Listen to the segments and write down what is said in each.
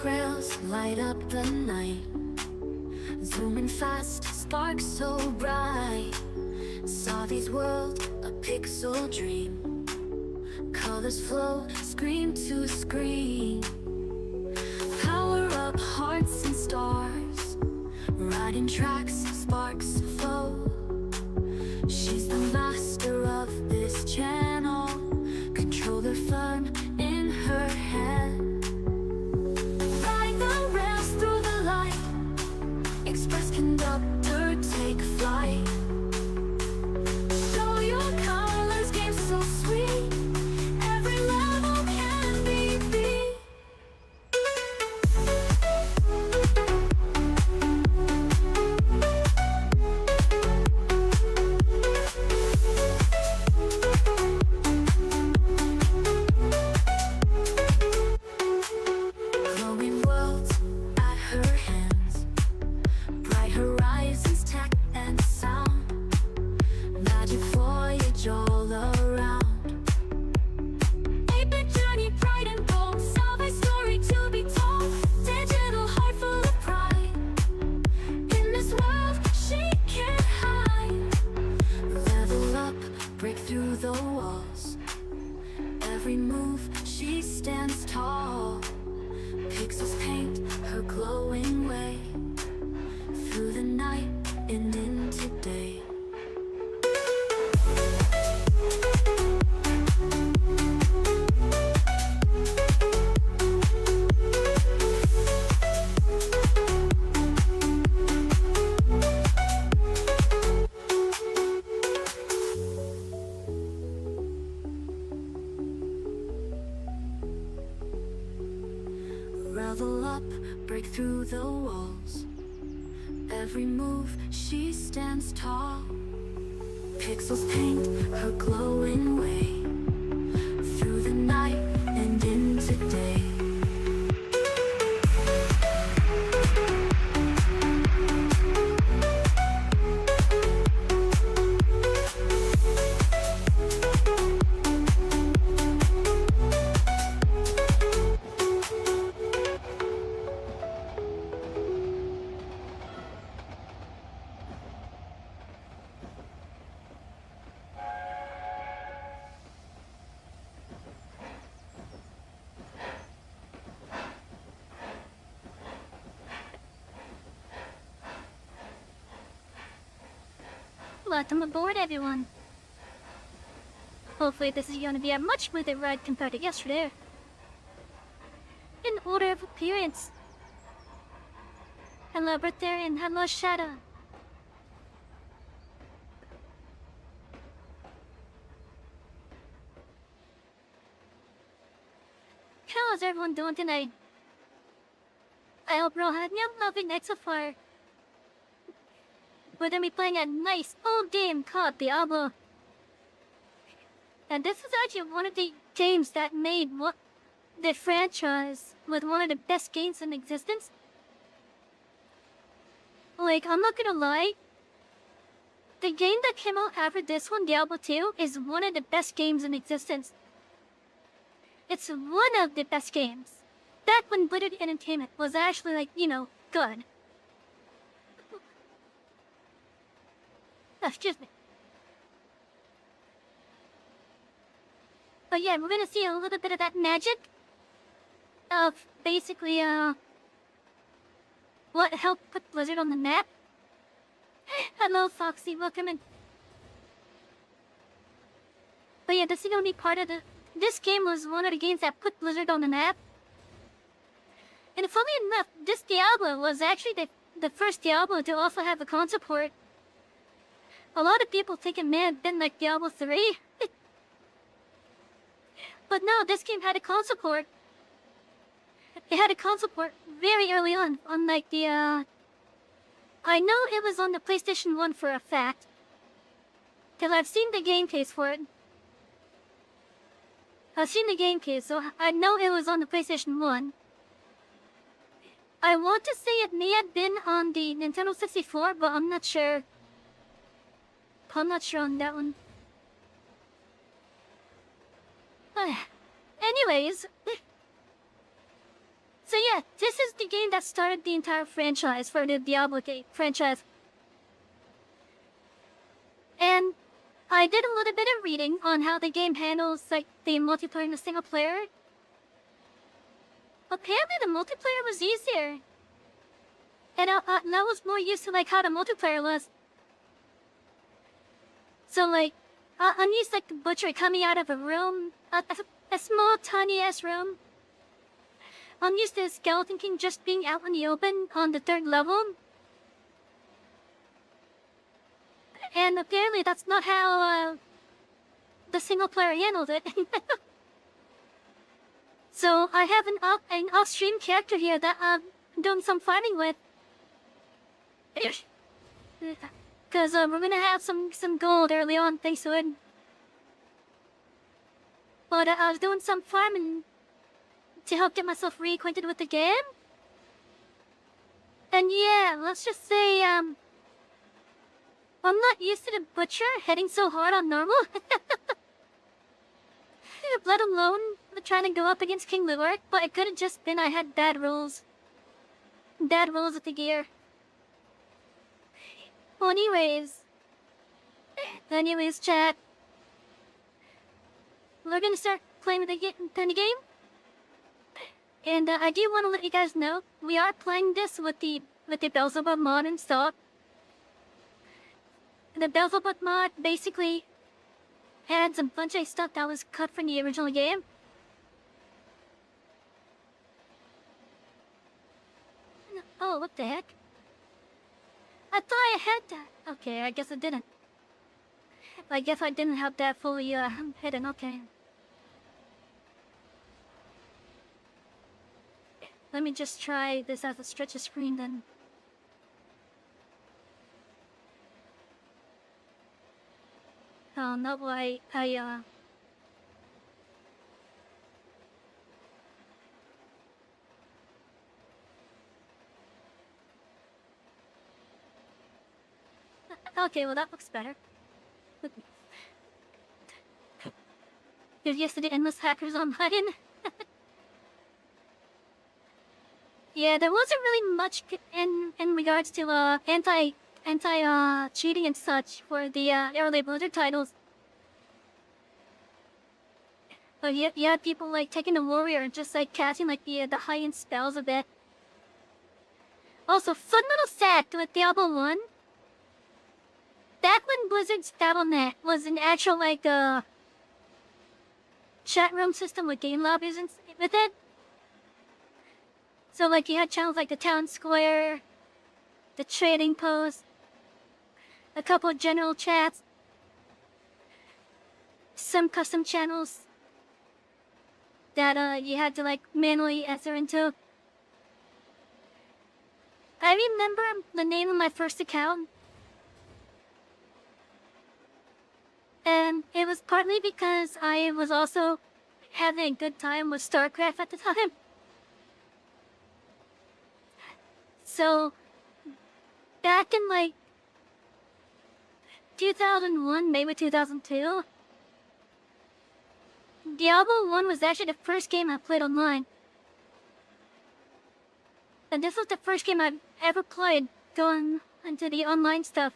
rails light up the night, zooming fast, sparks so bright. Savy's world, a pixel dream, colors flow, screen to screen. Power up hearts and stars, riding tracks, sparks flow. She's the master of this channel, controller firm in her hand. Ride the rails through the light, express conductor, take flight. Show your colors, game so sweet, every level can be beat. Glowing worlds at her hands, bright horizons, tech and sound, magic voyage all around. Epic journey, pride and bold, Savy story to be told. Digital heart full of pride, in this world she can't hide. Level up, break through the walls, every move she stands tall. Pixels paint her glowing way, through the night and into day. Level up, break through the walls, every move she stands tall. Pixels paint her glowing way, through the night and into day. Welcome aboard, everyone. Hopefully this is going to be a much smoother ride compared to yesterday. In order of appearance, hello Labrynth and hello Shadow. How's everyone doing tonight? I hope you're all having a lovely night so far. We're gonna be playing a nice old game called Diablo. And this is actually one of the games that made the franchise with one of the best games in existence. Like, I'm not gonna lie, the game that came out after this one, Diablo 2, is one of the best games in existence. It's one of the best games. Back when Blizzard Entertainment was actually, like, you know, good. Excuse me. But yeah, we're gonna see a little bit of that magic of basically, what helped put Blizzard on the map. Hello, Foxy, welcome in. But yeah, this is gonna be part of this game was one of the games that put Blizzard on the map. And funny enough, this Diablo was actually the first Diablo to also have a console port. A lot of people think it may have been like Diablo 3. But no, this game had a console port. It had a console port very early on, unlike the, I know it was on the PlayStation 1 for a fact, because I've seen the game case for it. I've seen the game case, so I know it was on the PlayStation 1. I want to say it may have been on the Nintendo 64, but I'm not sure. I'm not sure on that one. Anyways, So yeah, this is the game that started the entire franchise for the Diablo franchise. And I did a little bit of reading on how the game handles like the multiplayer and the single player. Apparently the multiplayer was easier. And I was more used to like how the multiplayer was. So like, I'm used to like the butcher coming out of a room, a small tiny ass room. I'm used to the Skeleton King just being out in the open on the 3rd level. And apparently that's not how the single player handled it. So I have an off-stream character here that I'm doing some fighting with. Cause we're gonna have some gold early on, thanks to it. But I was doing some farming to help get myself reacquainted with the game. And yeah, let's just say I'm not used to the butcher hitting so hard on normal. Let alone trying to go up against King Lurk, but it could have just been I had bad rolls. Bad rolls with the gear. Well, anyways, chat. We're gonna start playing the game. And I do want to let you guys know, we are playing this with the Beelzebub mod installed. The Beelzebub mod basically adds a bunch of stuff that was cut from the original game. Oh, what the heck? I thought I had that. Okay, I guess I didn't. I guess I didn't have that fully hidden, okay. Let me just try this as a stretch of screen then. Oh no, okay, well that looks better. You're used to the endless hackers online. Yeah, there wasn't really much in regards to anti cheating and such for the early Blizzard titles. But you had people like taking the warrior and just like casting like the high-end spells a bit. Also, fun little fact with Diablo 1. Back when Blizzard's Battle.net was an actual like chat room system with game lobbies and with it. So like you had channels like the Town Square, the Trading Post, a couple of general chats, some custom channels that you had to like manually enter into. I remember the name of my first account. And it was partly because I was also having a good time with StarCraft at the time. So, back in like 2001, maybe 2002, Diablo 1 was actually the first game I played online. And this was the first game I've ever played going into the online stuff.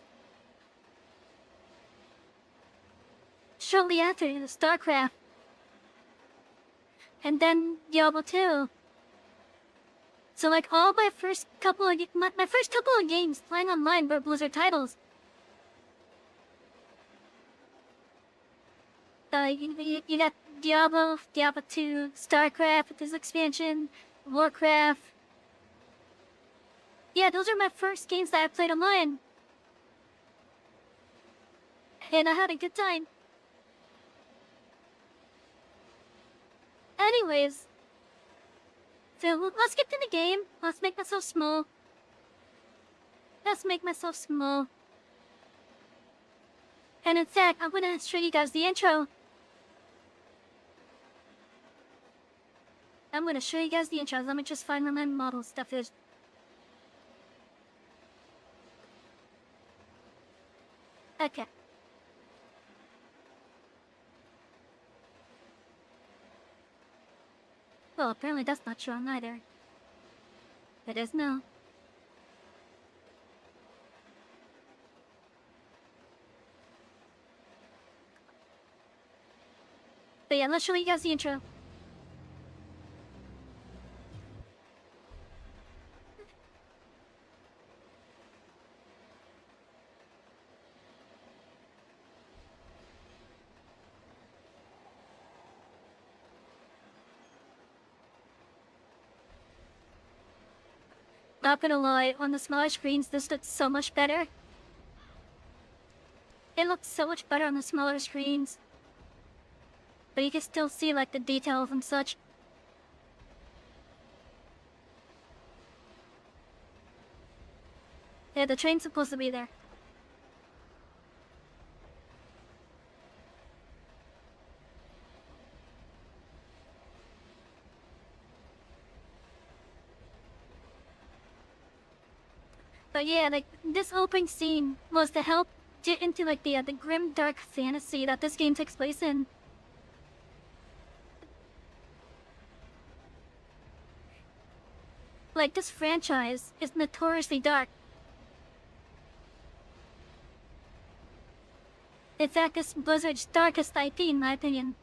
Shortly after, the StarCraft. And then Diablo 2. So like all my first couple of games playing online were Blizzard titles. You got Diablo 2, StarCraft with this expansion, Warcraft. Yeah, those are my first games that I played online. And I had a good time. Anyways, so let's get to the game. Let's make myself small. And in fact, I'm gonna show you guys the intro. Let me just find where my model stuff is. Okay. Well, apparently that's not shown either. It is now. But yeah, let's show you guys the intro. Not gonna lie, on the smaller screens this looks so much better. It looks so much better on the smaller screens. But you can still see like the details and such. Yeah, the train's supposed to be there. But yeah, like this opening scene was to help get into like the grim dark fantasy that this game takes place in. Like this franchise is notoriously dark. In fact, it's Blizzard's darkest IP in my opinion.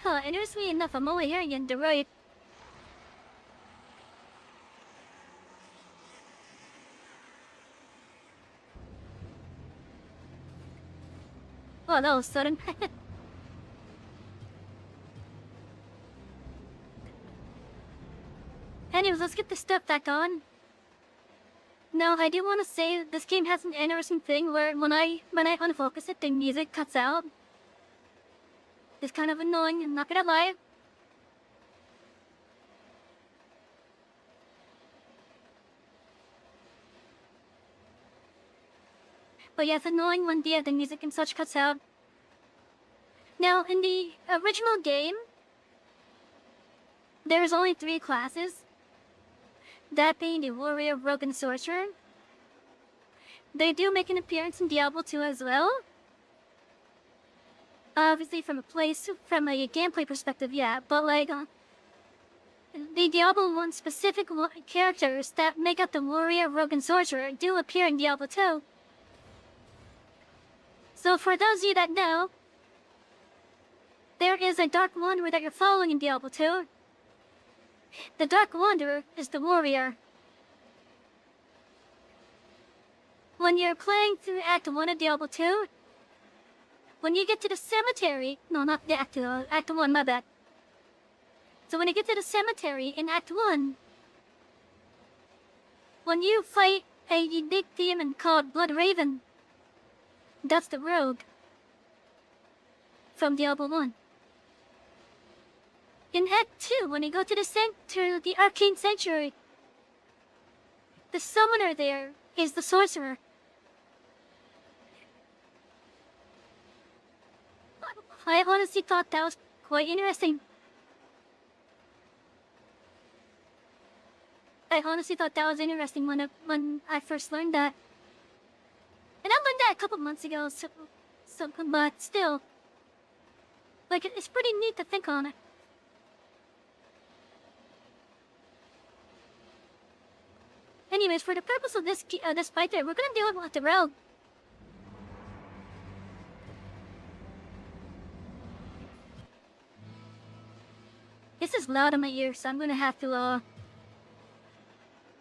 Huh, interestingly enough, I'm only hearing in the right. Oh, that was sudden. Anyways, let's get this stuff back on. Now, I do want to say this game has an interesting thing where when I unfocus it, the music cuts out. It's kind of annoying, I'm not gonna lie. But yeah, it's annoying when the music and such cuts out. Now, in the original game, there's only 3 classes. That being the Warrior, Rogue, and Sorcerer. They do make an appearance in Diablo 2 as well. Obviously from a gameplay perspective, yeah, but like, the Diablo 1 specific characters that make up the Warrior, Rogue, and Sorcerer do appear in Diablo 2. So for those of you that know, there is a Dark Wanderer that you're following in Diablo 2. The Dark Wanderer is the Warrior. When you're playing through Act 1 of Diablo 2, when you get to the cemetery, no, not the Act 1, my bad. So when you get to the cemetery in Act 1, when you fight a unique demon called Blood Raven, that's the Rogue from Diablo 1. In Act 2, when you go to the Arcane Sanctuary, the summoner there is the Sorcerer. I honestly thought that was quite interesting. I honestly thought that was interesting when I first learned that. And I learned that a couple months ago, but still. Like, it's pretty neat to think on it. Anyways, for the purpose of this fight there, we're gonna deal with the Rogue. This is loud in my ears, so I'm gonna have to,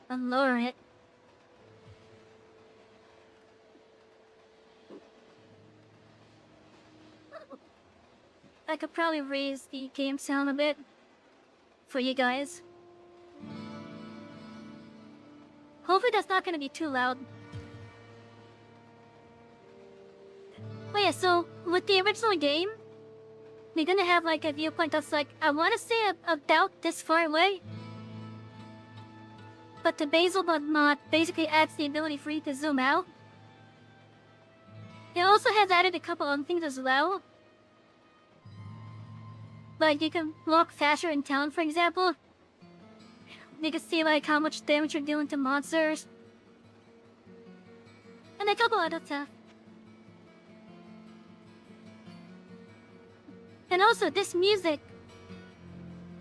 lower it. I could probably raise the game sound a bit for you guys. Hopefully that's not gonna be too loud. But yeah, so with the original game, we're gonna have like a viewpoint that's like, I wanna say about this far away. But the Basil mod basically adds the ability for you to zoom out. It also has added a couple of things as well. Like you can walk faster in town, for example. You can see like how much damage you're dealing to monsters. And a couple other stuff. And also, this music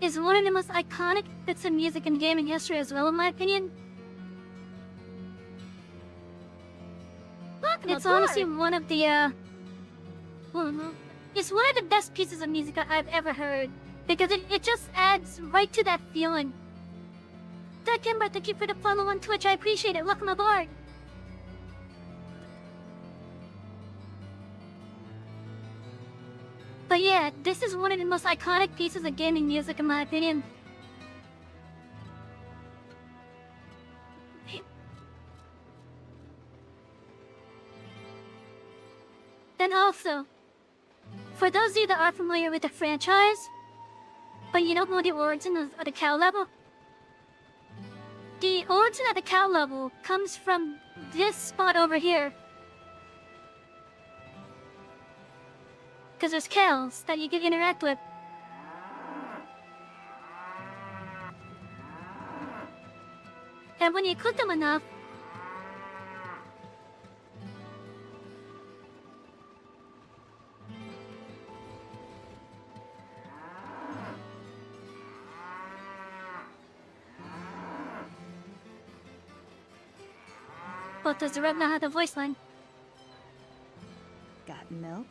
is one of the most iconic bits of music in gaming history as well, in my opinion. It's honestly one of the, it's one of the best pieces of music I've ever heard. Because it just adds right to that feeling. Kimber, thank you for the follow on Twitch, I appreciate it, welcome aboard. But yeah, this is one of the most iconic pieces of gaming music in my opinion. Then also, for those of you that are familiar with the franchise, but you don't know the origin of the cow level, the origin of the cow level comes from this spot over here. Because there's cows that you can interact with. And when you click them enough, but does the rep not have the voice line? Got milk?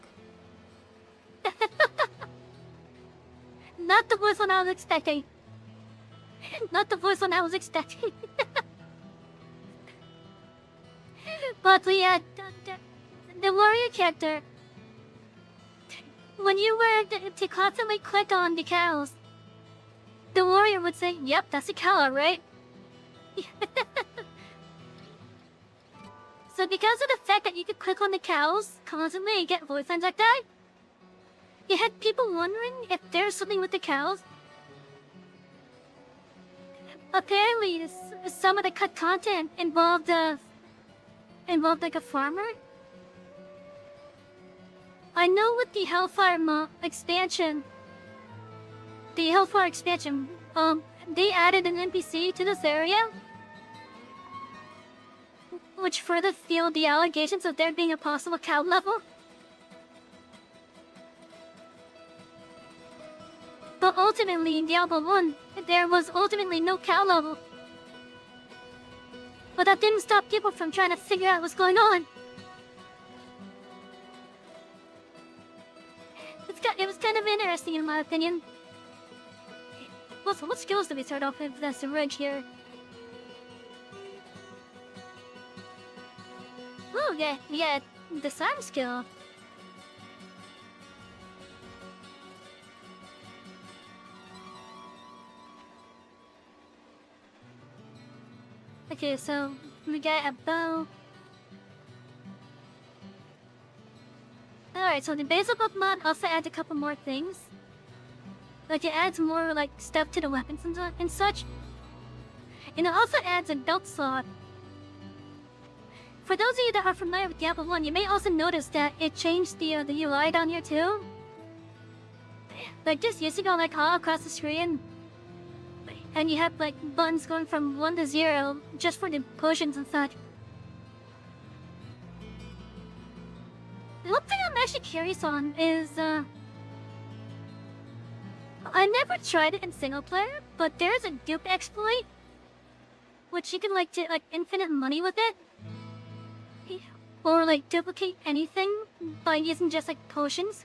Not the voice one I was expecting. Not the voice one I was expecting. But yeah, the warrior character, when you were to constantly click on the cows, the warrior would say, "Yep, that's a cow, right?" So because of the fact that you could click on the cows constantly and get voice lines like that, you had people wondering if there's something with the cows. Apparently, some of the cut content involved like a farmer. I know with the Hellfire expansion, they added an NPC to this area, which further fueled the allegations of there being a possible cow level. But ultimately, in Diablo 1, there was ultimately no cow level. But that didn't stop people from trying to figure out what's going on. It was kind of interesting in my opinion. Well, so what skills do we start off with? That's the ridge here. Oh, yeah, disarm skill. Okay, so we got a bow. Alright, so the base of mod also adds a couple more things. Like it adds more like stuff to the weapons and such. And it also adds a belt slot. For those of you that are familiar with Diablo 1, you may also notice that it changed the UI down here too. Like this used to go like all across the screen. And you have like buttons going from 1 to 0 just for the potions and such. One thing I'm actually curious on is I never tried it in single player, but there's a dupe exploit which you can like get like infinite money with it. Or like duplicate anything by using just like potions.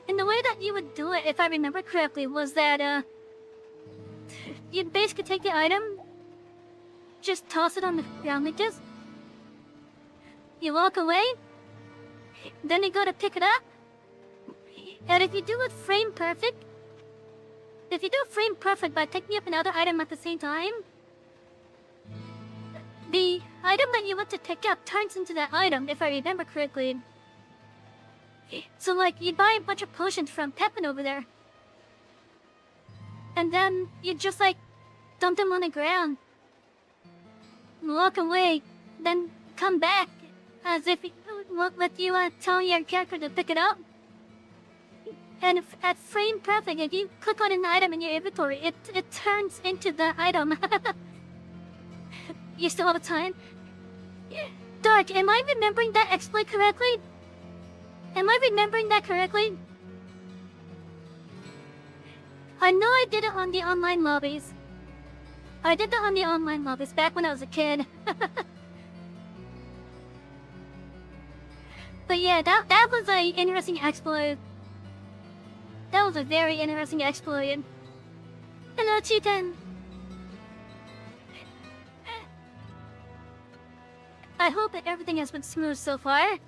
And the way that you would do it, if I remember correctly, was that you'd basically take the item, just toss it on the ground like this. You walk away, then you go to pick it up, and if you do it frame perfect by picking up another item at the same time, the item that you want to pick up turns into that item, if I remember correctly. So like, you buy a bunch of potions from Pepin over there, and then you just like dump them on the ground, walk away, then come back as if won't let you tell your character to pick it up. And if at frame perfect, if you click on an item in your inventory, it turns into the item. You still have time? Dark, am I remembering that exploit correctly? Am I remembering that correctly? I know I did it on the online lobbies. I did that on the online lobbies back when I was a kid. But yeah, that was an interesting exploit. That was a very interesting exploit. Hello, Cheetan. I hope that everything has been smooth so far.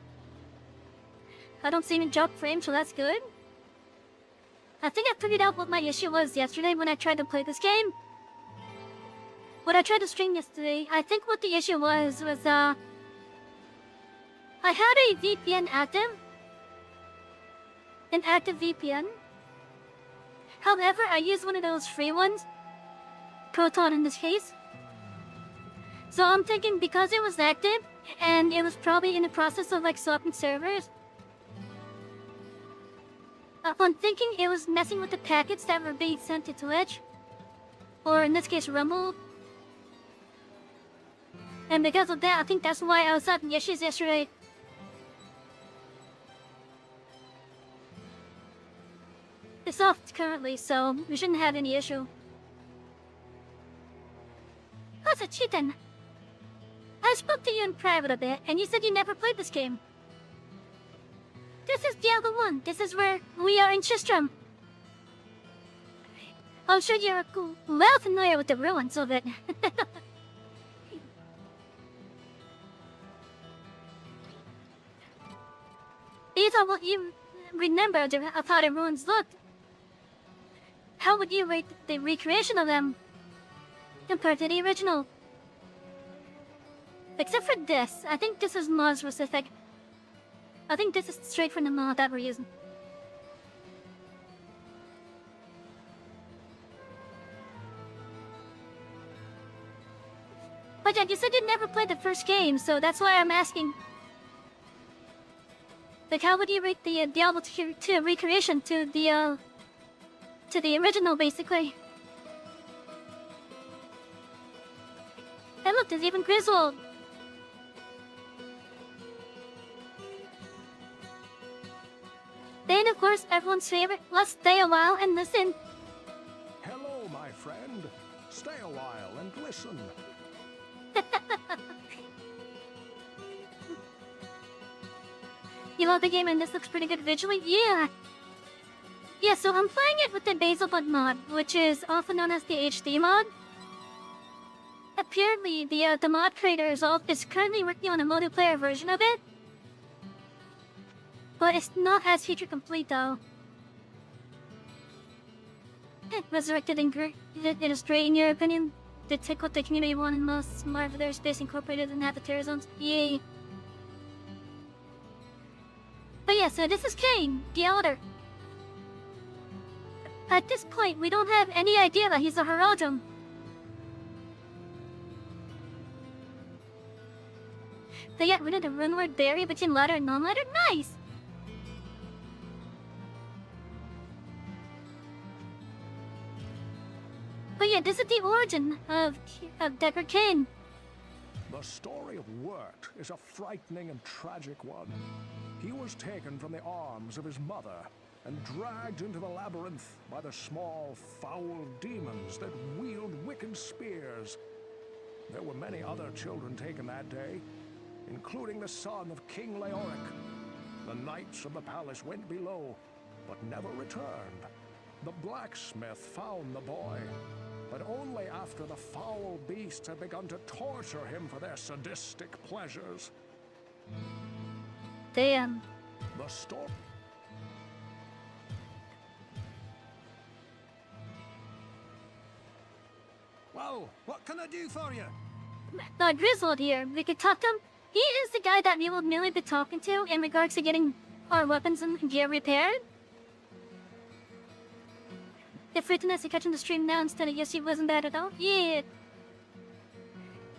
I don't see any drop frames, so that's good. I think I figured out what my issue was yesterday when I tried to play this game. When I tried to stream yesterday, I think what the issue was I had a VPN active. An active VPN. However, I used one of those free ones. Proton in this case. So I'm thinking because it was active, and it was probably in the process of like swapping servers. I'm thinking it was messing with the packets that were being sent to Twitch. Or in this case, Rumble. And because of that, I think that's why I was having issues yesterday. It's off currently, so we shouldn't have any issue. How's it, Cheetan? I spoke to you in private a bit, and you said you never played this game. This is Diablo 1. This is where we are in Tristram. I'm sure you're well familiar with the ruins of it. These are what you remember of how the ruins looked. How would you rate the recreation of them compared to the original? Except for this, I think this is mod specific. I think this is straight from the mod that we're using. But yeah, you said you never played the first game, so that's why I'm asking. Like, how would you rate the Diablo 2 recreation to the original, basically? And look, there's even Griswold. Then, of course, everyone's favorite, let's stay a while and listen. Hello, my friend. Stay a while and listen. You love the game and this looks pretty good visually? Yeah. Yeah, so I'm playing it with the Basilbud mod, which is also known as the HD mod. Apparently, the mod creator is currently working on a multiplayer version of it. But it's not as feature complete though. Resurrected and it is great in your opinion. They take what the community wanted most, smart for their space incorporated and have the terror zones. Yay. But yeah, so this is Cain, the Elder. At this point, we don't have any idea that he's a Heraldum. They got rid of the rune word barrier between ladder and non-ladder? Nice! But yeah, this is the origin of Deckard Cain. The story of Wirt is a frightening and tragic one. He was taken from the arms of his mother and dragged into the labyrinth by the small, foul demons that wield wicked spears. There were many other children taken that day, including the son of King Leoric. The knights of the palace went below, but never returned. The blacksmith found the boy, but only after the foul beasts had begun to torture him for their sadistic pleasures. Damn. The story. Well, what can I do for you? Griswold here, we could talk to him. He is the guy that we will merely be talking to in regards to getting our weapons and gear repaired. If Witness is catching the stream now instead of yes, he wasn't bad at all. Yeah.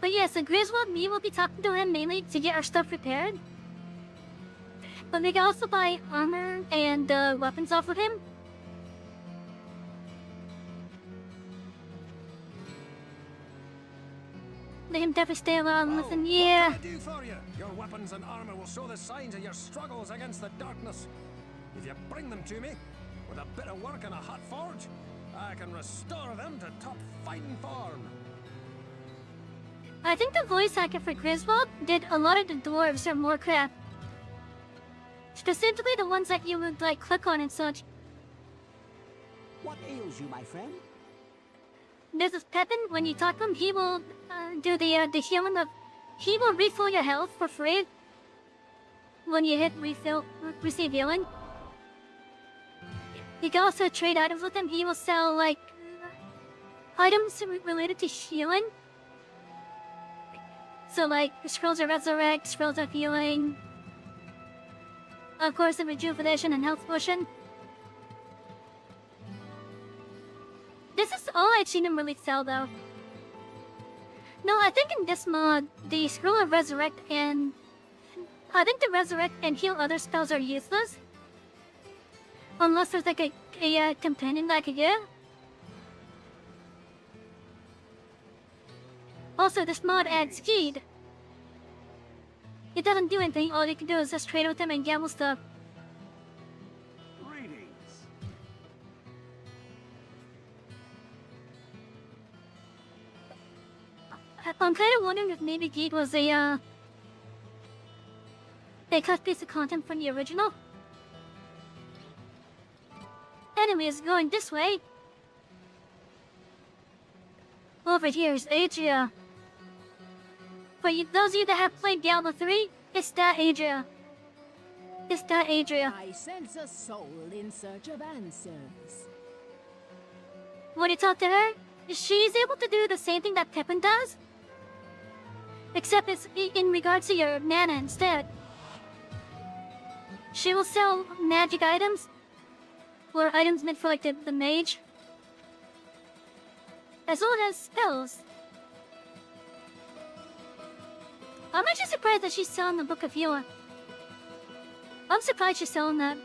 But yeah, so Griswold, we will be talking to him mainly to get our stuff repaired. But we can also buy armor and weapons off of him. Let him definitely stay around and listen. Yeah. What can I do for you? Your weapons and armor will show the signs of your struggles against the darkness. If you bring them to me, with a bit of work and a hot forge, I can restore them to top fighting form. I think the voice actor for Griswold did a lot of the dwarves from Warcraft. Specifically the ones that you would like click on and such. What ails you, my friend? This is Pepin. When you talk to him, he will do the healing of. He will refill your health for free when you hit receive healing. You can also trade items with him. He will sell like items related to healing. So like scrolls of resurrect, scrolls of healing, of course the rejuvenation and health potion. This is all I've seen him really sell though. No, I think in this mod, the scroll of resurrect and I think the resurrect and heal other spells are useless. Unless there's like a companion that I could get. Also, this mod adds speed. It doesn't do anything, all you can do is just trade with him and gamble stuff. Greetings. I'm kind of wondering if maybe Geek was a cut piece of content from the original. Anyways, going this way. Over here is Adria. For those of you that have played Diablo 3, it's that Adria. It's that Adria. I sense a soul in search of answers. When you talk to her, she's able to do the same thing that Pepin does. Except it's in regards to your mana instead. She will sell magic items. Or items meant for like the mage. As well as spells. I'm actually surprised that she's selling the Book of Healer. I'm surprised she's selling that.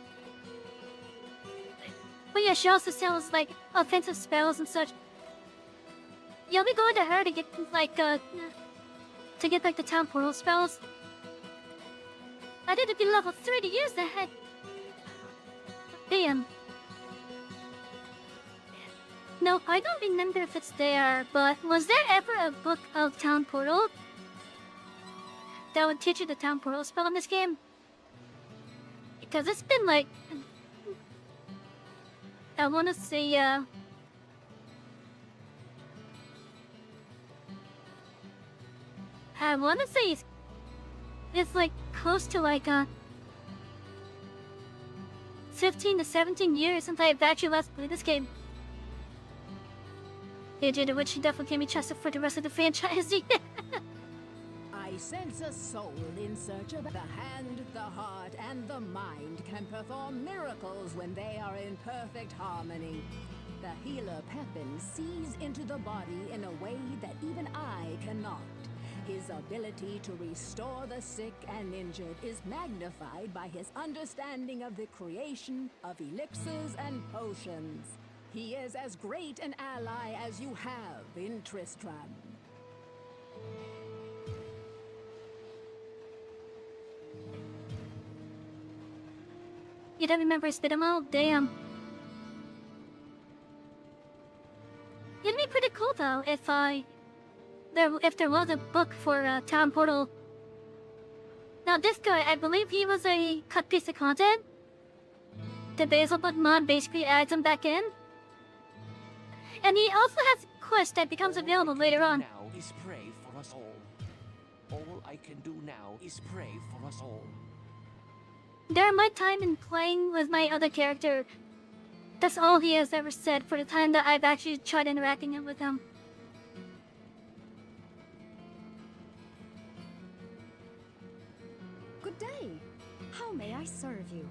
But yeah, she also sells like offensive spells and such. You'll be going to her to get like the town portal spells. I did it be level 3 to use that. Damn. No, I don't remember if it's there, but was there ever a book of town portal that would teach you the town portal spell in this game? Because it's been like, I want to say, I want to say it's like close to like 15 to 17 years since I've actually last played this game. Agent, which she definitely can be trusted for the rest of the franchise. I sense a soul in search of the hand, the heart, and the mind can perform miracles when they are in perfect harmony. The healer Pepin sees into the body in a way that even I cannot. His ability to restore the sick and injured is magnified by his understanding of the creation of elixirs and potions. He is as great an ally as you have in Tristram. You don't remember Spidamo? Damn. It'd be pretty cool though if there was a book for Town Portal. Now this guy, I believe he was a cut piece of content. The Basilbud mod basically adds him back in. And he also has a quest that becomes available later on. Now is pray for us all. All I can do now is pray for us all. During my time in playing with my other character, that's all he has ever said for the time that I've actually tried interacting with him. Good day. How may I serve you?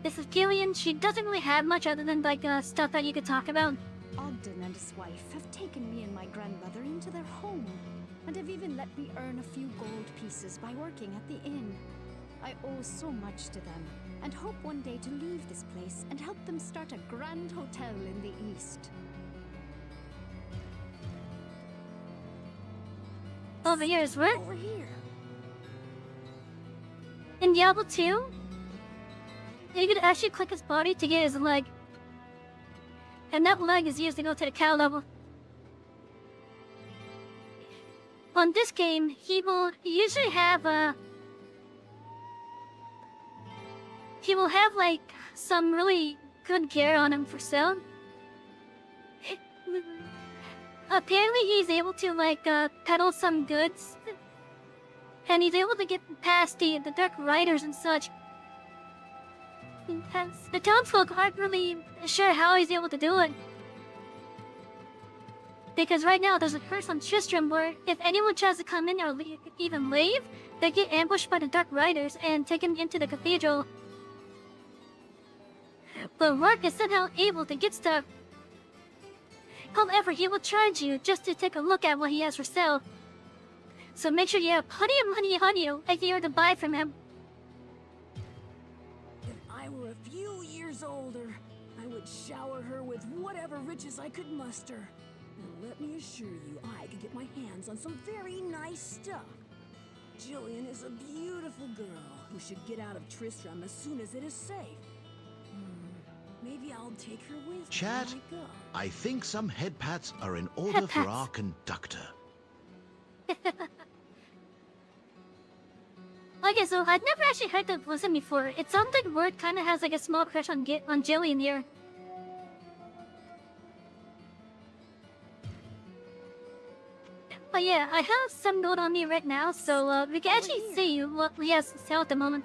This is Gillian. She doesn't really have much other than like stuff that you could talk about. Ogden and his wife have taken me and my grandmother into their home, and have even let me earn a few gold pieces by working at the inn. I owe so much to them, and hope one day to leave this place and help them start a grand hotel in the east. Over here is where? Over here. In Diablo 2, you could actually click his body to get his leg. And that leg is used to go to the cow level. On this game, he will usually have like some really good gear on him for sale. Apparently he's able to like peddle some goods. And he's able to get past the Dark Riders and such. The townsfolk aren't really sure how he's able to do it. Because right now there's a curse on Tristram where if anyone tries to come in or even leave, they get ambushed by the Dark Riders and taken into the cathedral. But Rourke is somehow able to get stuff. However, he will charge you just to take a look at what he has for sale. So make sure you have plenty of money on you if you were to buy from him. If I were a few years older, I would shower her with whatever riches I could muster. And let me assure you, I could get my hands on some very nice stuff. Jillian is a beautiful girl who should get out of Tristram as soon as it is safe. Maybe I'll take her with Chat, me when I go. I think some head pats are in order for our conductor. Okay, so I'd never actually heard that listen before. It sounds like Word kind of has like a small crush on Jillian here. But yeah, I have some gold on me right now, so we can actually see what he has to sell at the moment.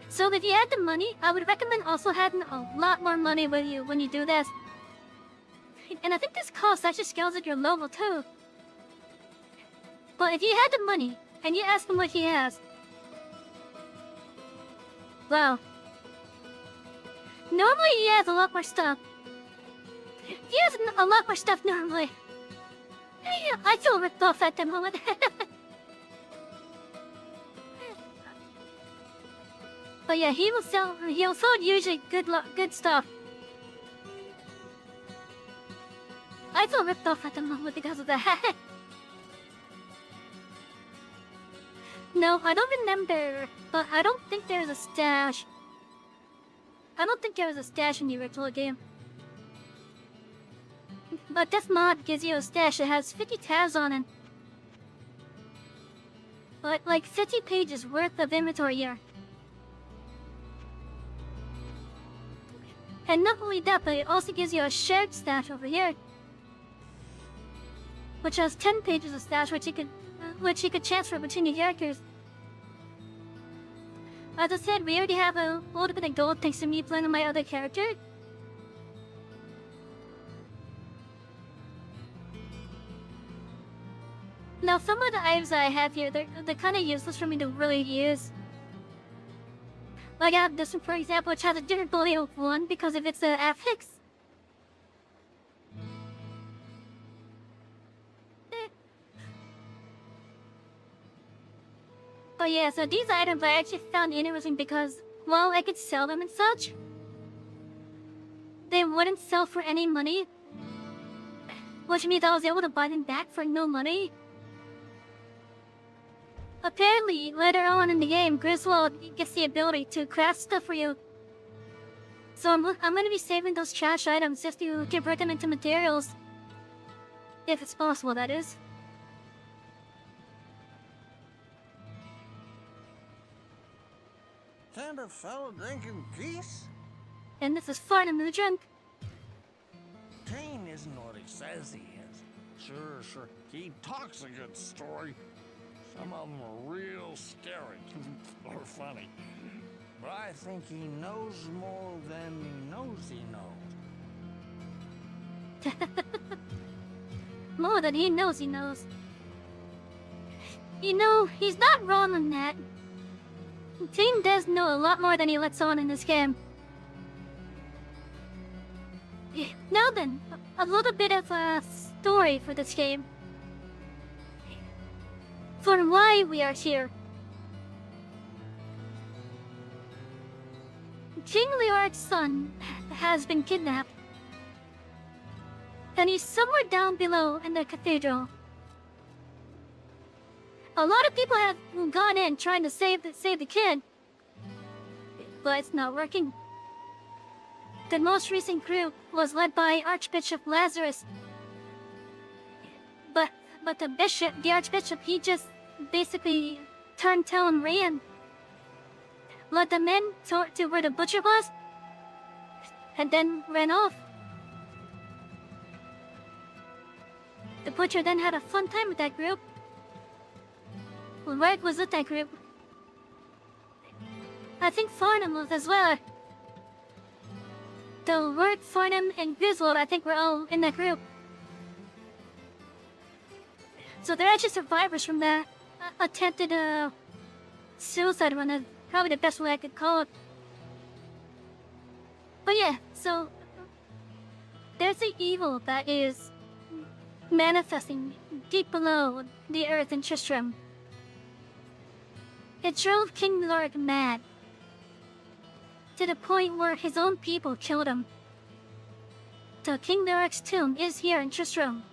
So if you had the money, I would recommend also having a lot more money with you when you do this. And I think this cost actually scales at your level too. But if you had the money, and you ask him what he has. Wow. Normally he has a lot more stuff. He has a lot more stuff normally. I feel ripped off at the moment. But yeah, he'll sell usually good stuff. I feel ripped off at the moment because of that. No, I don't remember, but I don't think there's a stash. I don't think there was a stash in the original game. But this mod gives you a stash that has 50 tabs on it. But like 50 pages worth of inventory here. And not only that, but it also gives you a shared stash over here. Which has 10 pages of stash which you could transfer between the characters. As I said, we already have a little bit of gold thanks to me playing on my other character. Now, some of the items that I have here, they're kind of useless for me to really use. Like I have this one, for example, which has a durability of 1 because of its affix. But yeah, so these items I actually found interesting because, well, I could sell them and such. They wouldn't sell for any money, which means I was able to buy them back for no money. Apparently, later on in the game, Griswold gets the ability to craft stuff for you. So I'm going to be saving those trash items just to convert them into materials. If it's possible, that is. Can't a fellow drink in peace? And this is far too drunk. Kane isn't what he says he is. Sure. He talks a good story. Some of them are real scary or funny. But I think he knows more than he knows. More than he knows. You know, he's not wrong on that. Kane does know a lot more than he lets on in this game. Now then, a little bit of a story for this game. For why we are here. King Leoric's son has been kidnapped. And he's somewhere down below in the cathedral. A lot of people have gone in trying to save the kid, but it's not working. The most recent group was led by Archbishop Lazarus. But the Archbishop, he just basically turned tail and ran. Led them in to where the butcher was, and then ran off. The butcher then had a fun time with that group. Red was with that group. I think Farnham was as well. The Word, Farnham, and Griswold, I think, were all in that group. So they're actually survivors from that attempted suicide run. That's probably the best way I could call it. But yeah, so there's the evil that is manifesting deep below the earth in Tristram. It drove King Leoric mad, to the point where his own people killed him. So King Leoric's tomb is here in Tristram.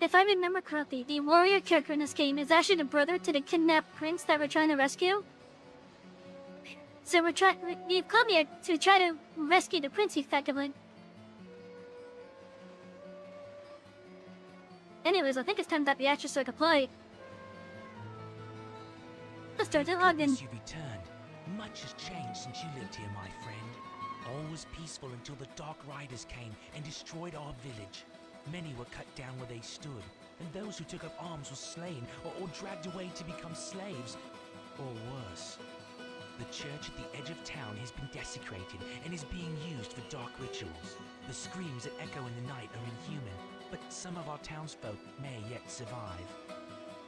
If I remember correctly, the warrior character in this game is actually the brother to the kidnapped prince that we're trying to rescue. So we've come here to try to rescue the prince effectively. Anyways, I think it's time that the actress took a play. Let's start the login. You returned. Much has changed since you lived here, my friend. All was peaceful until the Dark Riders came and destroyed our village. Many were cut down where they stood, and those who took up arms were slain or dragged away to become slaves, or worse. The church at the edge of town has been desecrated and is being used for dark rituals. The screams that echo in the night are inhuman, but some of our townsfolk may yet survive.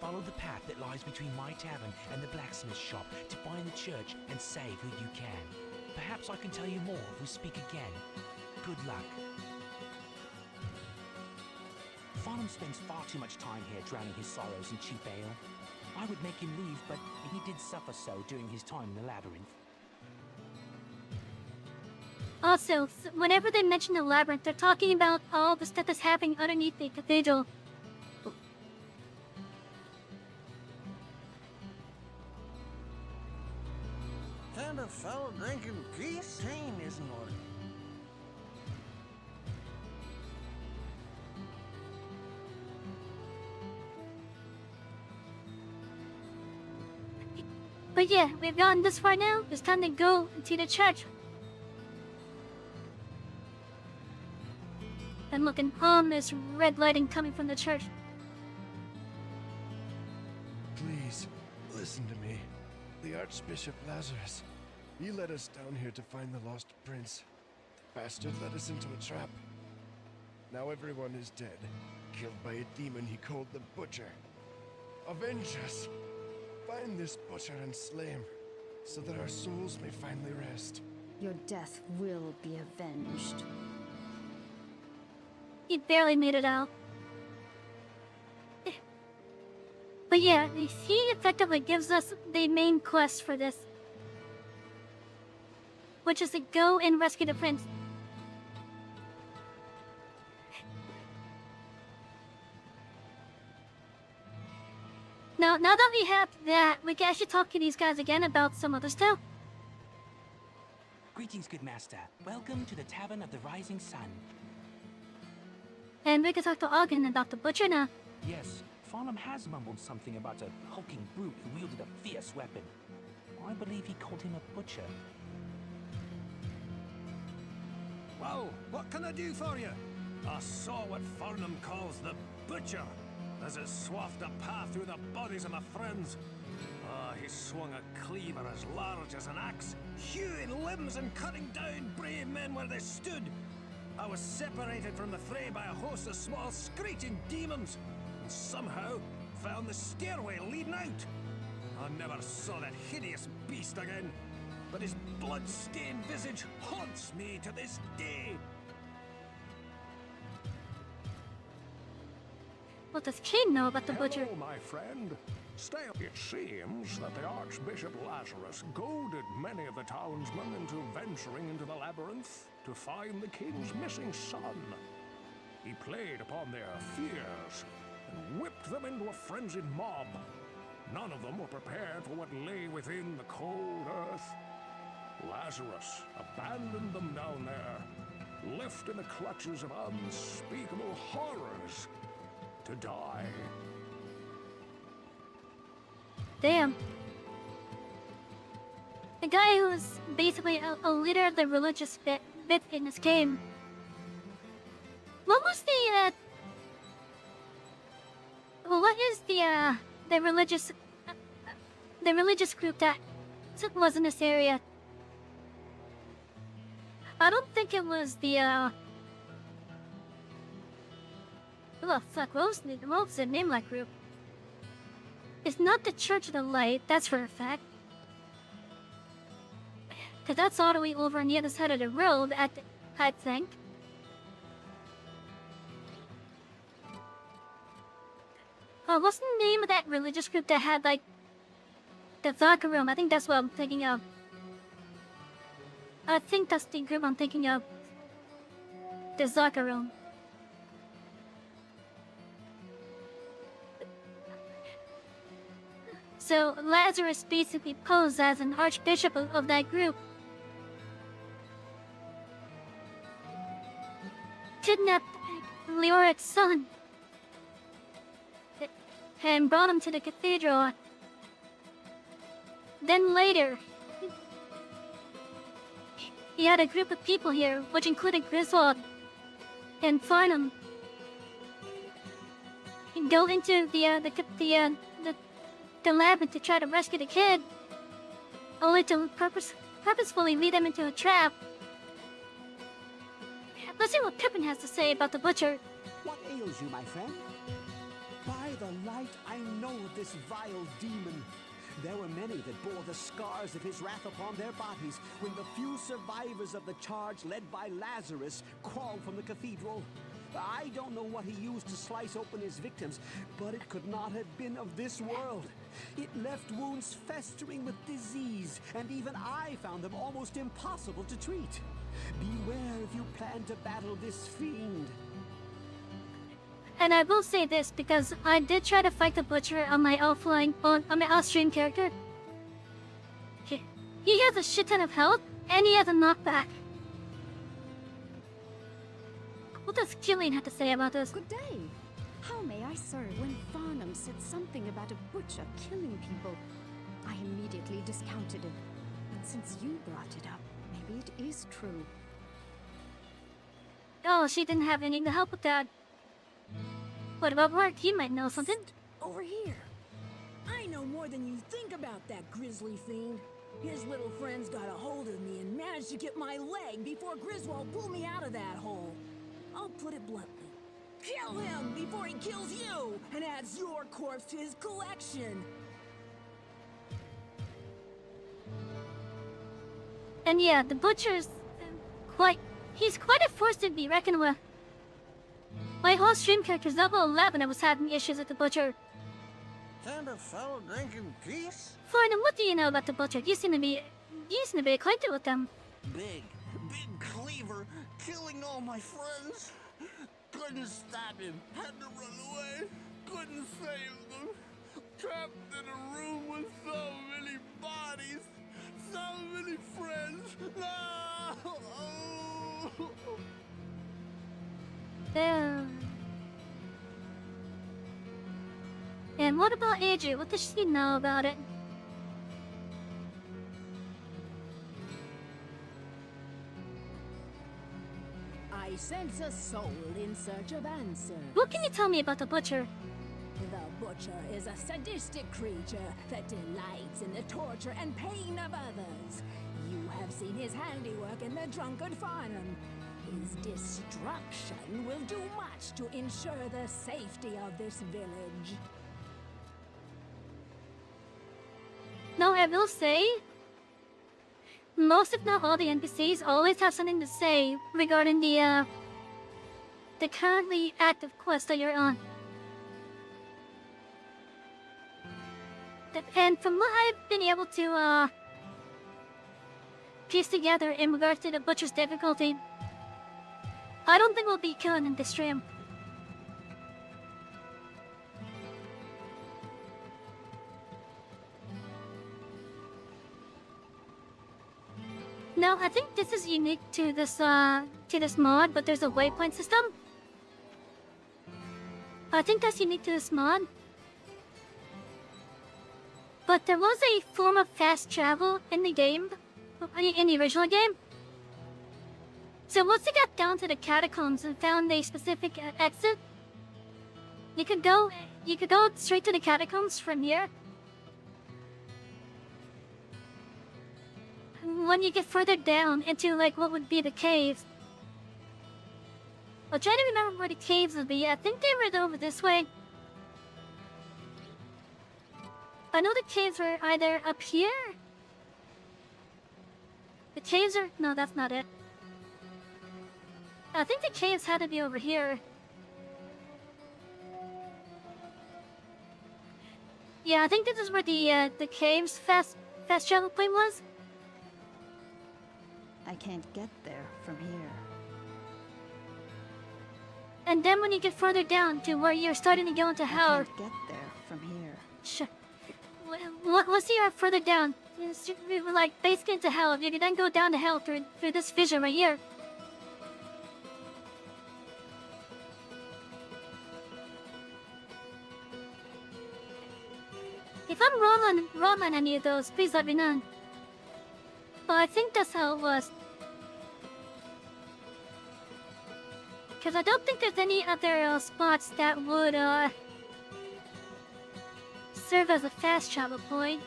Follow the path that lies between my tavern and the blacksmith shop to find the church and save who you can. Perhaps I can tell you more if we speak again. Good luck. Farnham spends far too much time here drowning his sorrows in cheap ale. I would make him leave, but he did suffer so during his time in the Labyrinth. Also, whenever they mention the Labyrinth, they're talking about all the stuff that's happening underneath the cathedral. And a fellow drinking peace teen isn't ordered. But yeah, we've gotten this far now. It's time to go to the church. And looking on, there's red lighting coming from the church. Please, listen to me. The Archbishop Lazarus. He led us down here to find the lost prince. The bastard led us into a trap. Now everyone is dead, killed by a demon he called the Butcher. Avenge us! Find this butcher and slay him, so that our souls may finally rest. Your death will be avenged. He barely made it out. But yeah, he effectively gives us the main quest for this, which is to go and rescue the prince. Now that we have that, we can actually talk to these guys again about some other stuff. Greetings, good master. Welcome to the Tavern of the Rising Sun. And we can talk to Ogden about the butcher now. Yes, Farnham has mumbled something about a hulking brute who wielded a fierce weapon. I believe he called him a butcher. Well, what can I do for you? I saw what Farnham calls the Butcher, as it swathed a path through the bodies of my friends. He swung a cleaver as large as an axe, hewing limbs and cutting down brave men where they stood. I was separated from the fray by a host of small screeching demons, and somehow found the stairway leading out. I never saw that hideous beast again, but his blood-stained visage haunts me to this day. What does Cain know about the butcher? Hello, my friend. Stay. It seems that the Archbishop Lazarus goaded many of the townsmen into venturing into the labyrinth to find the king's missing son. He played upon their fears and whipped them into a frenzied mob. None of them were prepared for what lay within the cold earth. Lazarus abandoned them down there, left in the clutches of unspeakable horrors to die. Damn. The guy who was basically a leader of the religious bit in this game. What was what is the religious group that was in this area? I don't think it was the oh fuck, what was the name of that group? It's not the Church of the Light, that's for a fact. Cause that's all the way over on the other side of the road, I think. What's the name of that religious group that had, like, the vodka room? I think that's what I'm thinking of. I think that's the group I'm thinking of. The Zaka room. So Lazarus basically posed as an archbishop of that group. Kidnapped Leoric's son. And brought him to the cathedral. Then later, he had a group of people here, which included Griswold and Farnham. He'd go into the labyrinth to try to rescue the kid, only to purposefully lead him into a trap. Let's see what Pippin has to say about the butcher. What ails you, my friend? By the light, I know this vile demon. There were many that bore the scars of his wrath upon their bodies when the few survivors of the charge led by Lazarus crawled from the cathedral. I don't know what he used to slice open his victims, but it could not have been of this world. It left wounds festering with disease, and even I found them almost impossible to treat. Beware if you plan to battle this fiend. And I will say this because I did try to fight the butcher on my on my off-stream character. He has a shit ton of health, and he has a knockback. What does Killian have to say about this? Good day. How may I serve? When Farnham said something about a butcher killing people, I immediately discounted it. But since you brought it up, maybe it is true. Oh, she didn't have anything to help with that. What about Mark? He might know something. Over here. I know more than you think about that grisly fiend. His little friends got a hold of me and managed to get my leg before Griswold pulled me out of that hole. I'll put it bluntly. Kill him before he kills you and adds your corpse to his collection. And yeah, the butcher's he's quite a force to be reckoned with. My whole stream character's level 11 and was having issues with the butcher. Kind of fellow drinking peace? Farnham, what do you know about the butcher? You seem to be acquainted with them. Big cleaver, killing all my friends. Couldn't stop him, had to run away, couldn't save them. Trapped in a room with so many bodies, so many friends. No! And what about Adria? What does she know about it? I sense a soul in search of answers. What can you tell me about the butcher? The butcher is a sadistic creature that delights in the torture and pain of others. You have seen his handiwork in the drunken Farnham. His destruction will do much to ensure the safety of this village. Now, I will say, most if not all the NPCs always have something to say regarding the currently active quest that you're on. And from what I've been able to piece together in regards to the butcher's difficulty, I don't think we'll be killing in this stream. No, I think this is unique to this mod, but there's a waypoint system. I think that's unique to this mod. But there was a form of fast travel in the game, in the original game. So once you got down to the catacombs and found a specific exit, you could go straight to the catacombs from here. When you get further down into like what would be the caves, I'm trying to remember where the caves would be. I think they were over this way. I know the caves were either up here. The caves are... no, that's not it. I think the caves had to be over here. Yeah, I think this is where the caves fast travel point was. I can't get there from here. And then when you get further down to where you're starting to go into hell... I can't get there from here. Sure. Once you're further down, it's like basically into hell. You can then go down to hell through this vision right here. If I'm wrong on any of those, please let me know. But I think that's how it was. Because I don't think there's any other spots that would serve as a fast travel point.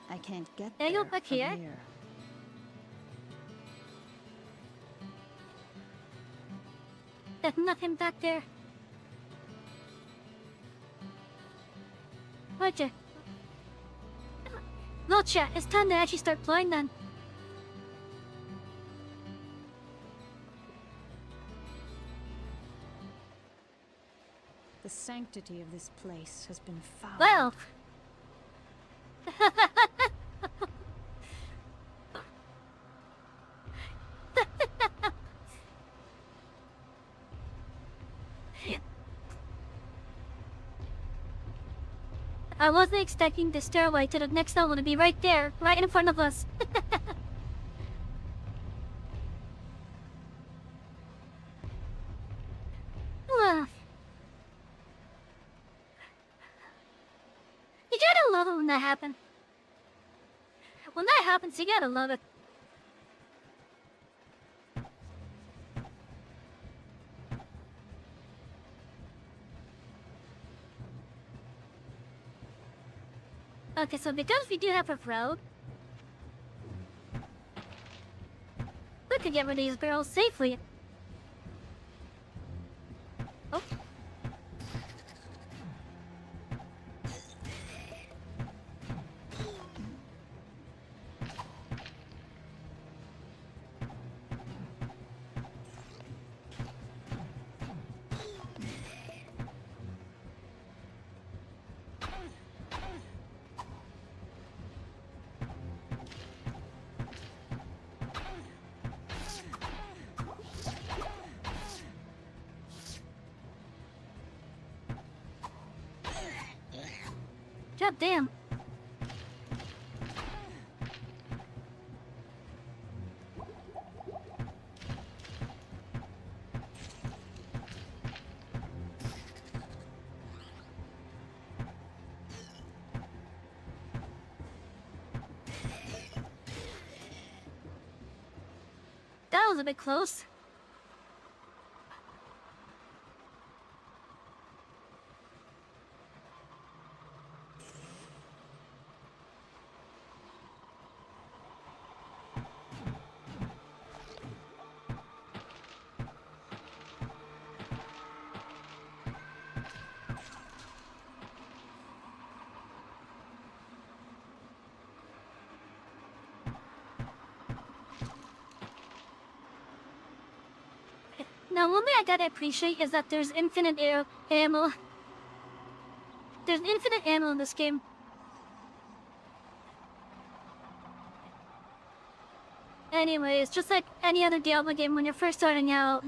I can't get Can I there go back from here? There's nothing back there. Roger. Well, chat, it's time to actually start playing then. The sanctity of this place has been fouled. Well. I wasn't expecting the stairway to the next level to be right there, right in front of us. Well, you gotta love it when that happens. When that happens, you gotta love it. Okay, so because we do have a road, we could get rid of these barrels safely. Oh. God damn. That was a bit close. Now, one thing I gotta appreciate is that there's infinite ammo. There's infinite ammo in this game. Anyways, just like any other Diablo game when you're first starting out.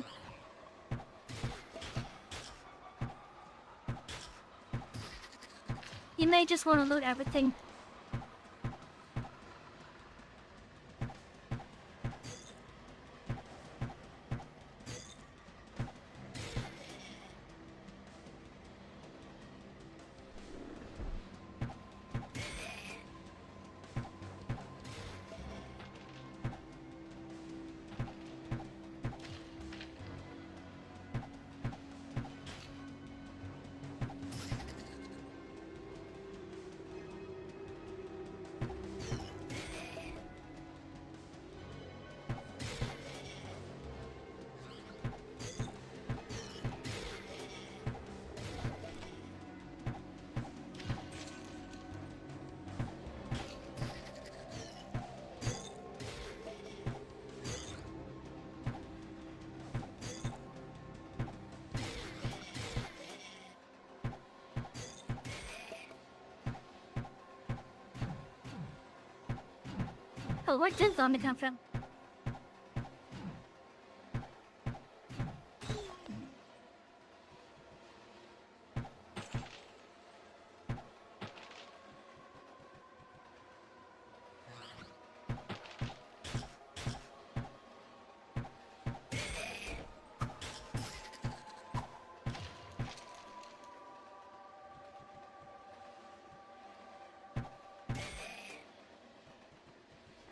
You may just want to loot everything. Oh, where did zombie come from?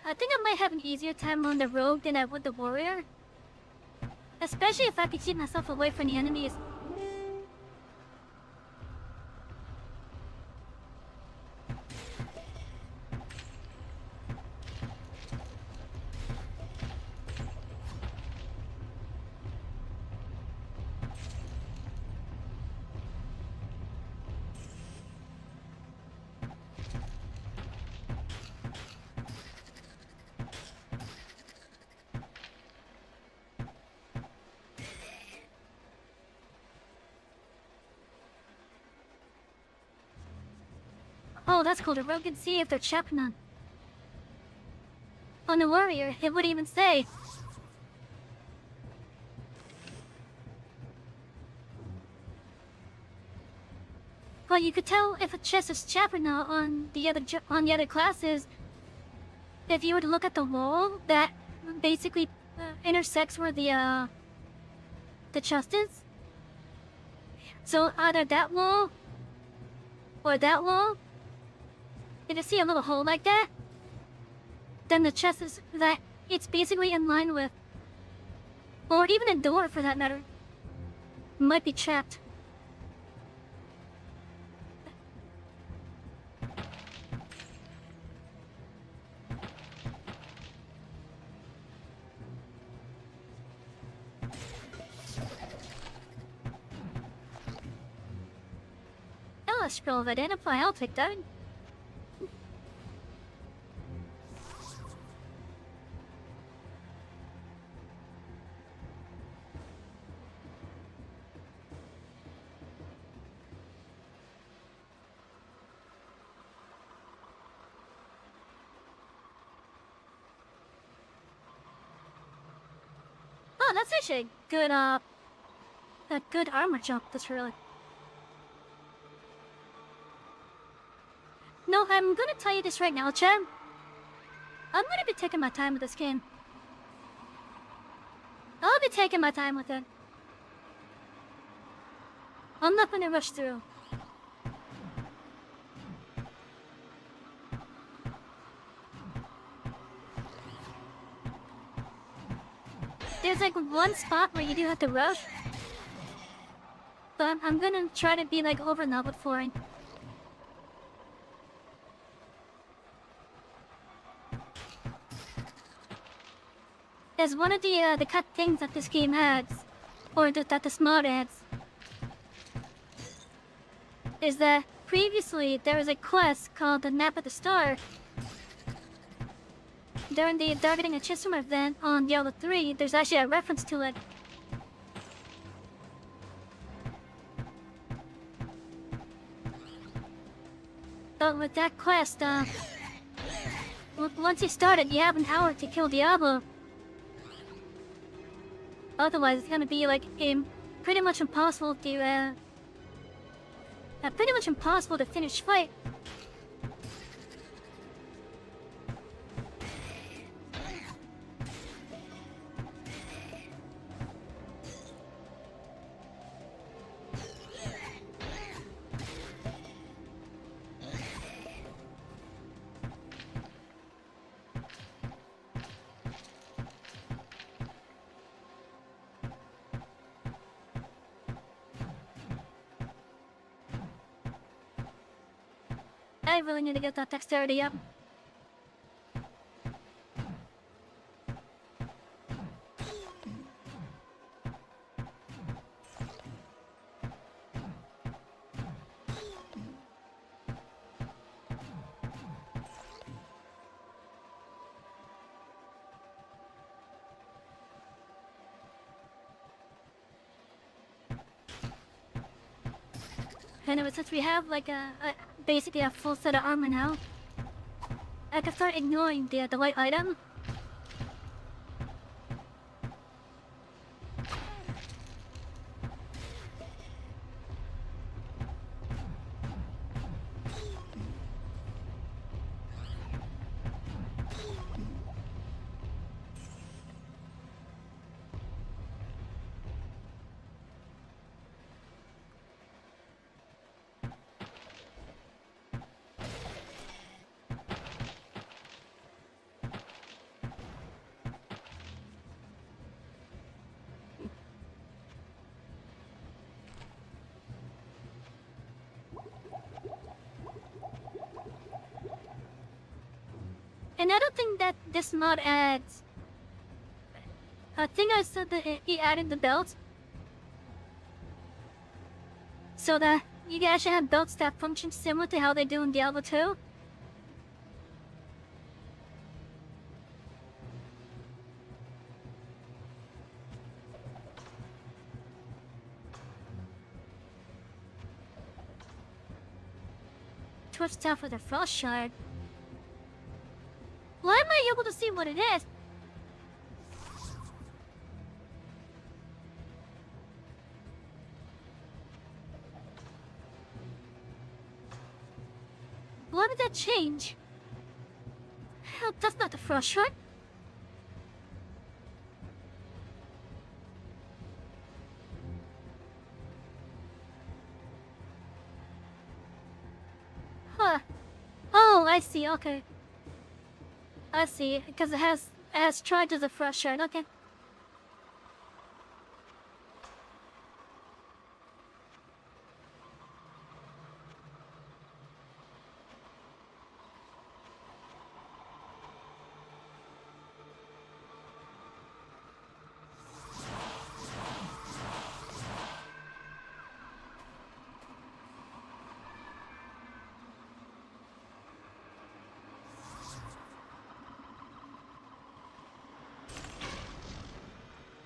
I think I might have an easier time on the rogue than I would the warrior. Especially if I could keep myself away from the enemies. Oh, that's cool. The rogue can see if they're trapped or not. On the warrior, it would even say. But you could tell if a chest is trapped or not on the other classes if you were to look at the wall that basically intersects where the chest is. So either that wall or that wall. If you see a little hole like that, then the chest is that it's basically in line with, or even a door for that matter, might be trapped. Oh, a scroll of identify, I'll take that. Oh, that's actually a good armor jump. That's really. No, I'm gonna tell you this right now, Chad. I'm gonna be taking my time with this game. I'll be taking my time with it. I'm not gonna rush through. There's like one spot where you do have to rush. But I'm gonna try to be like over leveled for it. There's one of the cut things that this game adds, or that this mod adds, is that previously there was a quest called the Map of the Star. During the Targeting a Chisholm event on Diablo 3, there's actually a reference to it. But with that quest, once you start it, you have an hour to kill Diablo. Otherwise, it's gonna be like pretty much impossible to finish fight. I really need to get that dexterity up. Anyway, since we have like basically a full set of armor now, I can start ignoring the white item. And I don't think that this mod adds. I think I said that he added the belt, so that you guys should have belts that function similar to how they do in Diablo 2. Twitch down for the frost shard. Why am I able to see what it is? Why did that change? Hell, that's not the frost shard. Huh. Oh, I see, okay. I see, because it has charged as a fresh shard, okay.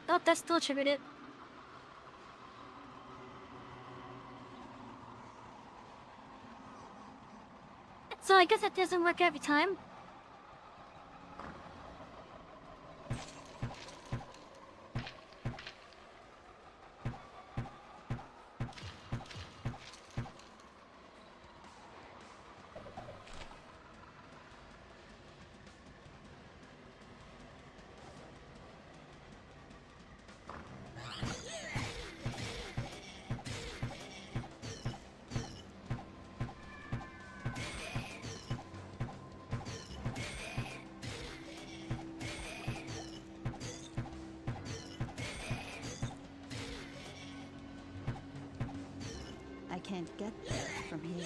Oh, that's still attributed. So I guess that doesn't work every time. I can't get there from here.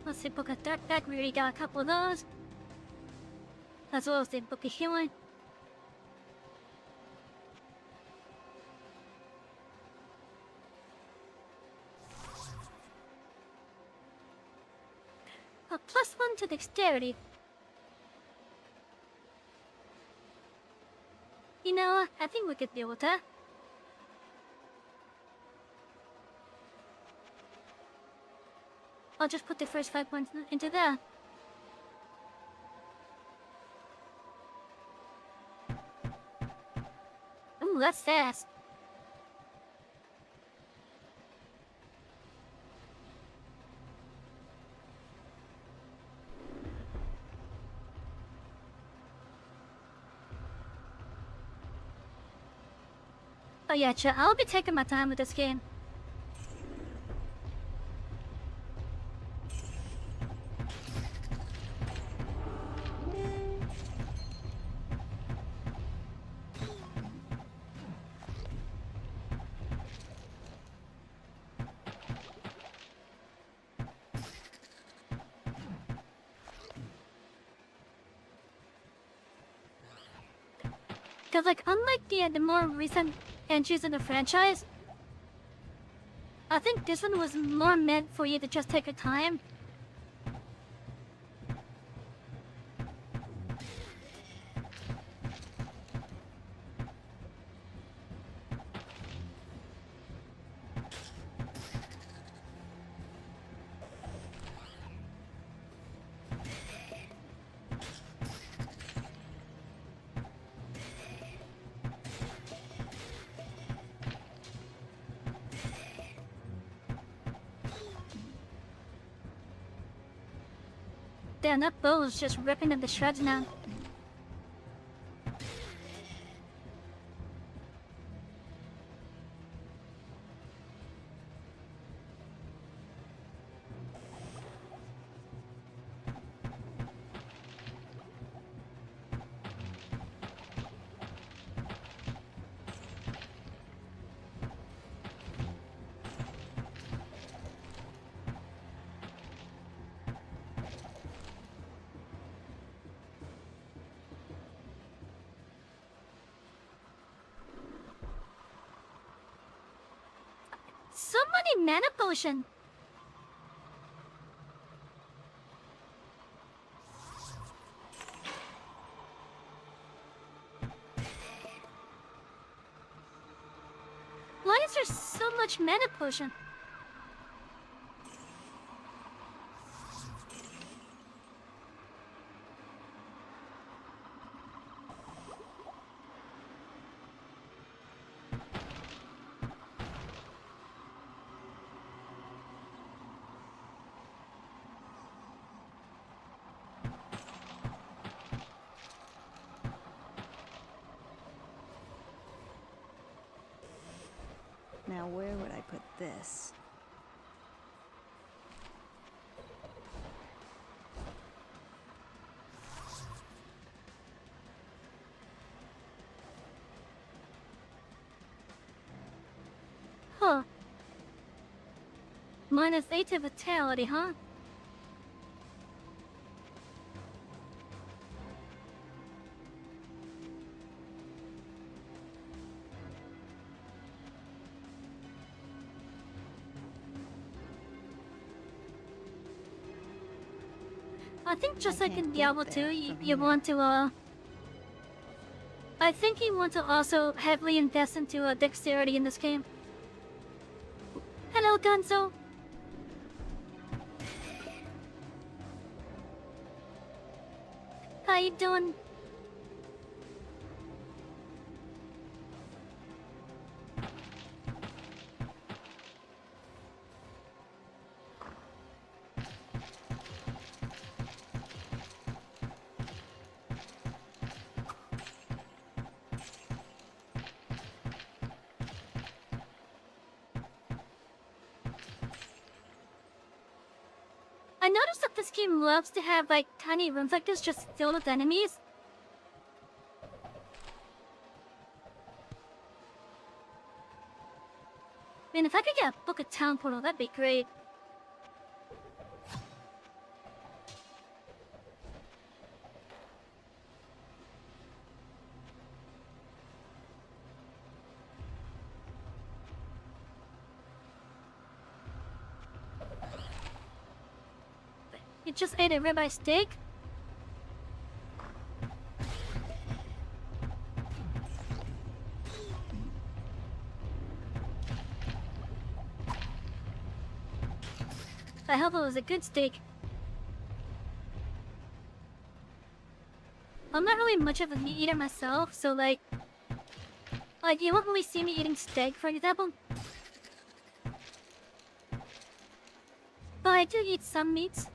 Let's see, book a dark bag. We already got a couple of those. As well as the book of healing. dexterity. You know, I think we could deal with that. I'll just put the first 5 points into that. Ooh, that's fast. Oh yeah, chill. I'll be taking my time with this game. Cause like unlike the more recent entries in the franchise, I think this one was more meant for you to just take your time. Damn, that bow is just ripping up the shreds now. So many mana potion. Why is there so much mana potion? Now where would I put this? Huh. -8 to vitality, huh? I think just like in Diablo 2, you want to, I think you want to also heavily invest into dexterity in this game. Hello, Gunzo. How you doing? I noticed that this game loves to have like tiny rooms like this just filled with enemies. Man, if I could get a book of town portal, that'd be great. You just ate a ribeye steak? I hope it was a good steak. I'm not really much of a meat eater myself, so like you won't really see me eating steak, for example. But I do eat some meats.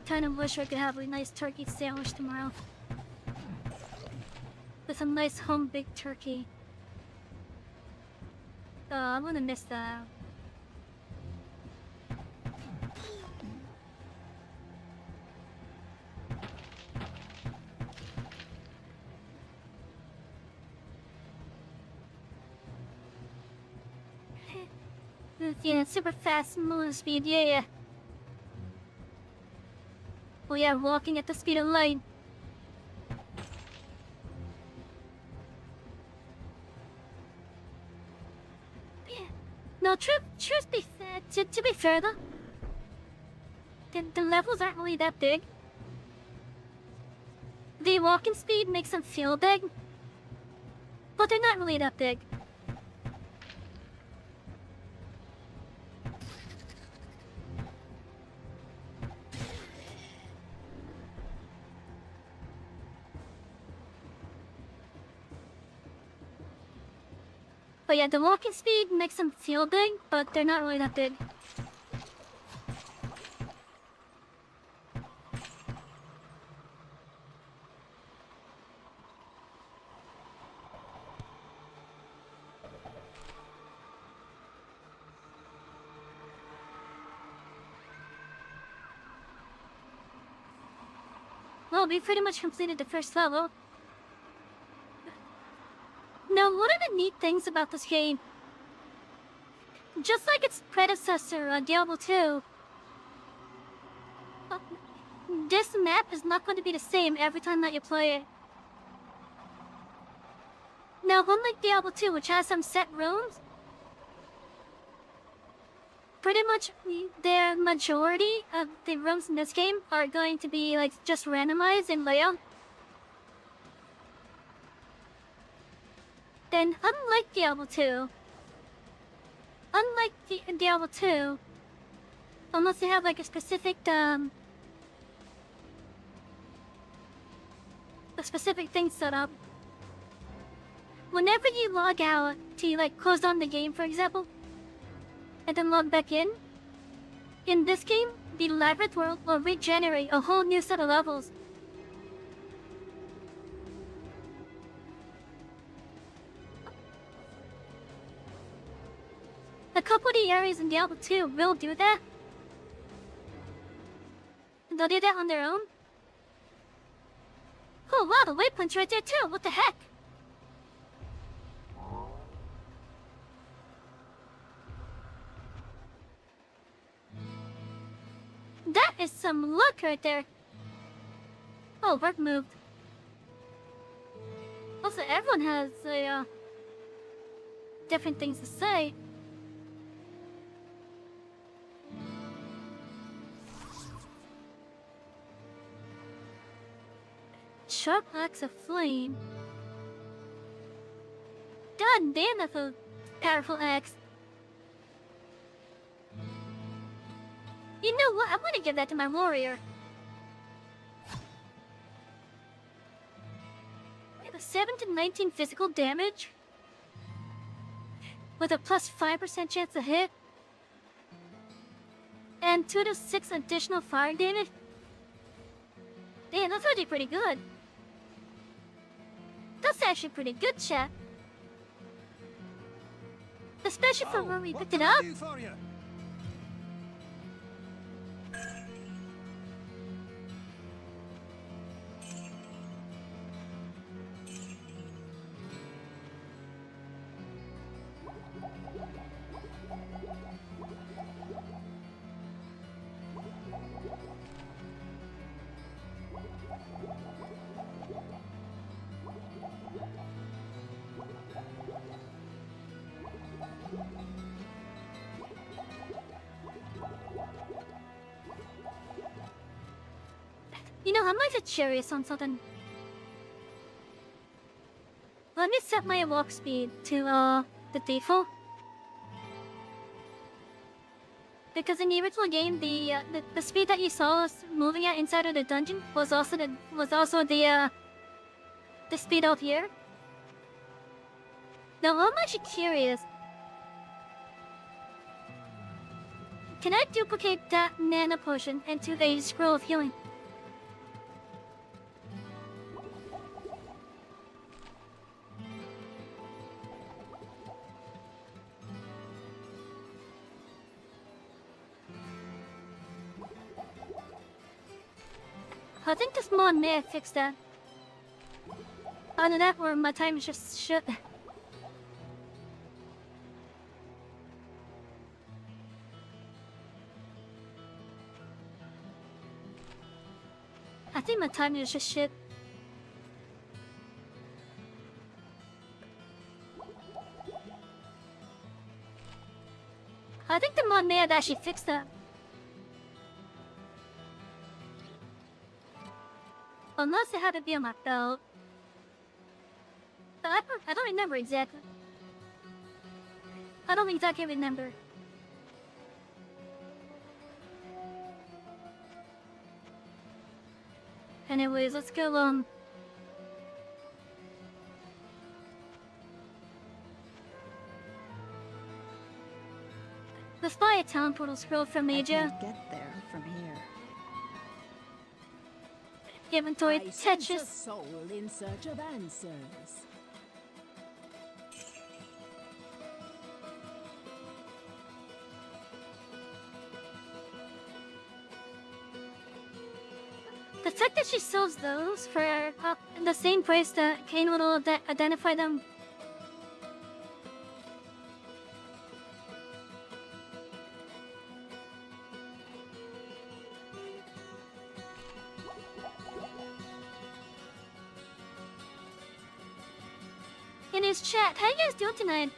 Kinda wish I could have a nice turkey sandwich tomorrow. With some nice home-baked turkey. Oh, I'm gonna miss that. Yeah, super fast moving speed, yeah. Oh yeah, walking at the speed of light. Yeah. No, truth be fair, to be fair though, the levels aren't really that big. The walking speed makes them feel big, but they're not really that big. But yeah, the walking speed makes them feel big, but they're not really that big. Well, we pretty much completed the first level. Now, one of the neat things about this game, just like its predecessor, Diablo 2, this map is not going to be the same every time that you play it. Now, unlike Diablo 2, which has some set rooms, pretty much the majority of the rooms in this game are going to be like just randomized in layout. Then, unlike Diablo 2, Diablo 2, unless you have like a specific thing set up, whenever you log out to like close down the game, for example, and then log back in this game, the Labrynth world will regenerate a whole new set of levels. A couple of the areas in Diablo 2 will do that. They'll do that on their own. Oh wow, the waypoint's right there too, what the heck? That is some luck right there. Oh, work moved. Also, everyone has different things to say. Sharp axe of flame. God damn, that's a powerful axe. You know what? I'm gonna give that to my warrior. We have a 7 to 19 physical damage with a plus 5% chance to hit, and 2 to 6 additional fire damage. Damn, that's actually pretty good. That's actually pretty good, chat. Especially for where we picked it up. You know, I might get curious on something. Let me set my walk speed to the default. Because in the original game, the speed that you saw us moving at inside of the dungeon was also the speed out here. Now I'm actually curious. Can I duplicate that mana potion into a scroll of healing? I think this mod may have fixed that. Either that or my time is just shit. I think my timing is just shit. I think the mod may have actually fixed that. Unless it had to be on my belt. I don't remember exactly. I don't exactly remember. Anyways, let's go, let's buy a town portal scroll from Major. I can't get there from here. Inventory I sense a Tetris. soul in search of answers. The fact that she sells those for the same price that Kane will identify them. In his chat, how you guys doing tonight?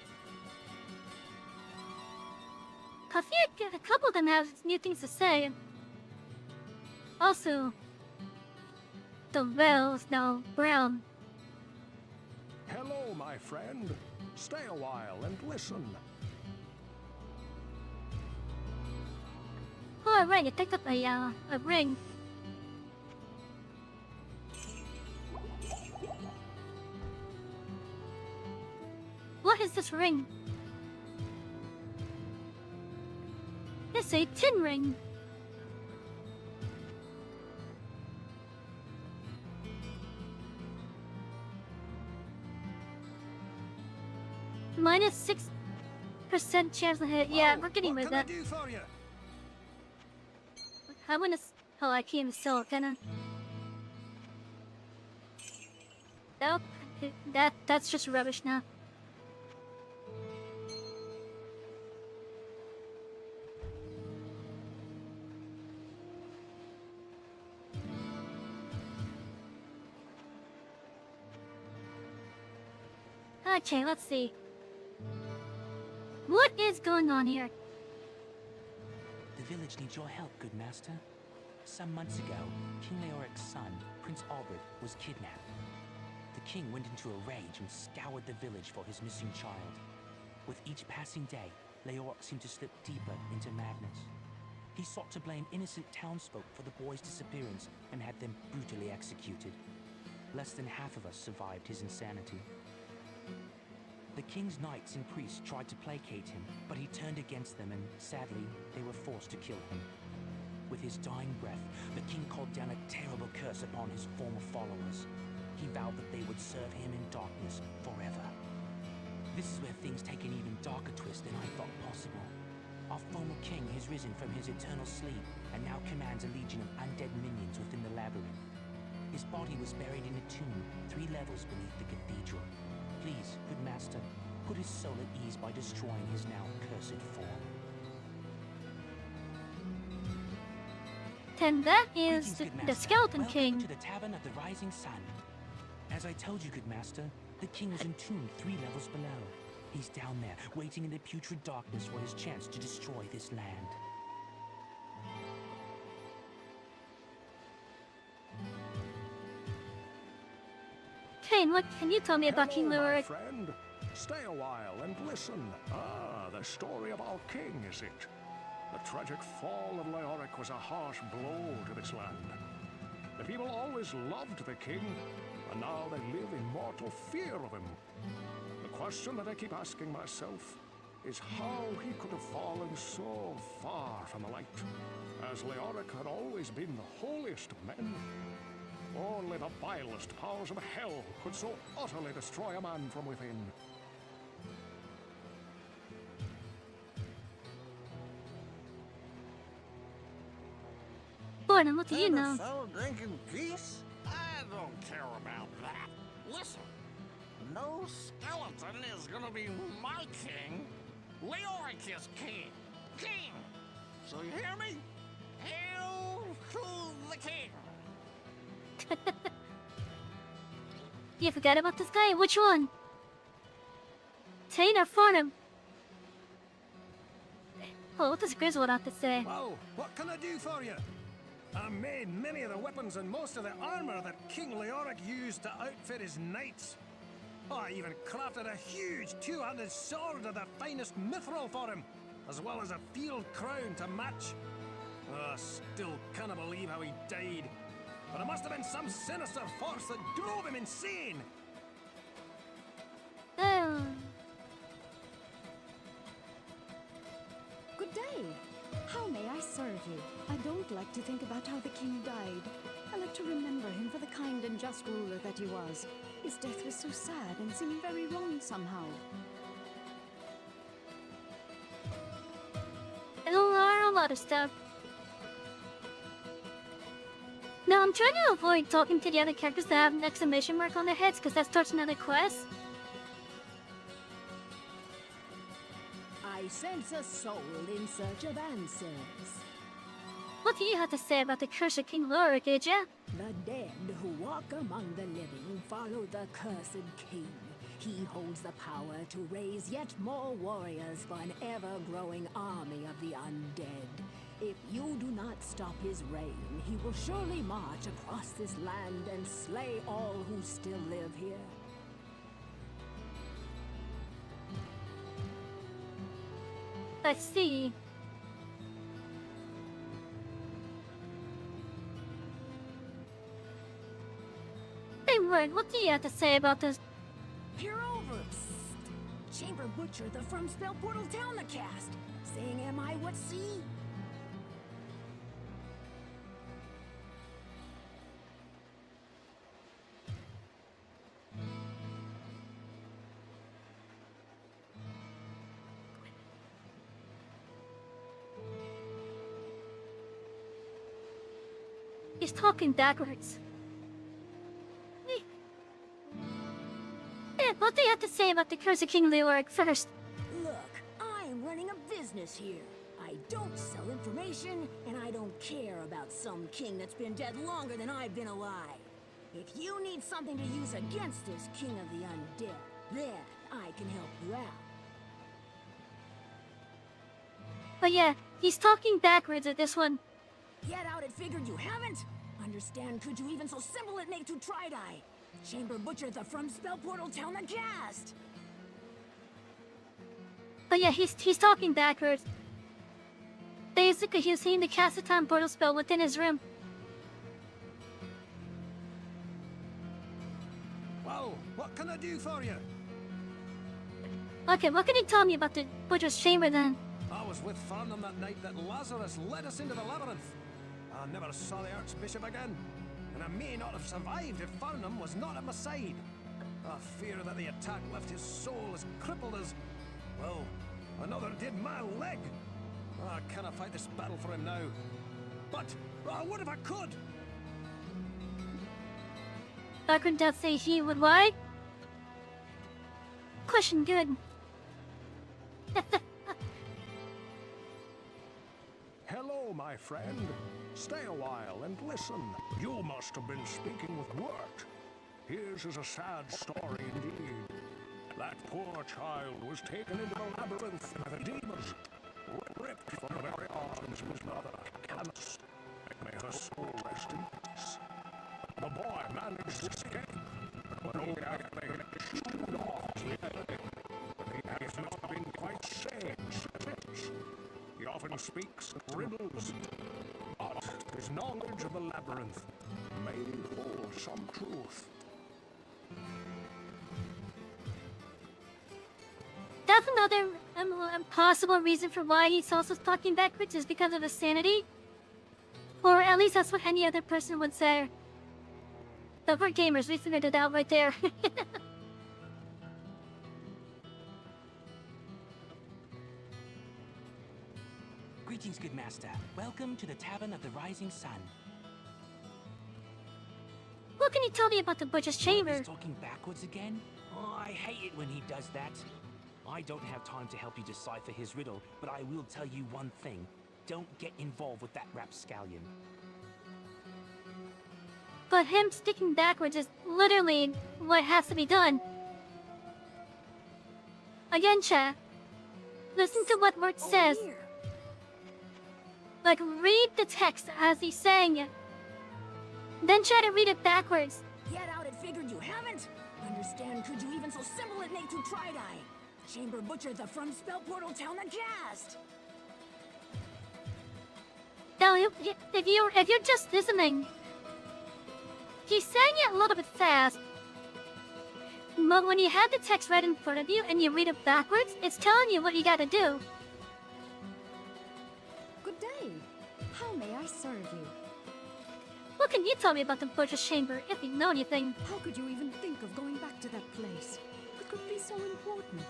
I feel like a couple of them have new things to say. Also, the well's now brown. Hello, my friend. Stay a while and listen. Oh, right, you picked up a ring. What is this ring? It's a tin ring. Minus 6% chance to hit. Yeah, we're getting with that. What can I do for you? I wanna. Oh, I can't even sell it, can I? Nope. That's just rubbish now. Okay, let's see. What is going on here? The village needs your help, good master. Some months ago, King Leoric's son, Prince Albert, was kidnapped. The king went into a rage and scoured the village for his missing child. With each passing day, Leoric seemed to slip deeper into madness. He sought to blame innocent townsfolk for the boy's disappearance and had them brutally executed. Less than half of us survived his insanity. The king's knights and priests tried to placate him, but he turned against them and, sadly, they were forced to kill him. With his dying breath, the king called down a terrible curse upon his former followers. He vowed that they would serve him in darkness forever. This is where things take an even darker twist than I thought possible. Our former king has risen from his eternal sleep and now commands a legion of undead minions within the labyrinth. His body was buried in a tomb 3 levels beneath the cathedral. Please, good master, put his soul at ease by destroying his now cursed form. And that is Greetings, the good master. Skeleton Welcome King. to the Tavern of the Rising Sun. As I told you, good master, the king was entombed 3 levels below. He's down there, waiting in the putrid darkness for his chance to destroy this land. Kane, what can you tell me about King Hello, my Leoric? friend. Stay a while and listen. Ah, the story of our king, is it? The tragic fall of Leoric was a harsh blow to this land. The people always loved the king, and now they live in mortal fear of him. The question that I keep asking myself is how he could have fallen so far from the light, as Leoric had always been the holiest of men. Only the vilest powers of hell could so utterly destroy a man from within. Gordon, what do you And a know? fellow drinking peace? I don't care about that. Listen, no skeleton is gonna be my king. Leoric is king. King! So you hear me? Hail to the king! You forgot about this guy? Which one? Tane or Farnham? Oh, what does Griswold have to say? Well, what can I do for you? I made many of the weapons and most of the armor that King Leoric used to outfit his knights. Oh, I even crafted a huge two-handed sword of the finest mithril for him, as well as a field crown to match. Oh, I still can't believe how he died. But it must have been some sinister force that drove him insane. Oh. Good day. How may I serve you? I don't like to think about how the king died. I like to remember him for the kind and just ruler that he was. His death was so sad and seemed very wrong somehow. There are a lot of stuff. No, I'm trying to avoid talking to the other characters that have an exclamation mark on their heads, because that starts another quest. I sense a soul in search of answers. What do you have to say about the curse of King Leoric, AJ? The dead who walk among the living follow the cursed king. He holds the power to raise yet more warriors for an ever-growing army of the undead. If you do not stop his reign, he will surely march across this land and slay all who still live here. I see. Hey, Word, what do you have to say about this? Peer over! Psst. Chamber Butcher, the From Spell Portal Town the cast. Saying, am I what see? He's talking backwards. Hey, what do you have to say about the curse of King Leoric first? Look, I'm running a business here. I don't sell information, and I don't care about some king that's been dead longer than I've been alive. If you need something to use against this king of the undead, then I can help you out. But yeah, he's talking backwards at this one. Get out and figured you haven't? Understand could you even so simple it make to try-die? Chamber Butcher the From Spell Portal Town the cast! But yeah, he's talking backwards. Basically, he was saying to cast a time portal spell within his room. Well, what can I do for you? Okay, what can you tell me about the Butcher's Chamber then? I was with Farnham that night that Lazarus led us into the Labyrinth. I never saw the Archbishop again, and I may not have survived if Farnham was not at my side. I fear that the attack left his soul as crippled as, well, another did my leg. I cannot fight this battle for him now. But, what if I could? Why couldn't Dad say he would why? Question good. Hello, my friend. Stay a while and listen. You must have been speaking with Wirt. His is a sad story indeed. That poor child was taken into the labyrinth by the demons, ripped from the very arms of his mother, Camus. May her soul rest in peace. The boy managed to escape, but He has not been quite sane since. He often speaks riddles, but his knowledge of the labyrinth may hold some truth. That's another possible reason for why he's also talking backwards is because of his sanity. Or at least that's what any other person would say. But we're gamers, we figured it out right there. Greetings, good master. Welcome to the Tavern of the Rising Sun. What can you tell me about the Butcher's Chamber? He's talking backwards again? Oh, I hate it when he does that. I don't have time to help you decipher his riddle, but I will tell you one thing. Don't get involved with that rapscallion. But him sticking backwards is literally what has to be done. Again, chat. Listen to what Wirt says. Like, read the text as he's saying it. Then try to read it backwards. Get out, it figured you haven't. Understand, could you even so simple it make to try-die? Chamber butcher the from spell portal town the jast. Now, if you're just listening, he's saying it a little bit fast. But when you have the text right in front of you and you read it backwards, it's telling you what you gotta do. Good day. How may I serve you? What can you tell me about the Butcher's Chamber, if you know anything? How could you even think of going back to that place? It could be so important.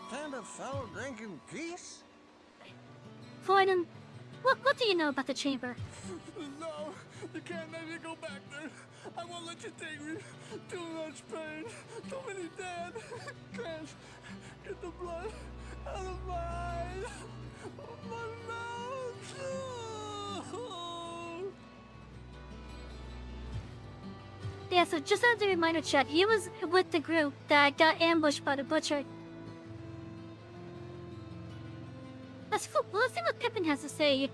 Stand a fellow drinking peace? Floyden, what do you know about the chamber? No, you can't let me go back there. I won't let you take me. Too much pain. Too many dead. Can't get the blood out of my eyes. My mouth. Yeah, so just as a reminder, chat, he was with the group that got ambushed by the Butcher. Let's see what Pippin has to say.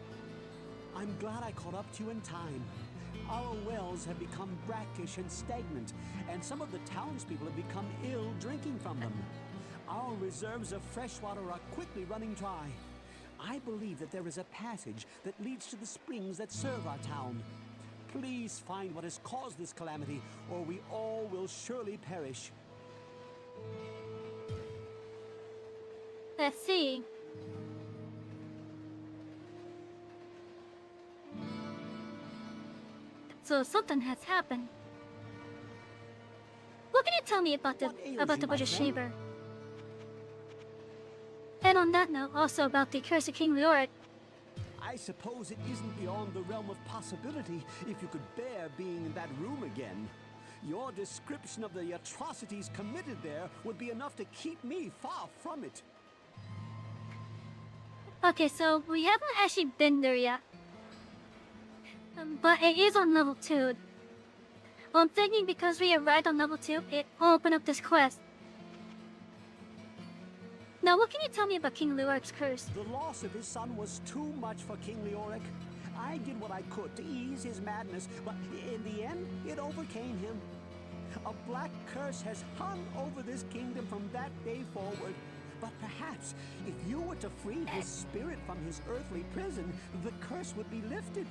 I'm glad I caught up to you in time. Our wells have become brackish and stagnant, and some of the townspeople have become ill drinking from them. Our reserves of fresh water are quickly running dry. I believe that there is a passage that leads to the springs that serve our town. Please find what has caused this calamity, or we all will surely perish. Let's see. So something has happened. What can you tell me about the Butcher's Chamber? And on that note, also about the curse of King Leoric. I suppose it isn't beyond the realm of possibility if you could bear being in that room again. Your description of the atrocities committed there would be enough to keep me far from it. Okay, so we haven't actually been there yet. But it is on level 2. Well, I'm thinking because we arrived on level 2, it opened up this quest. Now, what can you tell me about King Leoric's curse? The loss of his son was too much for King Leoric. I did what I could to ease his madness, but in the end, it overcame him. A black curse has hung over this kingdom from that day forward. But perhaps, if you were to free his spirit from his earthly prison, the curse would be lifted.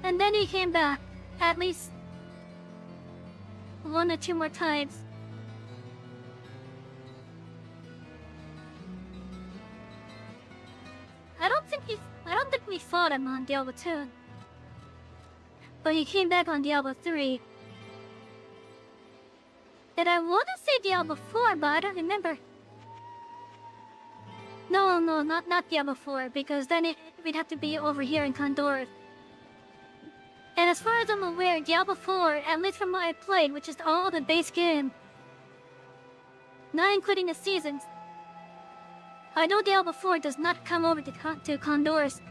And then he came back, at least 1 or 2 more times. I don't think we fought him on Diablo 2. But he came back on Diablo 3. And I want to say Diablo 4, but I don't remember. No, not Diablo 4, because then we'd have to be over here in Conductor. And as far as I'm aware, Diablo 4, at least from what I played, which is all the base game, not including the seasons, I know Diablo 4 does not come over to Conductor.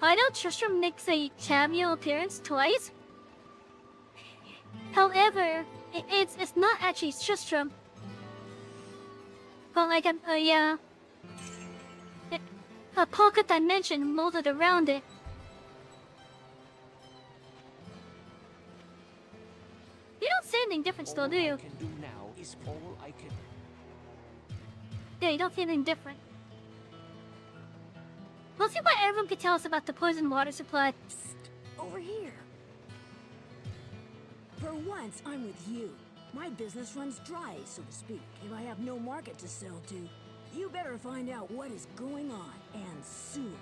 I know Tristram makes a cameo appearance twice. However, it's not actually Tristram. got like a pocket dimension molded around it. You don't see anything different still, do you? All I can do now is all I can. Yeah, you don't see anything different. Let's see what everyone could tell us about the poison water supply. Psst, over here. For once, I'm with you. My business runs dry, so to speak, and I have no market to sell to. You better find out what is going on, and soon.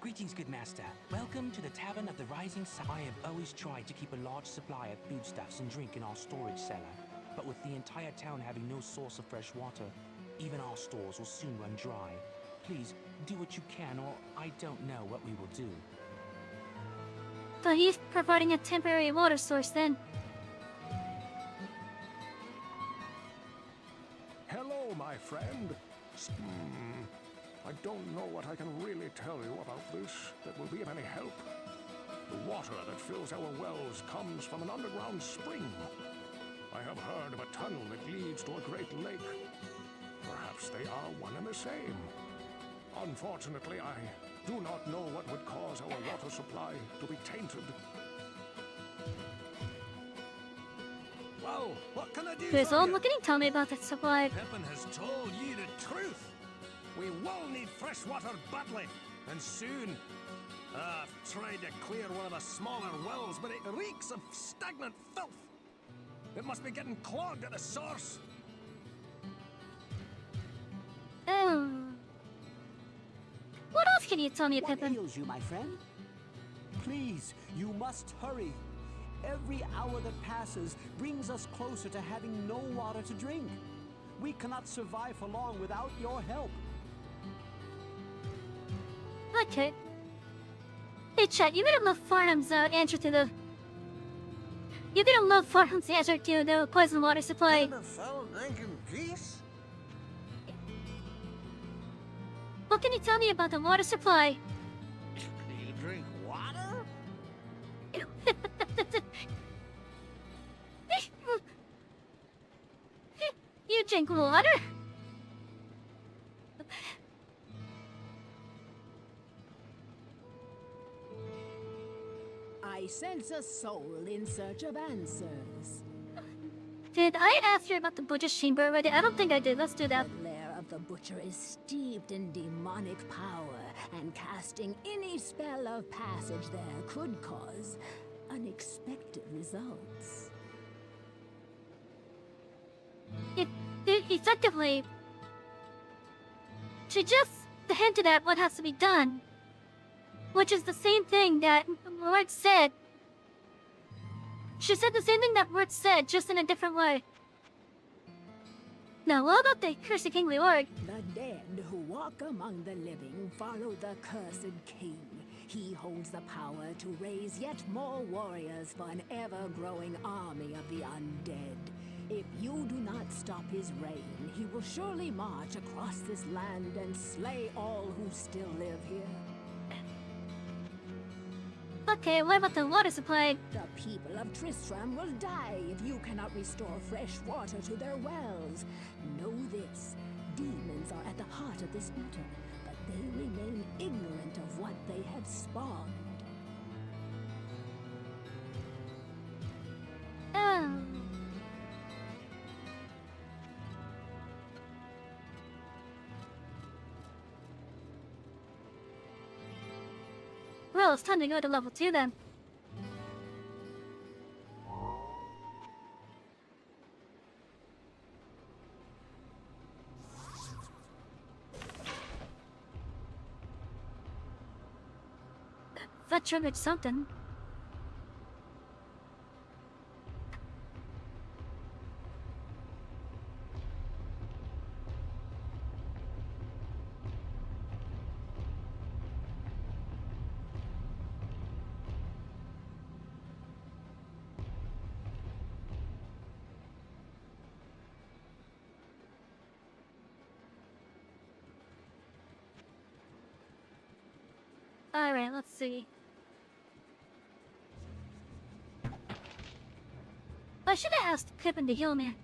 Greetings, good master. Welcome to the Tavern of the Rising Sun. I have always tried to keep a large supply of foodstuffs and drink in our storage cellar. But with the entire town having no source of fresh water, even our stores will soon run dry. Please, do what you can, or I don't know what we will do. So he's providing a temporary water source then. Hello, my friend. I don't know what I can really tell you about this that will be of any help. The water that fills our wells comes from an underground spring. I have heard of a tunnel that leads to a great lake. Perhaps they are one and the same. Unfortunately, I do not know what would cause our water supply to be tainted. Well, what can I do There's for all you? looking, tell me about that supply. Pippin has told you the truth. We will need fresh water badly, and soon. I've tried to clear one of the smaller wells, but it reeks of stagnant filth. It must be getting clogged at the source. What else can you tell me, What Pippin? ails you, my friend? Please, you must hurry. Every hour that passes brings us closer to having no water to drink. We cannot survive for long without your help. Okay. Hey, chat, you didn't love Farnham's answer to the... You didn't love Farnham's answer to the poison water supply. And a fellow drinking peace? What can you tell me about the water supply? Do you drink water? You drink water? I sense a soul in search of answers. Did I ask you about the Butcher's Chamber already? I don't think I did. Let's do that. The lair of the butcher is steeped in demonic power, and casting any spell of passage there could cause unexpected results. It effectively... She just hinted at what has to be done. Which is the same thing that Word said. She said the same thing that Word said, just in a different way. Now, what about the Cursed Kingly Org? The dead who walk among the living follow the cursed king. He holds the power to raise yet more warriors for an ever-growing army of the undead. If you do not stop his reign, he will surely march across this land and slay all who still live here. Okay, what about the water supply? The people of Tristram will die if you cannot restore fresh water to their wells. Know this, demons are at the heart of this matter, but they remain ignorant of what they have spawned. Well, it's time to go to level 2 then. That triggered something. Alright, let's see. I should have asked Pippin to heal me.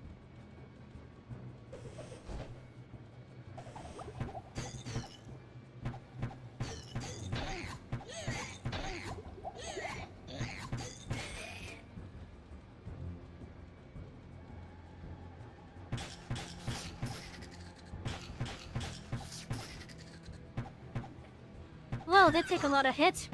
Whoa, they take a lot of hits.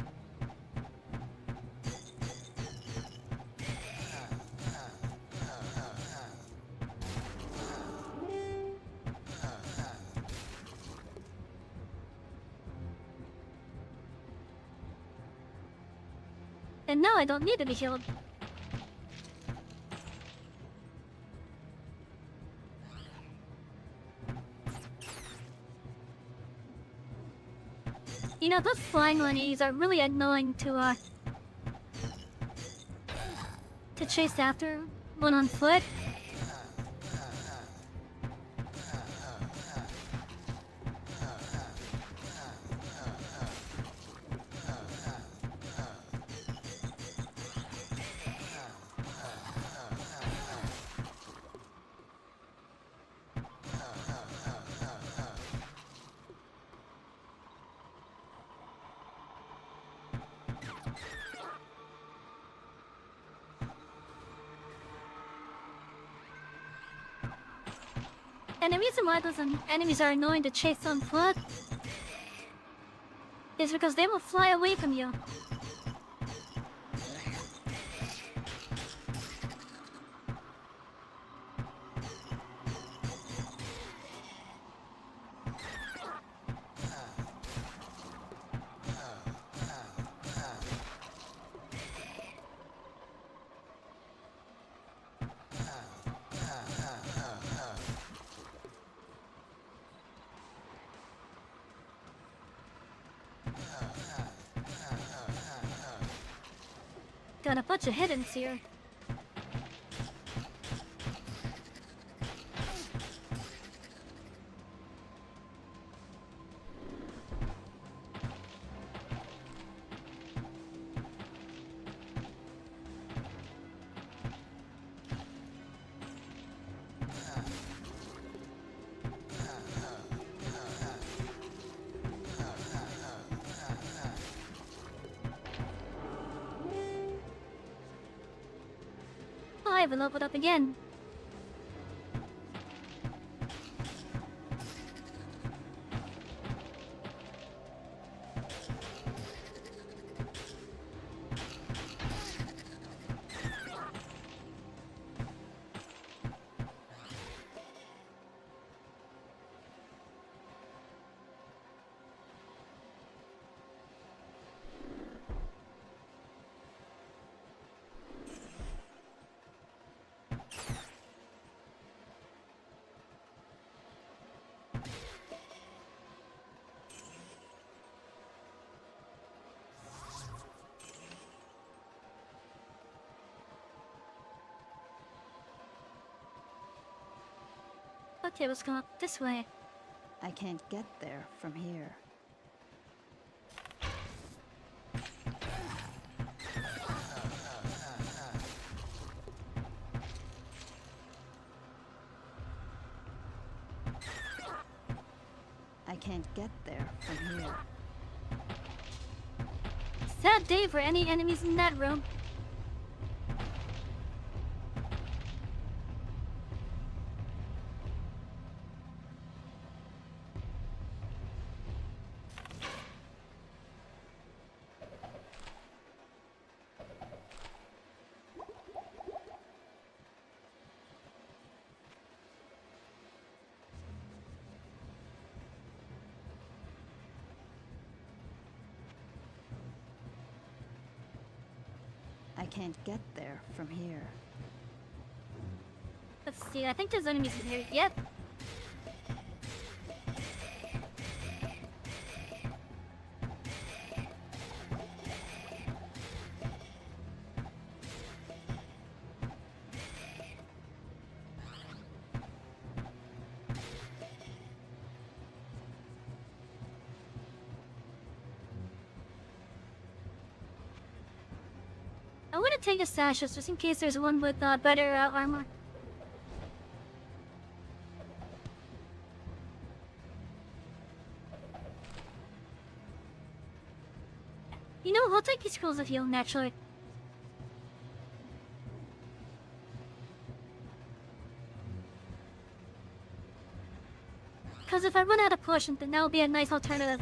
And now I don't need to be healed. You know, those flying enemies are really annoying to chase after when on foot. And the reason why those enemies are annoying to chase on foot is because they will fly away from you. Got a bunch of hiddens here. I will open up again. Okay, let's go up this way. I can't get there from here. I can't get there from here. Sad day for any enemies in that room. I can't get there from here. Let's see, I think there's enemies in here. Yep. I gonna take the sashes just in case there's one with better armor. You know, we'll take these scrolls of healing naturally. Because if I run out of potions, then that will be a nice alternative.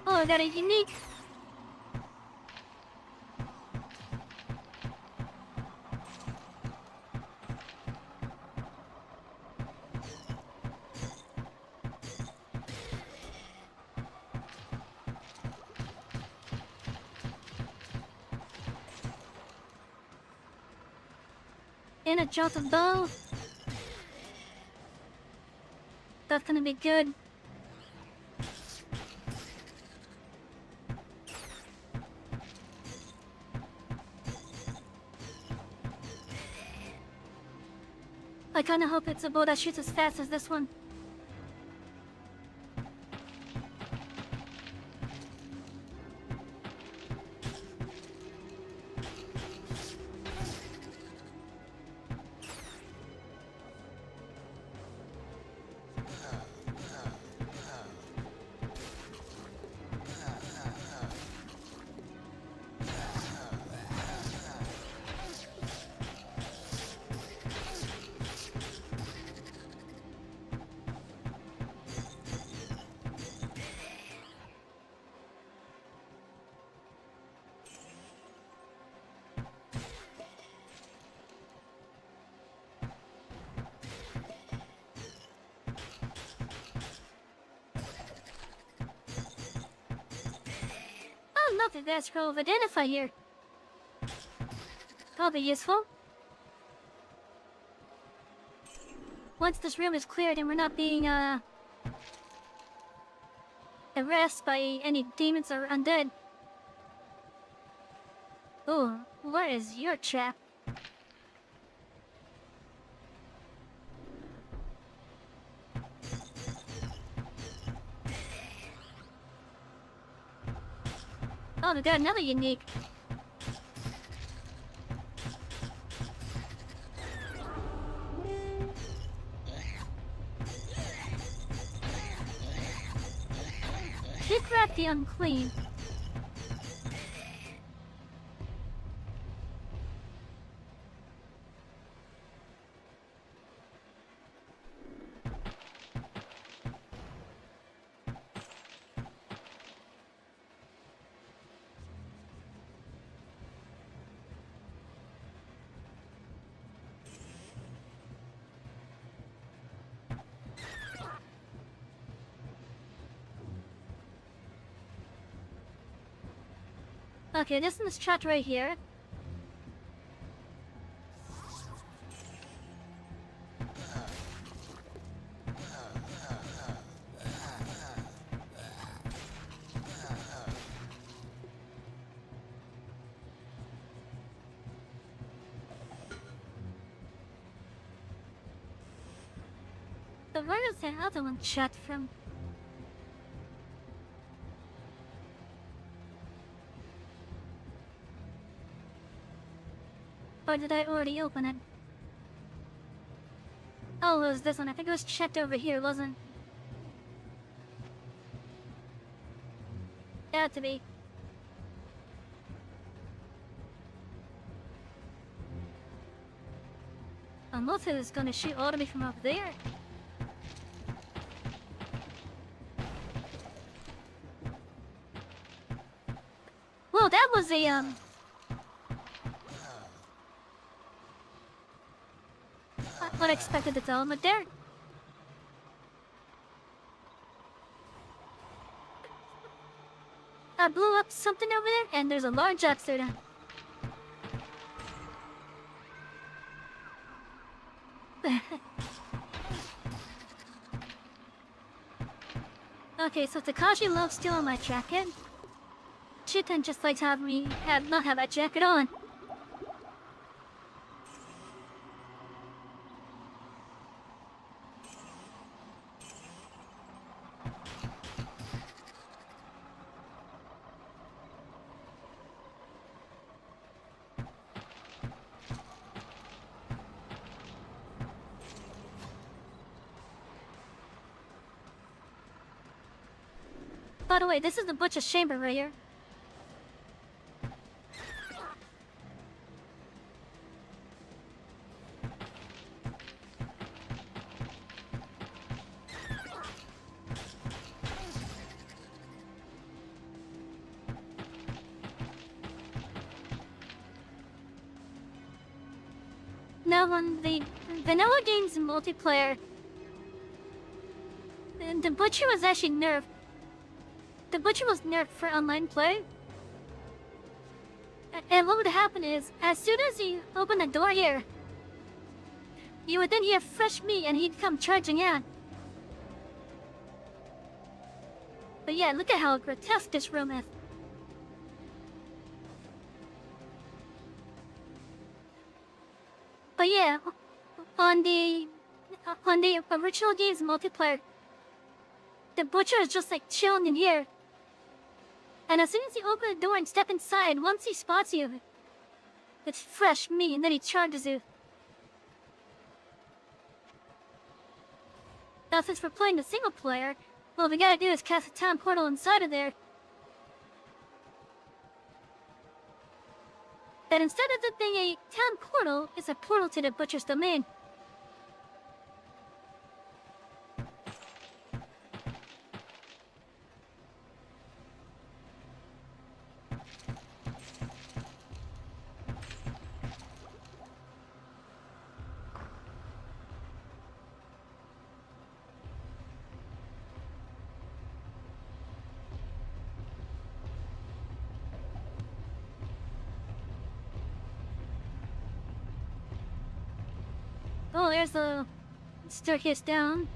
Oh, I got a unique. And a jump of bow. That's gonna be good. I kinda hope it's a bow that shoots as fast as this one. Oh, nothing that's scroll of identify here. That'll be useful. Once this room is cleared and we're not being harassed by any demons or undead. Oh, where is your trap? Oh, we got another unique. Pick rat the unclean. Okay, this is chat right here. The where is the other one chat from? Or did I already open it? Oh, it was this one. I think it was checked over here, wasn't it? Had to be. Unless it was gonna shoot all of me from up there. Well, that was a unexpected development there. I blew up something over there, and there's a large axe there. Okay, so Takashi loves stealing my jacket. Chitan just likes having me not have that jacket on. By the way, this is the butcher's chamber right here. Now on the vanilla games multiplayer, the butcher was actually nerfed. The butcher was nerfed for online play. And what would happen is, as soon as you open the door here, you would then hear fresh meat and he'd come charging in. But yeah, look at how grotesque this room is. But yeah, on the original game's multiplayer, the butcher is just like chilling in here. And as soon as you open the door and step inside, once he spots you, it's fresh meat and then he charges you. Now since we're playing the single player, what we gotta do is cast a town portal inside of there. But instead of it being a town portal, it's a portal to the butcher's domain. Oh, there's the staircase down.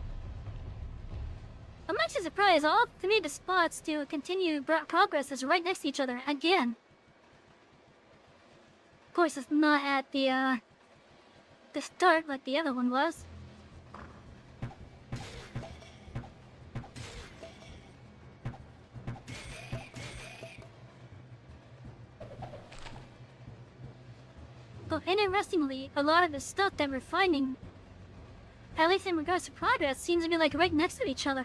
I'm actually surprised. All 3 of the spots to continue progress is right next to each other again. Of course, it's not at the start like the other one was. But interestingly, a lot of the stuff that we're finding, at least in regards to progress, seems to be like right next to each other.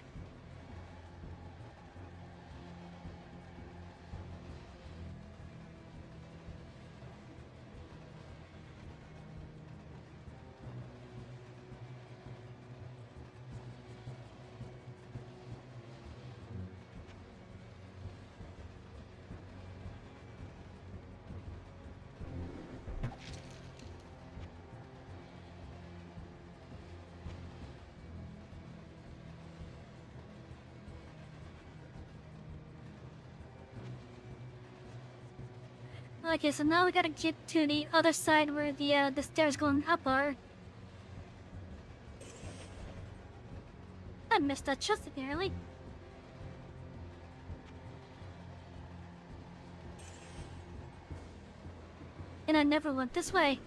Okay, so now we gotta get to the other side where the stairs going up are. I missed that chest apparently. And I never went this way.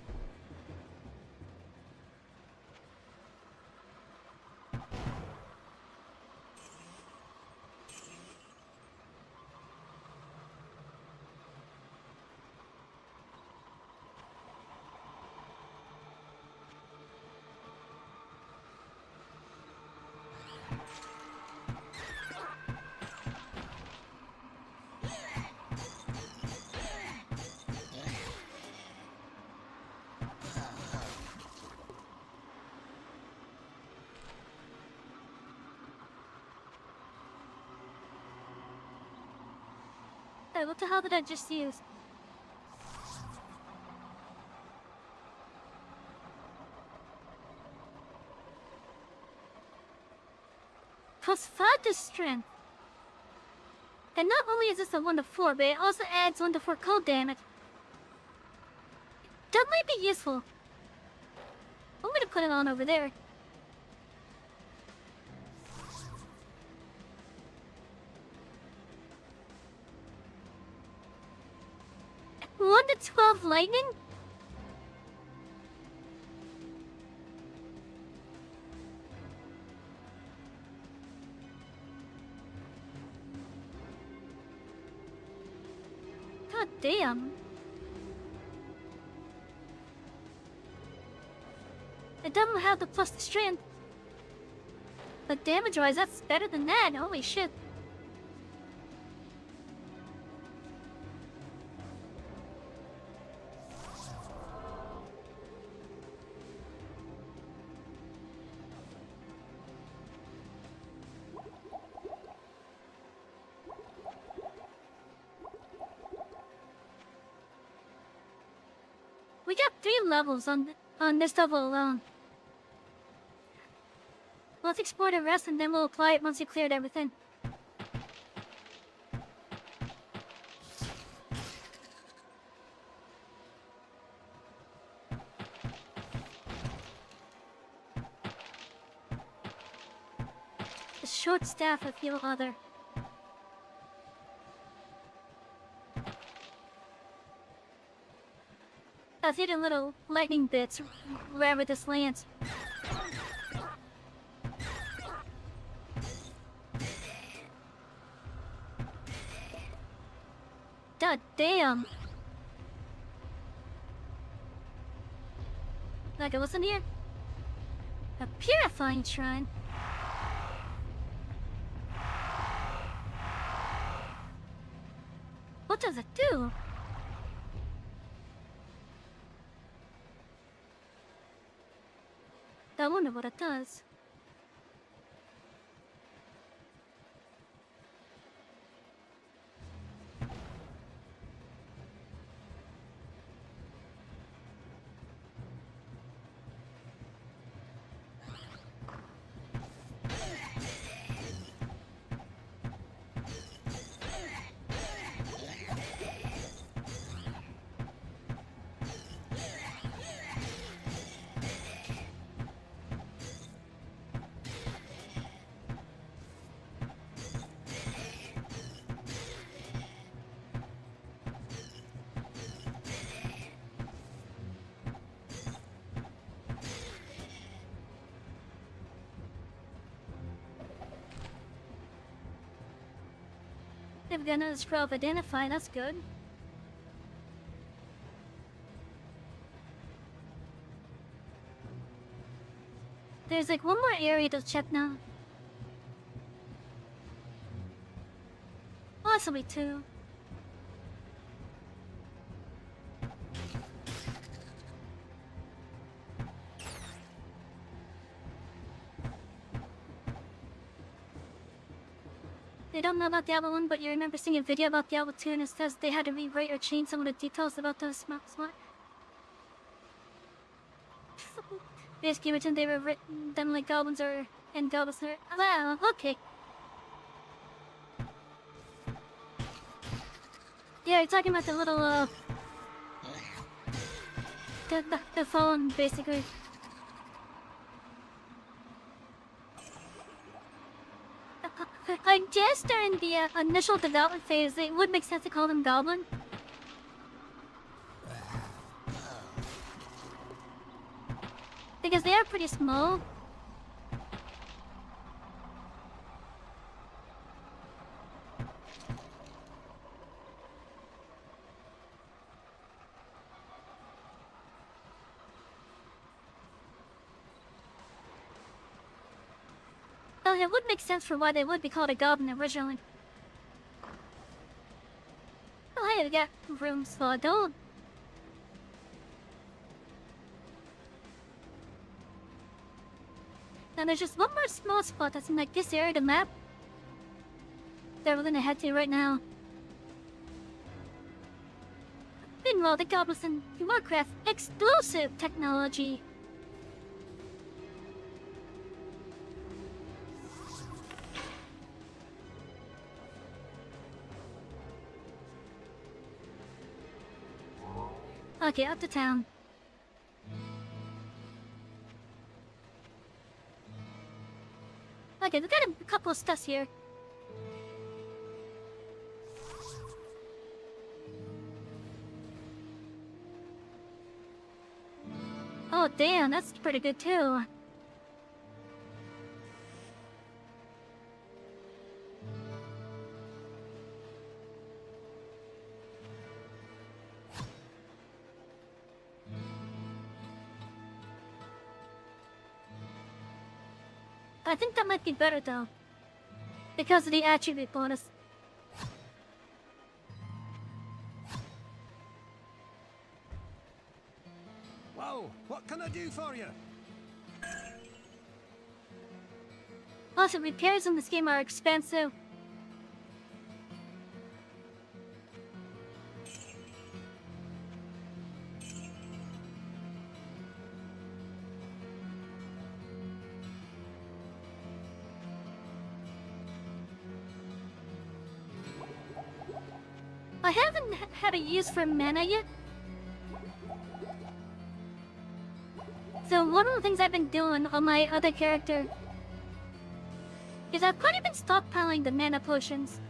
Hey, what the hell did I just use? plus 5 to strength. And not only is this a 1 to 4, but it also adds 1 to 4 cold damage. That might be useful. I'm gonna put it on over there. One to 12 lightning? God damn. It doesn't have the plus the strength. But damage-wise, that's better than that. Holy shit. We got 3 levels on this level alone. Let's explore the rest and then we'll apply it once you cleared everything. The short staff of your other. I've hidden little lightning bits wherever this lands. God damn! Like it wasn't here? A purifying shrine. What does it do? I wonder what it does. They've got another scroll of identify, that's good. There's like one more area to check now. Possibly 2. They don't know about Diablo 1, but you remember seeing a video about Diablo 2 and it says they had to rewrite or change some of the details about those maps. Basically, written they were written them like goblins or and goblins are. Wow, okay. Yeah, you're talking about the little the phone basically. I guess during the initial development phase, it would make sense to call them goblin. Because they are pretty small. Well, it would make sense for why they would be called a goblin originally. Oh, hey, we got rooms for adult. Now there's just one more small spot that's in like this area of the map that we're gonna head to right now. Meanwhile, the goblins in Warcraft exclusive technology. Okay, up to town. Okay, we got a couple of stuffs here. Oh damn, that's pretty good too. I think that might be better though, because of the attribute bonus. Well, what can I do for you? Also, repairs in this game are expensive. I haven't had a use for mana yet. So one of the things I've been doing on my other character is I've kind of been stockpiling the mana potions.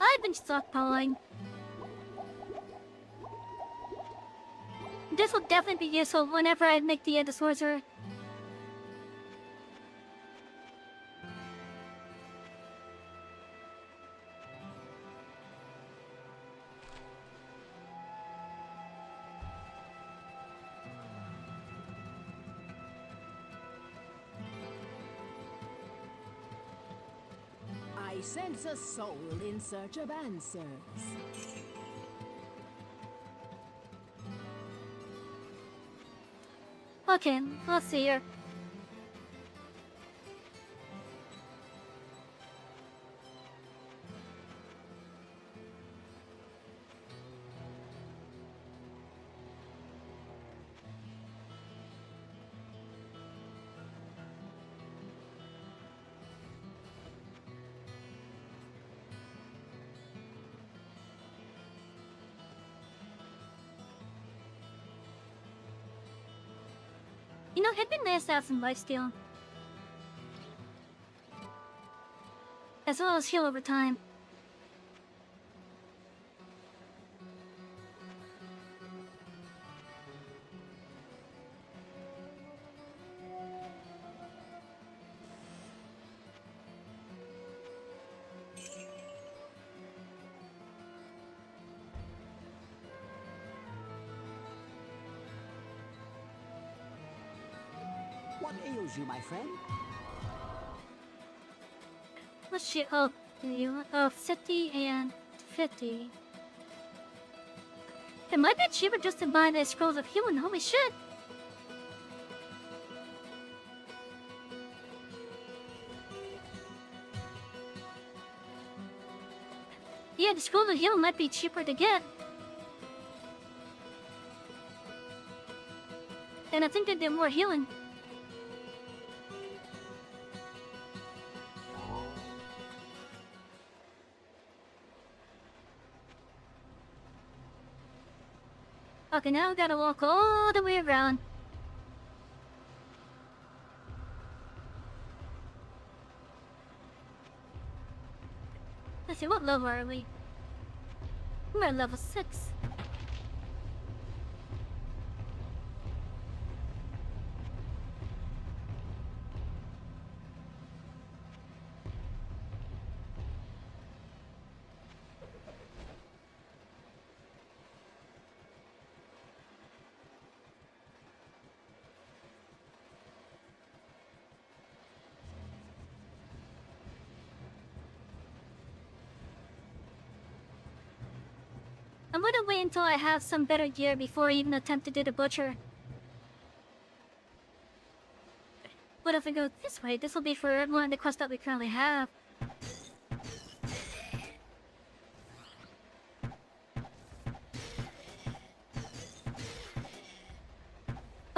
I've been stockpiling. This will definitely be useful whenever I make the End Sorcerer. I sense a soul in search of answers. Okay, let's see here. You know, it'd be nice to have some lifesteal. As well as heal over time. What ails you, my friend? Let's see. Oh, you 50 and 50. It might be cheaper just to buy the scrolls of healing. Holy shit! Yeah, the scrolls of healing might be cheaper to get. And I think they did more healing. Okay, now we gotta walk all the way around. Let's see, what level are we? We're at level 6. I'm gonna wait until I have some better gear before I even attempt to do the butcher. But if I go this way, this will be for one of the quests that we currently have.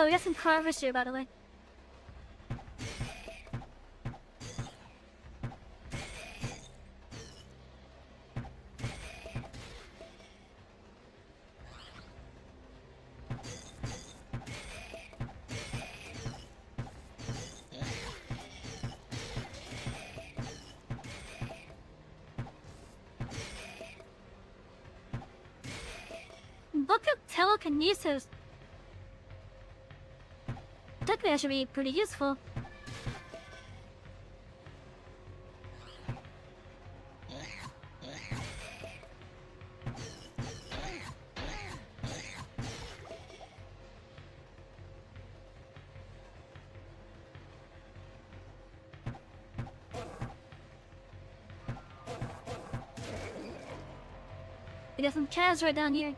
Oh, we got some carvers here, by the way. Book of telekinesis. That could actually be pretty useful. We got some calves right down here.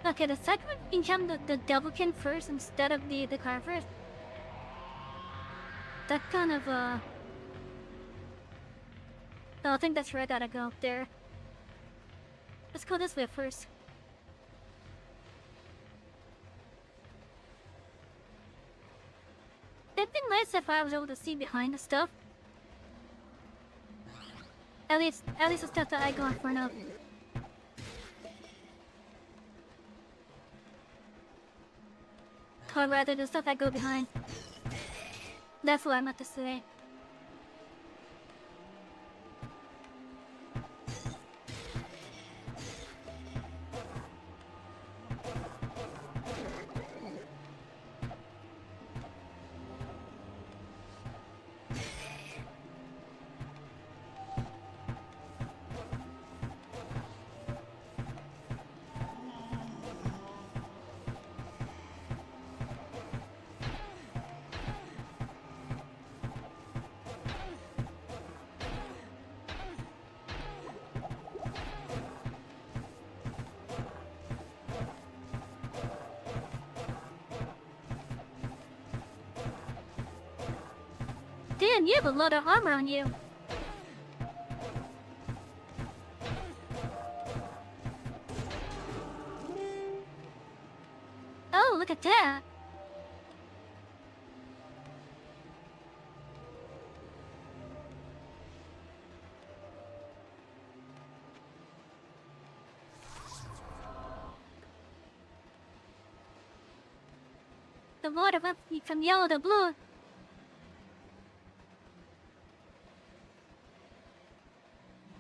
Okay, the second one became the Devilkin first instead of the car first. That kind of no, I think that's where I gotta go up there. Let's go this way first. It'd be nice if I was able to see behind the stuff. At least the stuff that I go in front of. Or rather, the stuff I go behind. That's what I meant to say. Damn, you have a lot of armor on you. Oh, look at that. The water went from yellow to blue.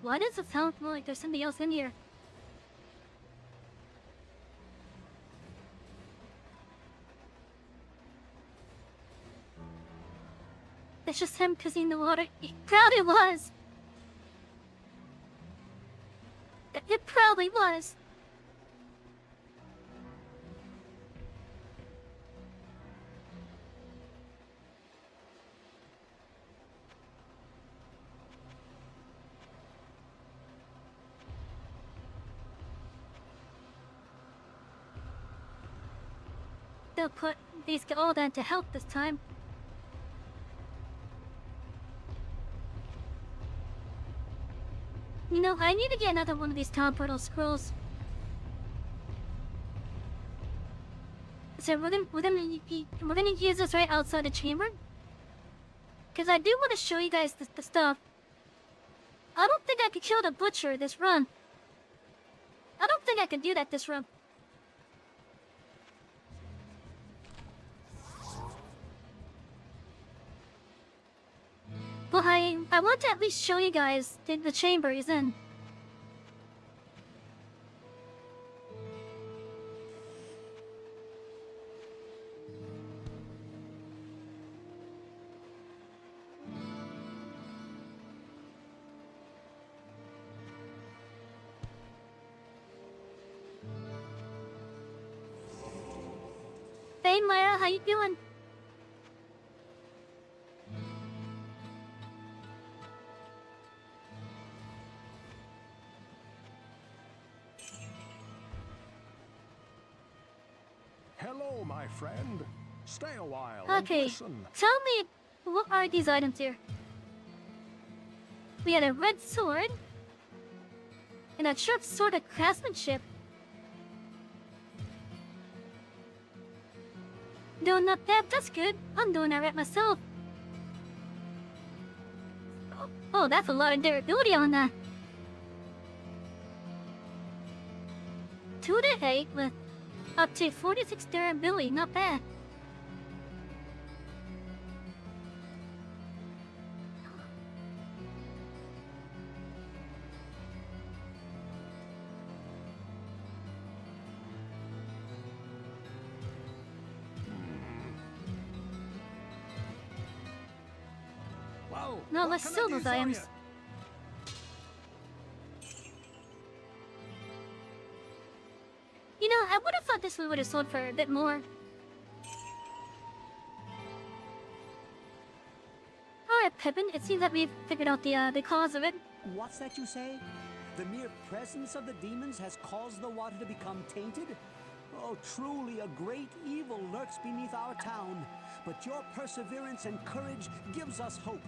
Why does it sound more like there's something else in here? It's just him kissing the water. It probably was. It probably was. They'll put these all down to help this time. You know, I need to get another one of these Tom Portal scrolls. So we're gonna use this right outside the chamber. Cause I do want to show you guys the stuff. I don't think I could kill the butcher this run. I don't think I could do that this run. Well, I want to at least show you guys the chamber he's in. Hey Myra, how you doing? Hello, my friend. Stay a while and Okay, listen. tell me, what are these items here? We had a red sword and a sharp sword of craftsmanship. Doing not bad, that's good. I'm doing alright myself. Oh, that's a lot of durability on that. 2 to 8 with up to 46 durability, not bad. Well, No, what let's can I sell do those for items. you? You know, I would have thought this one would have sold for a bit more. Alright, Pippin, it seems that we've figured out the cause of it. What's that you say? The mere presence of the demons has caused the water to become tainted? Oh, truly a great evil lurks beneath our town. But your perseverance and courage gives us hope.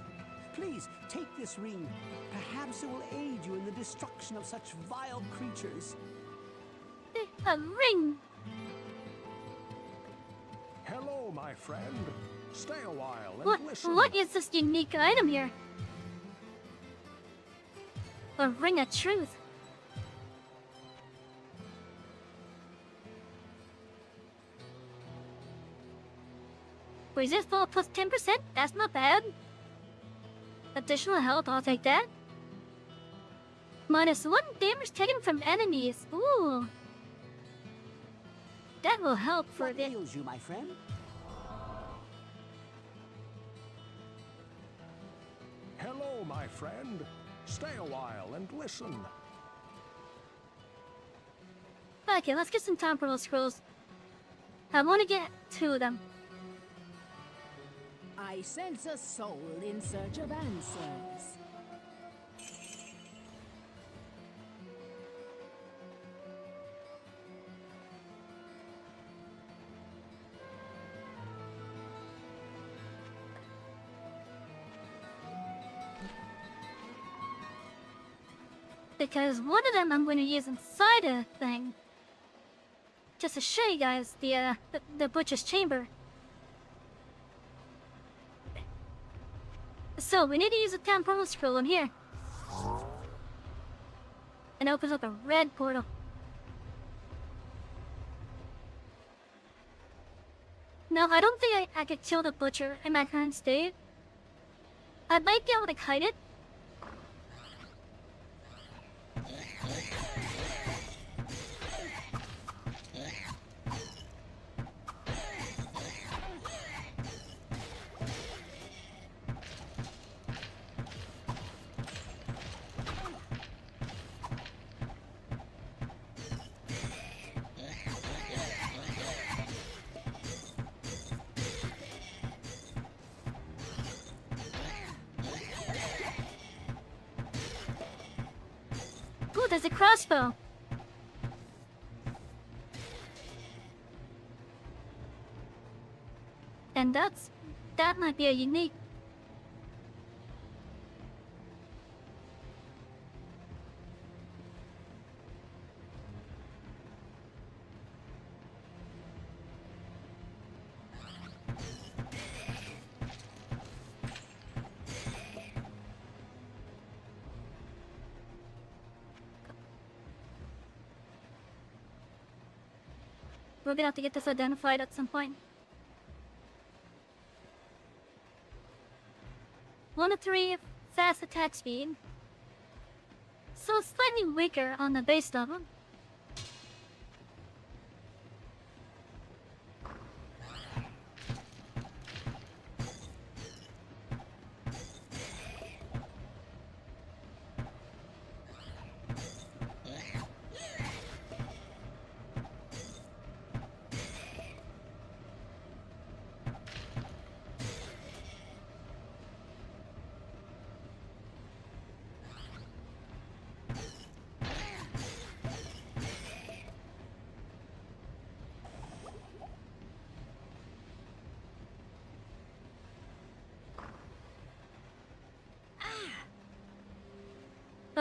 Please, take this ring. Perhaps it will aid you in the destruction of such vile creatures. A ring! Hello, my friend. Stay a while and What? listen. What is this unique item here? A ring of truth. Resist ball plus 10%? That's not bad. Additional health, I'll take that. Minus 1 damage taken from enemies. Ooh. That will help for a What bit. ails you, my friend? Hello, my friend. Stay a while and listen. Okay, let's get some temporal scrolls. I want to get 2 of them. I sense a soul in search of answers. Because one of them I'm going to use inside a thing. Just to show you guys the butcher's chamber. So we need to use a temporal scroll in here. And it opens up a red portal. No, I don't think I could kill the butcher in my current state. I might be able to kite it. Ooh, there's a crossbow. And that might be a unique. We're gonna have to get this identified at some point. 1 to 3 fast attack speed. So slightly weaker on the base level.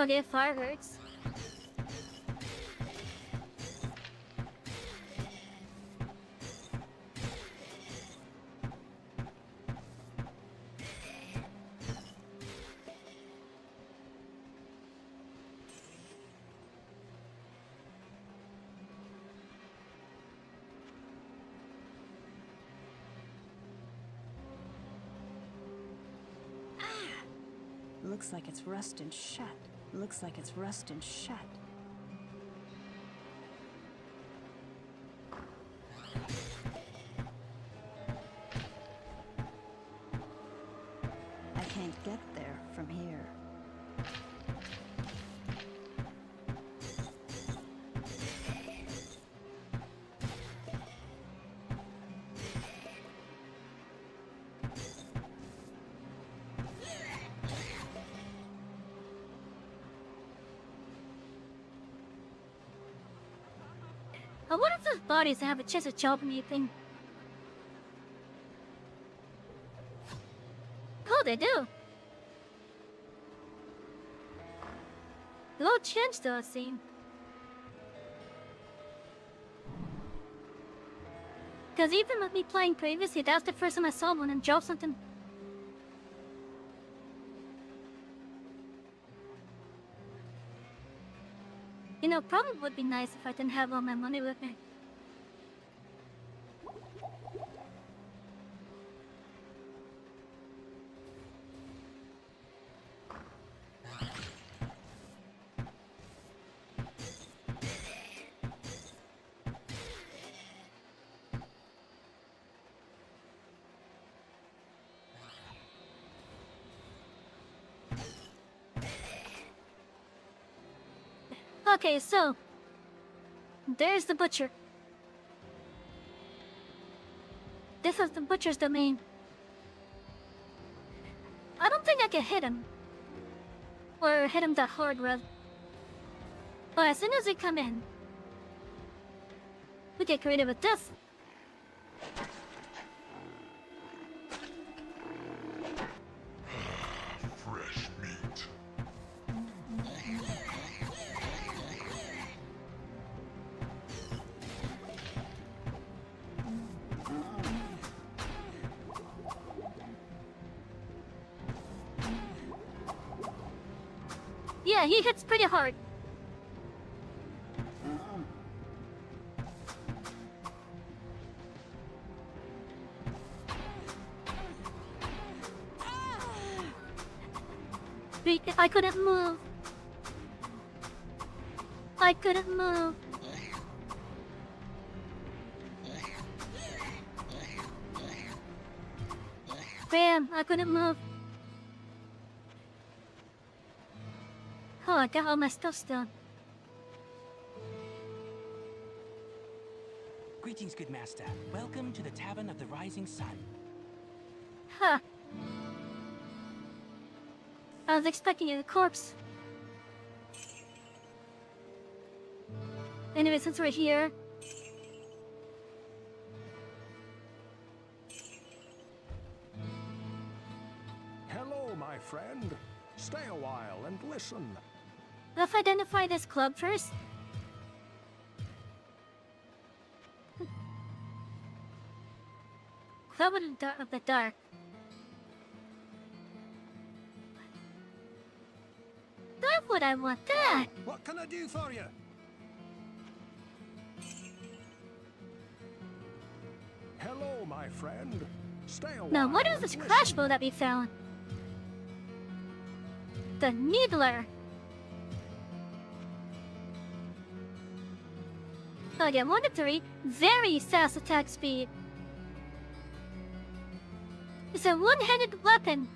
Okay, fire hurts. Looks like it's rusting shut. Looks like it's rusting shut. I can't get there from here. I wonder if those bodies have a chance of chopping anything. Oh, they do. Low chance though, it seems. Because even with me playing previously, that was the first time I saw one and dropped something. You know, probably would be nice if I didn't have all my money with me. Okay, so there's the butcher. This is the butcher's domain. I don't think I can hit him. Or hit him that hard, rather. But as soon as we come in, we get creative with this. Fresh meat. Yeah, he hits pretty hard. I couldn't move. I couldn't move. Bam, I couldn't move. Oh, I got all my stuff still. Greetings, good master. Welcome to the Tavern of the Rising Sun. Huh. I was expecting a corpse. Anyway, since we're here... Hello, my friend. Stay a while and listen. Let's identify this club first. Club of the Dark. Why would I want that? What can I do for you? Hello, my friend. Stay a while. Now, what is this and crash listen. bow that we found? The Needler. I get 1 to 3. Very fast attack speed. It's a one-handed weapon.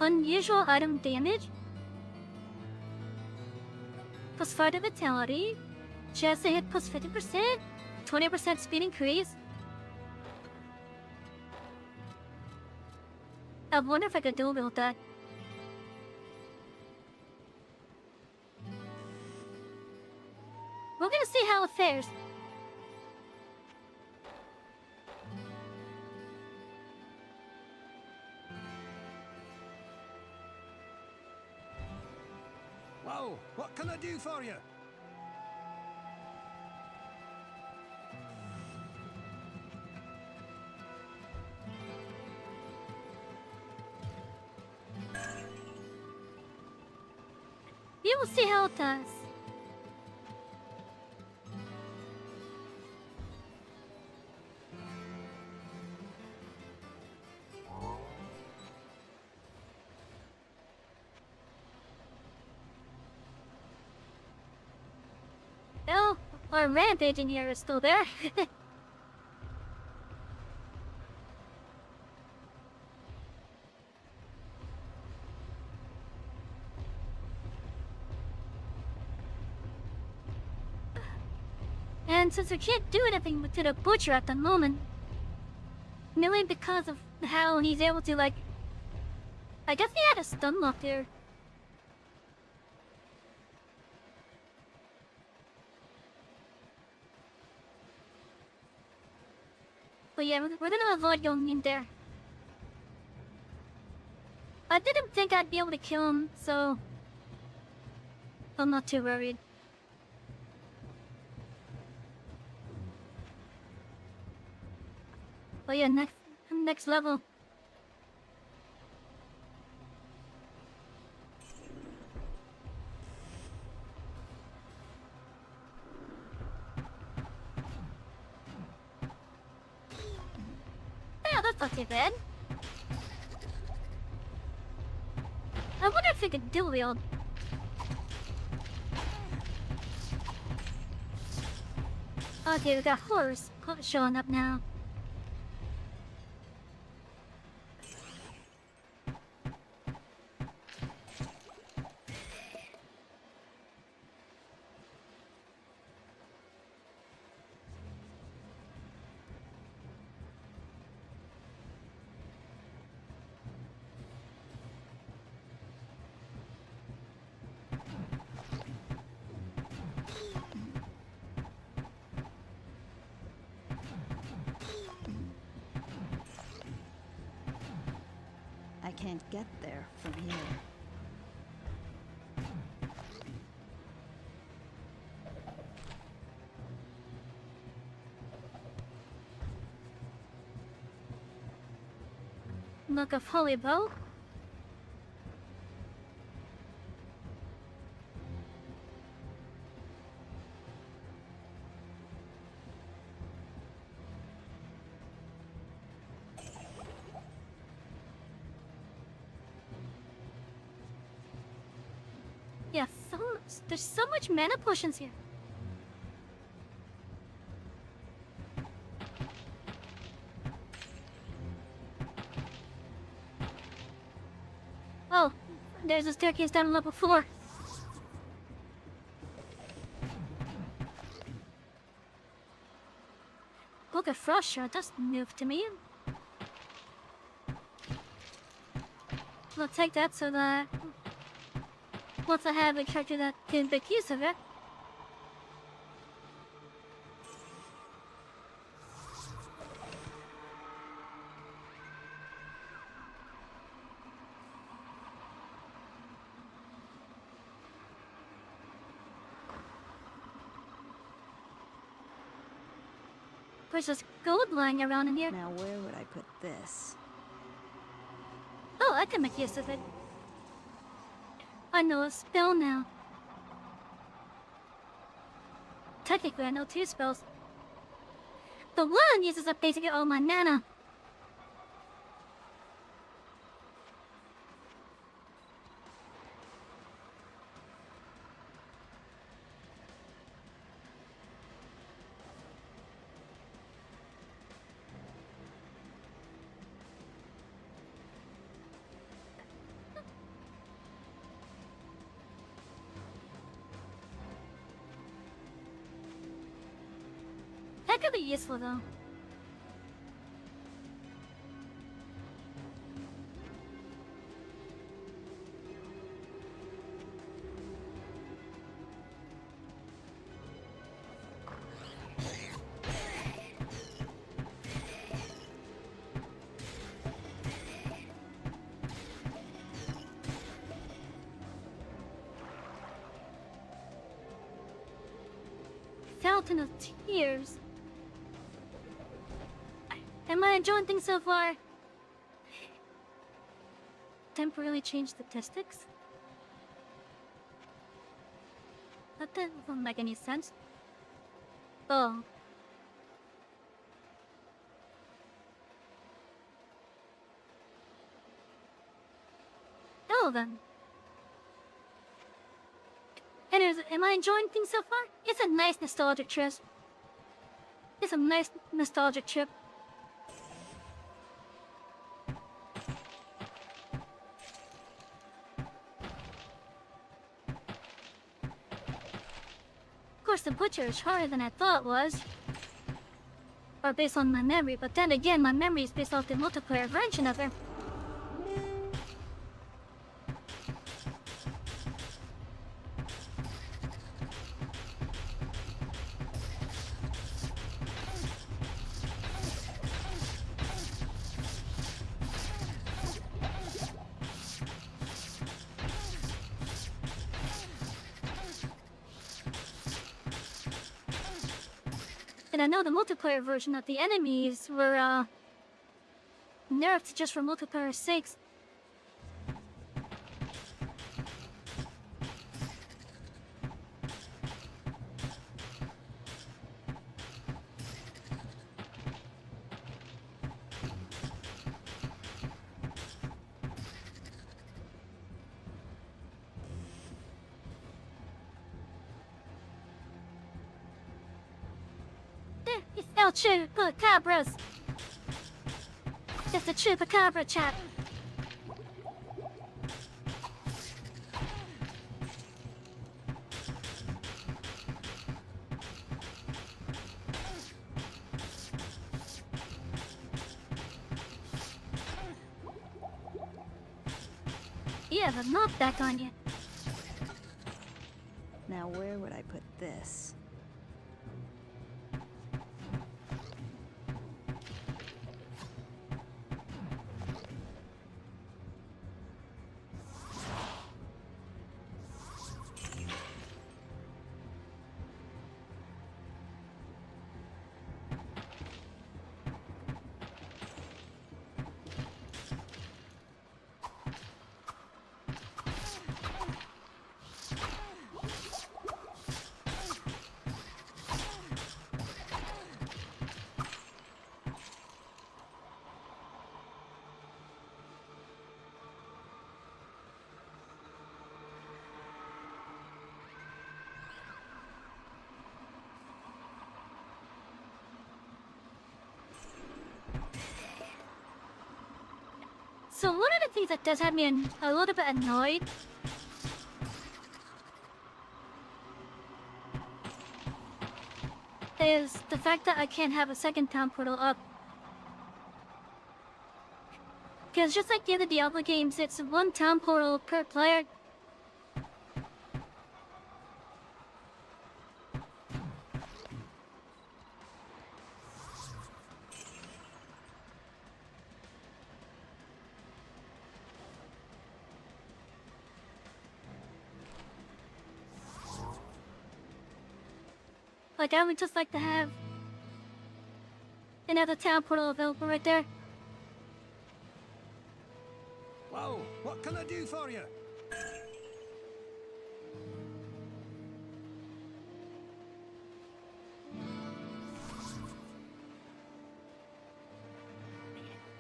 Unusual item damage. Plus 5 to vitality. Chance to hit plus 50%. 20% speed increase. I wonder if I could do with that. We're gonna see how it fares. Hello, what can I do for you? We will see how it does. Oh, our rampage engineer is still there. And since we can't do anything to the butcher at the moment, mainly because of how he's able to, like, I guess he had a stun lock there. But yeah, we're gonna avoid going in there. I didn't think I'd be able to kill him, so I'm not too worried. But yeah, next level. Yeah, that's not too bad. I wonder if we could dual wield. Okay, we got horrors showing up now. I can't get there from here. Look of holy bow. Yeah, there's so much mana potions here. Oh, there's a staircase down on level 4. Book of Frost sure does move to me. I'll take that so that once I have a character that can make use of it. There's this gold lying around in here. Now where would I put this? Oh, I can make use of it. I know a spell now. Technically, I know 2 spells. The one uses up basically all my mana. That could be useful though. Fountain of Tears. Am I enjoying things so far? Temporarily change statistics? That doesn't make any sense. Oh. Oh then. Anyways, am I enjoying things so far? It's a nice nostalgic trip. It's a nice nostalgic trip. Of course, the butcher is harder than I thought it was. Or based on my memory, but then again, my memory is based off the multiplayer version of it. And I know the multiplayer version of the enemies were, nerfed just for multiplayer's sakes. It's El Chupacabras. It's the Chupacabra chat. Yeah, but not back on you. Now where would I put this? So one of the things that does have me a little bit annoyed is the fact that I can't have a second town portal up. Because just like the other Diablo games, it's one town portal per player. Like, I would just like to have another town portal available right there. Well, what can I do for you?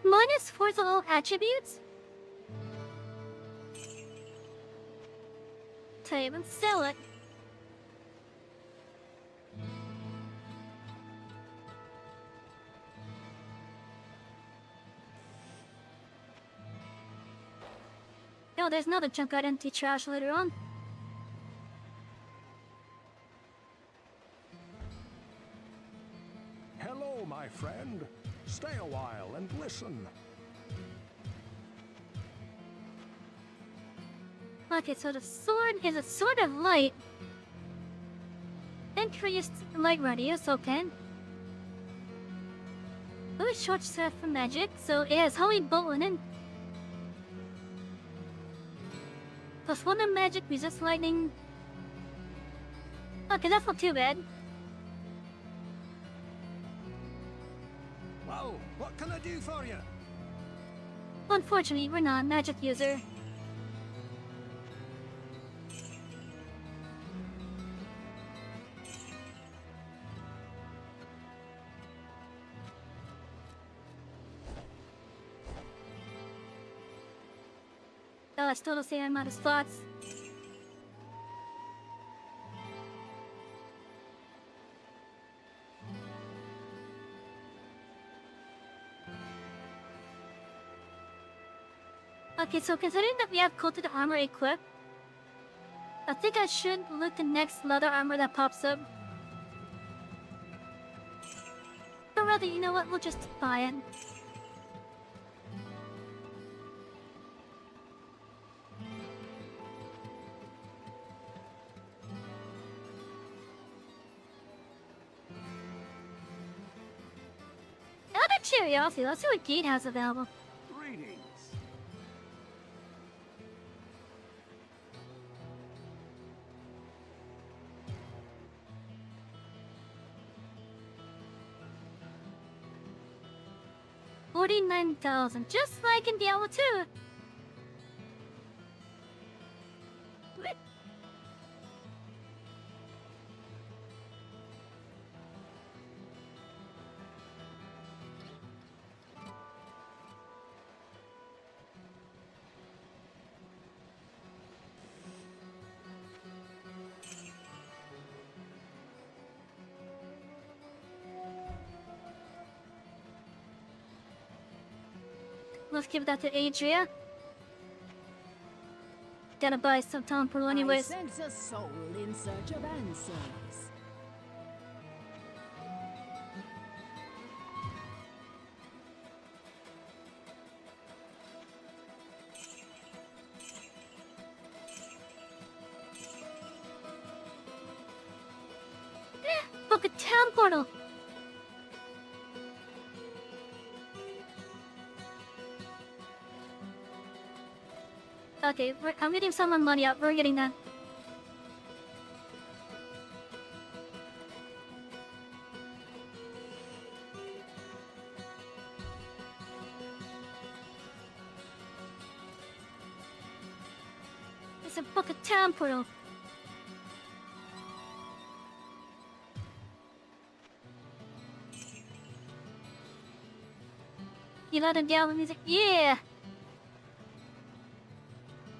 Minus 4's all attributes? To even sell it. Oh, there's another chunk I'd empty trash later on. Hello, my friend. Stay a while and listen. Okay, so the sword is a sword of light. Increased light radius, okay. Ooh, short staff for magic, so it has holy bolt in it. Plus 1 of magic, resist lightning. Okay, that's not too bad. So, what can I do for you? Unfortunately, we're not a magic user. Oh, I still don't say I'm out of spots. Okay, so considering that we have coated armor equipped, I think I should look the next leather armor that pops up. Or rather, you know what? We'll just buy it. Out of curiosity, let's see what Gate has available. Greetings. $49,000, just like in Diablo 2. What? Let's give that to Adria. Gotta buy some town pearl I anyways. sense a soul in search of answers. Book a town portal. Okay, I'm getting some money out. We're getting that. It's a book of town portal. You let him down with music? Yeah!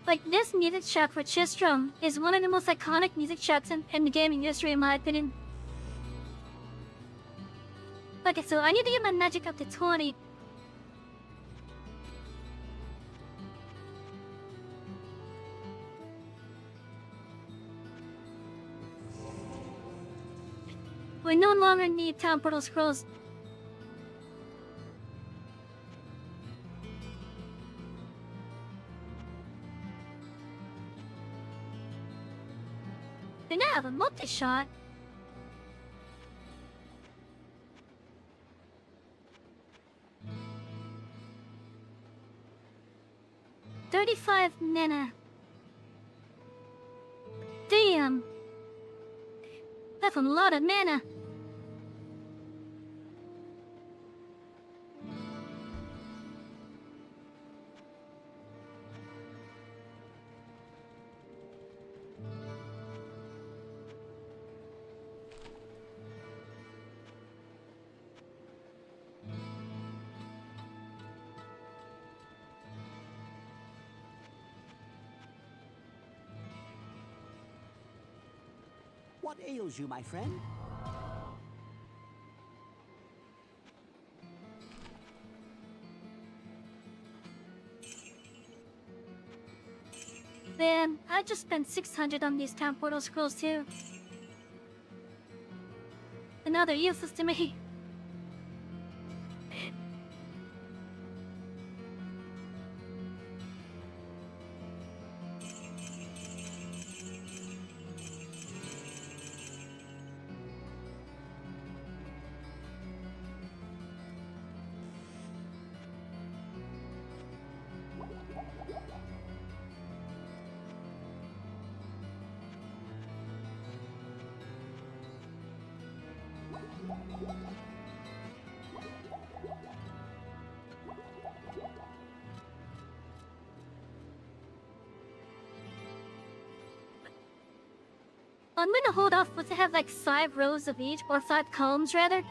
Like, this music track for Chistrum is one of the most iconic music tracks in the gaming history, in my opinion. Okay, so I need to get my magic up to 20. We no longer need town portal scrolls. They now have a multi-shot. $35 mana. Damn. That's a lot of mana. What ails you, my friend? Man, I just spent 600 on these town portal scrolls too. And now they're useless to me. I'm gonna hold off with to have like 5 rows of each, or 5 columns rather.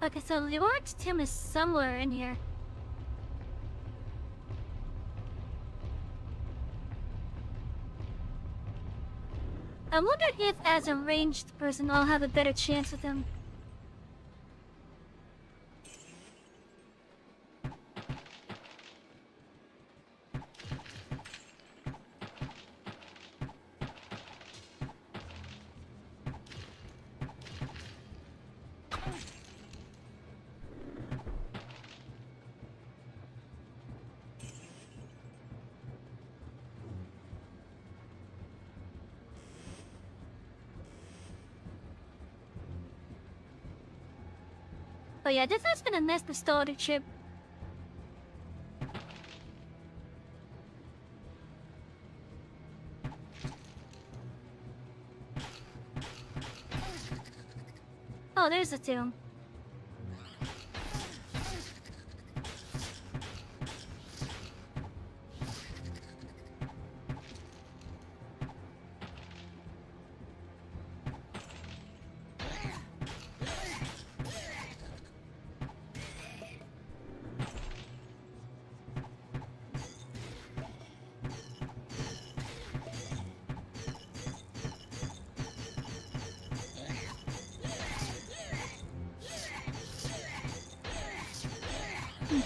Okay, so Labrynth's tomb is somewhere in here. I wonder if, as a ranged person, I'll have a better chance with him. But yeah, this has been a nice nostalgic trip. Oh, there's the tomb.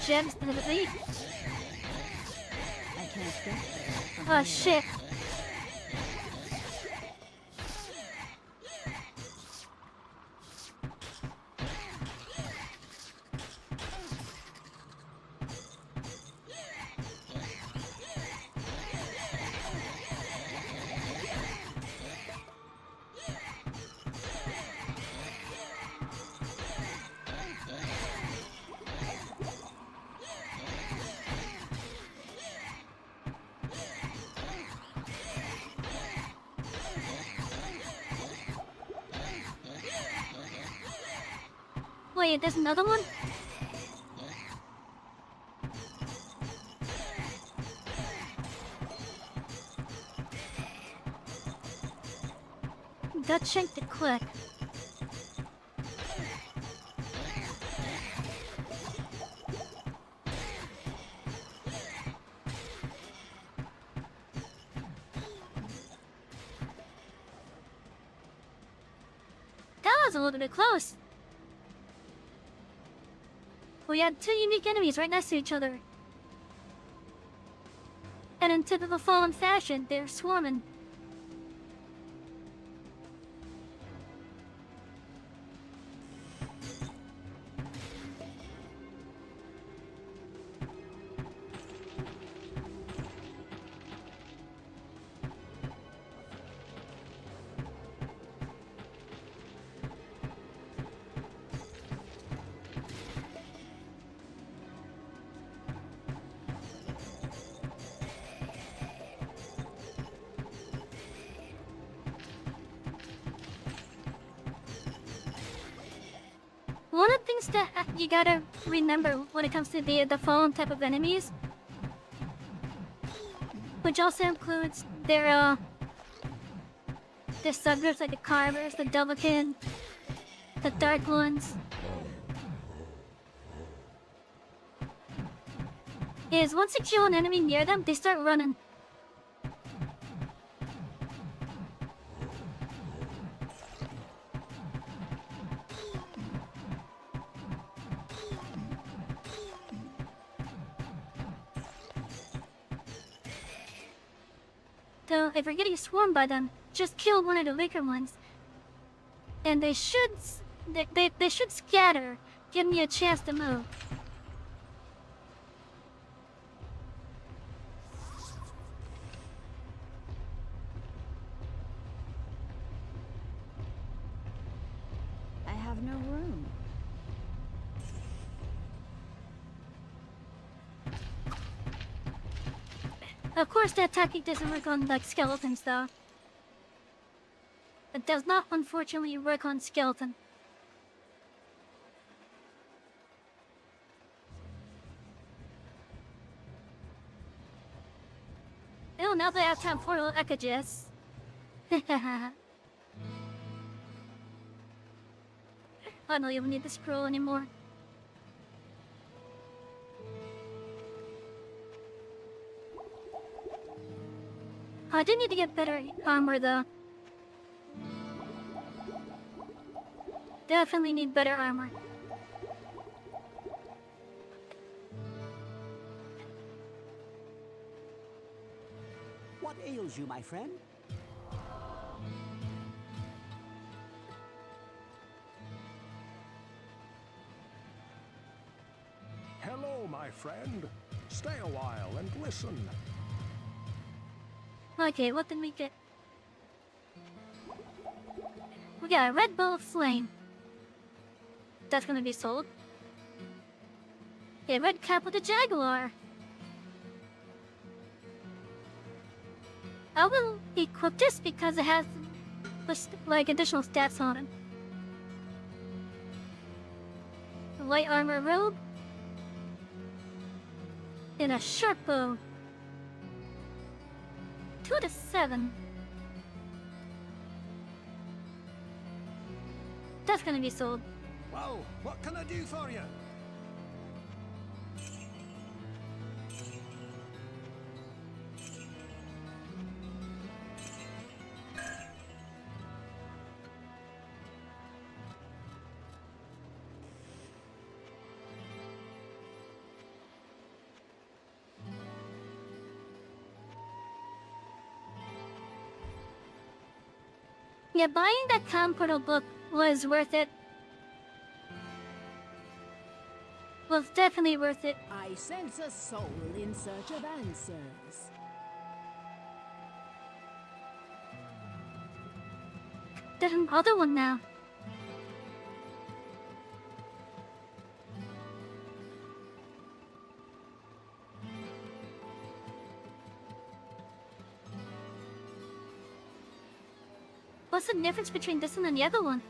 Gems to the leaf. I can't get there from Oh here. shit. Wait, there's another one? That shank to click. That was a little bit close. We had 2 unique enemies right next to each other. And in typical Fallen fashion, they're swarming. One of the things that you gotta remember when it comes to the fallen type of enemies, which also includes their subgroups like the Carvers, the Doublekin, the Dark Ones, is once you kill an enemy near them, they start running. So if you're getting swarmed by them, just kill one of the weaker ones, and they should scatter Give me a chance to move. I have no room. Of course, that tactic doesn't work on like skeletons, though. It does not, unfortunately, work on skeleton. Oh, now that I have time for I could just. I don't even need the scroll anymore. I do need to get better armor, though. Definitely need better armor. What ails you, my friend? Hello, my friend. Stay a while and listen. Okay, what did we get? We got a red ball of flame. That's gonna be sold. A red cap with a jaguar. I will equip this because it has like additional stats on it. A light armor robe. And a sharp bow. 2 to 7. That's gonna be sold. Well, what can I do for you? Yeah, buying that Portal book was worth it. Was definitely worth it. I sense a soul in search of answers. There's another one now. What's the difference between this one and the other one?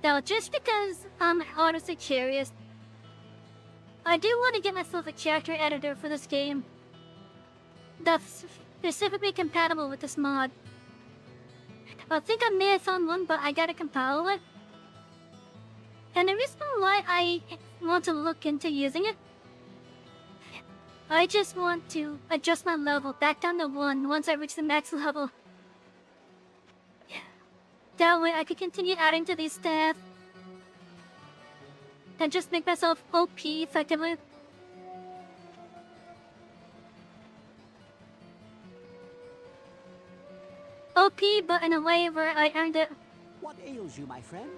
Now, just because I'm honestly curious, I do want to get myself a character editor for this game that's specifically compatible with this mod. I think I may have found one, but I gotta compile it. And the reason why I want to look into using it, I just want to adjust my level back down to 1 once I reach the max level. That way I could continue adding to these stats and just make myself OP effectively. OP, but in a way where I earned it. What ails you, my friend?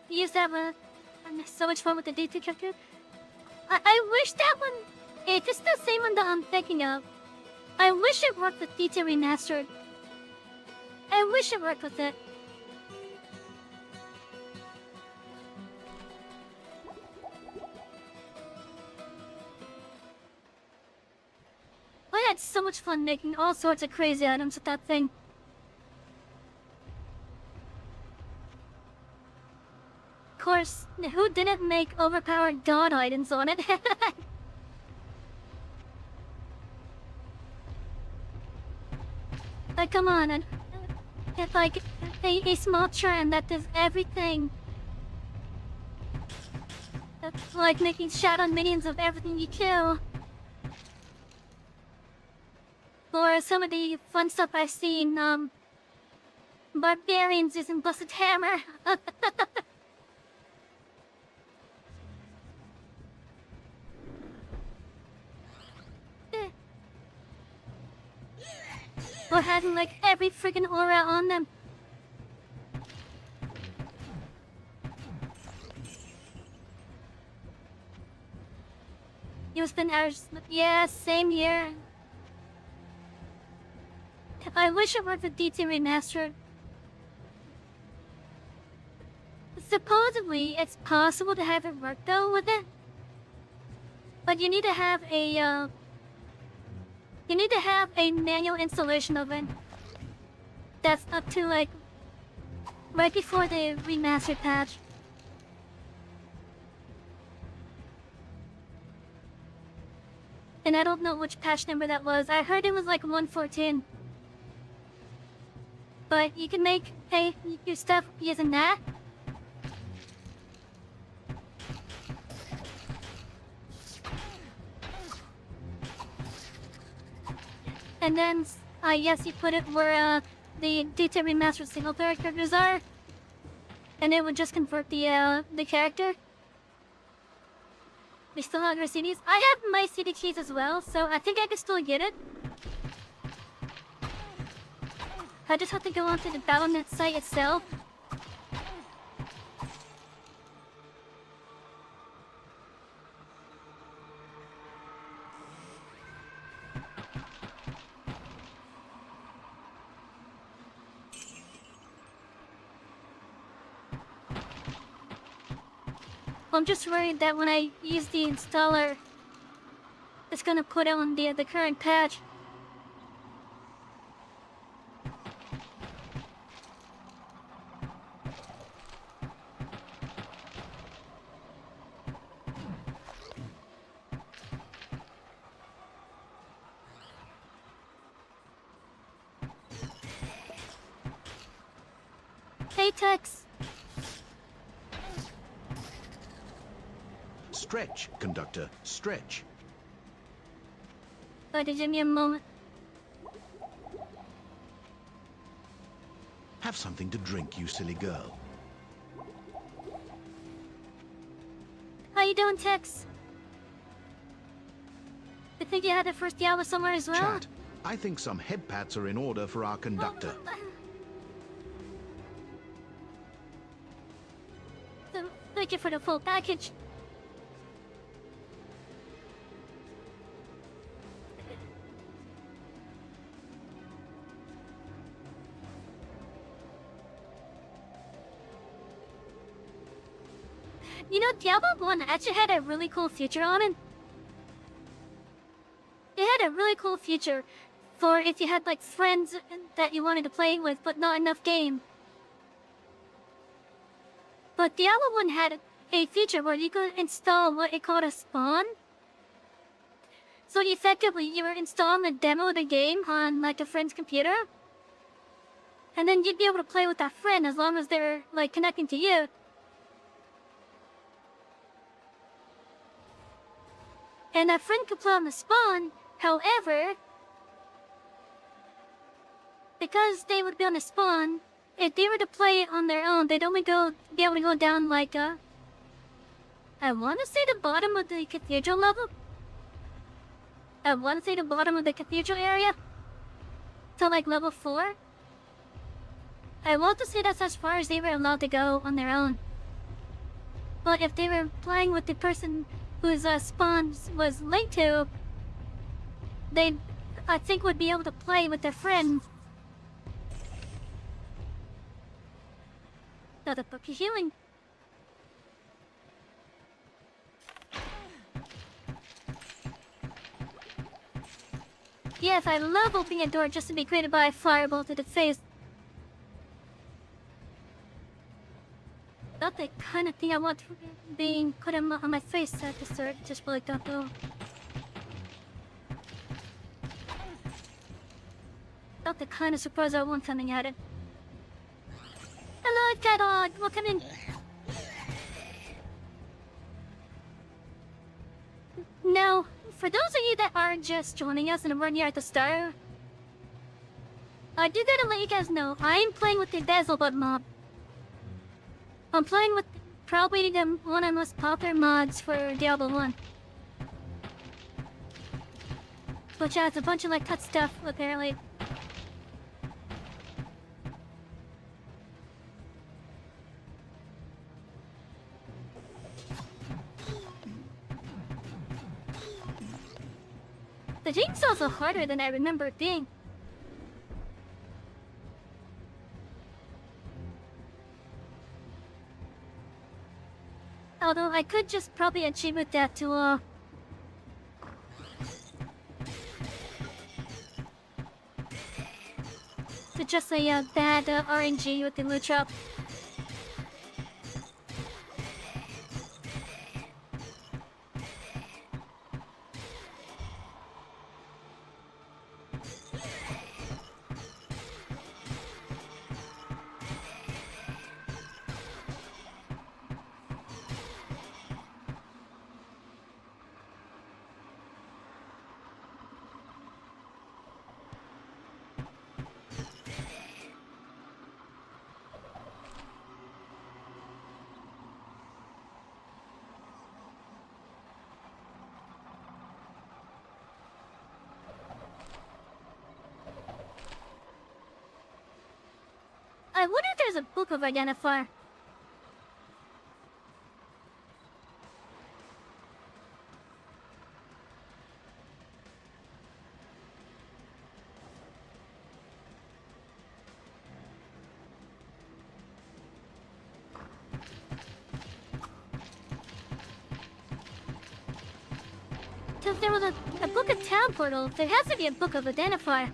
Use that one. I had so much fun with the D2 character. I wish that one, if it's the same one that I'm thinking of, I wish it worked with D2 Remastered. I wish it worked with it. I had so much fun making all sorts of crazy items with that thing. Of course, who didn't make overpowered god items on it? Like, come on, it's like a small charm that does everything. That's like making shadow minions of everything you kill. Or some of the fun stuff I've seen, Barbarians using busted hammer. Or having like every freaking aura on them. You spend hours. Yeah, same here. I wish it worked with DT Remastered. Supposedly, it's possible to have it work though with it. But you need to have a manual installation of it. That's up to like right before the remastered patch. And I don't know which patch number that was. I heard it was like 114. But you can make your stuff using that. And then, yes, you put it where the detailed remastered single player characters are. And it would just convert the character. We still have our CDs. I have my CD keys as well, so I think I can still get it. I just have to go onto the Battle.net site itself. I'm just worried that when I use the installer, it's gonna put on the current patch. Hey, Tex. Stretch, Conductor, stretch. Did you give me a moment? Have something to drink, you silly girl. How you doing, Tex? I think you had the first Diablo somewhere as well? Chat, I think some head pats are in order for our Conductor. Thank you for the full package. You know, Diablo 1 actually had a really cool feature on it. It had a really cool feature for if you had like friends that you wanted to play with but not enough game. But Diablo 1 had a feature where you could install what it called a spawn. So effectively you were installing a demo of the game on like a friend's computer. And then you'd be able to play with that friend as long as they're like connecting to you. And that friend could play on the spawn, however, because they would be on the spawn, if they were to play it on their own, they'd only be able to go down like I want to say the bottom of the cathedral level. I want to say the bottom of the cathedral area. To like level 4. I want to say that's as far as they were allowed to go on their own. But if they were playing with the person whose spawn was linked to, they, I think, would be able to play with their friend. Another book of healing. Yes, I love opening a door just to be greeted by a fireball to the face. Not the kind of thing I want being put on my face at the start, just like that though. Not the kind of surprise I want coming at it. Hello, cat dog. Welcome in. Now, for those of you that are just joining us and weren't here at the start, I do gotta let you guys know, I am playing with the Dazzlebot mob. I'm playing with probably one of the most popular mods for Diablo 1. Which has a bunch of like cut stuff, apparently. The chainsaws are harder than I remember it being. Although I could just probably achieve with that to just a bad RNG with the loot drop. I wonder if there's a book of identifier. If there was a book of town portal, there has to be a book of identifier.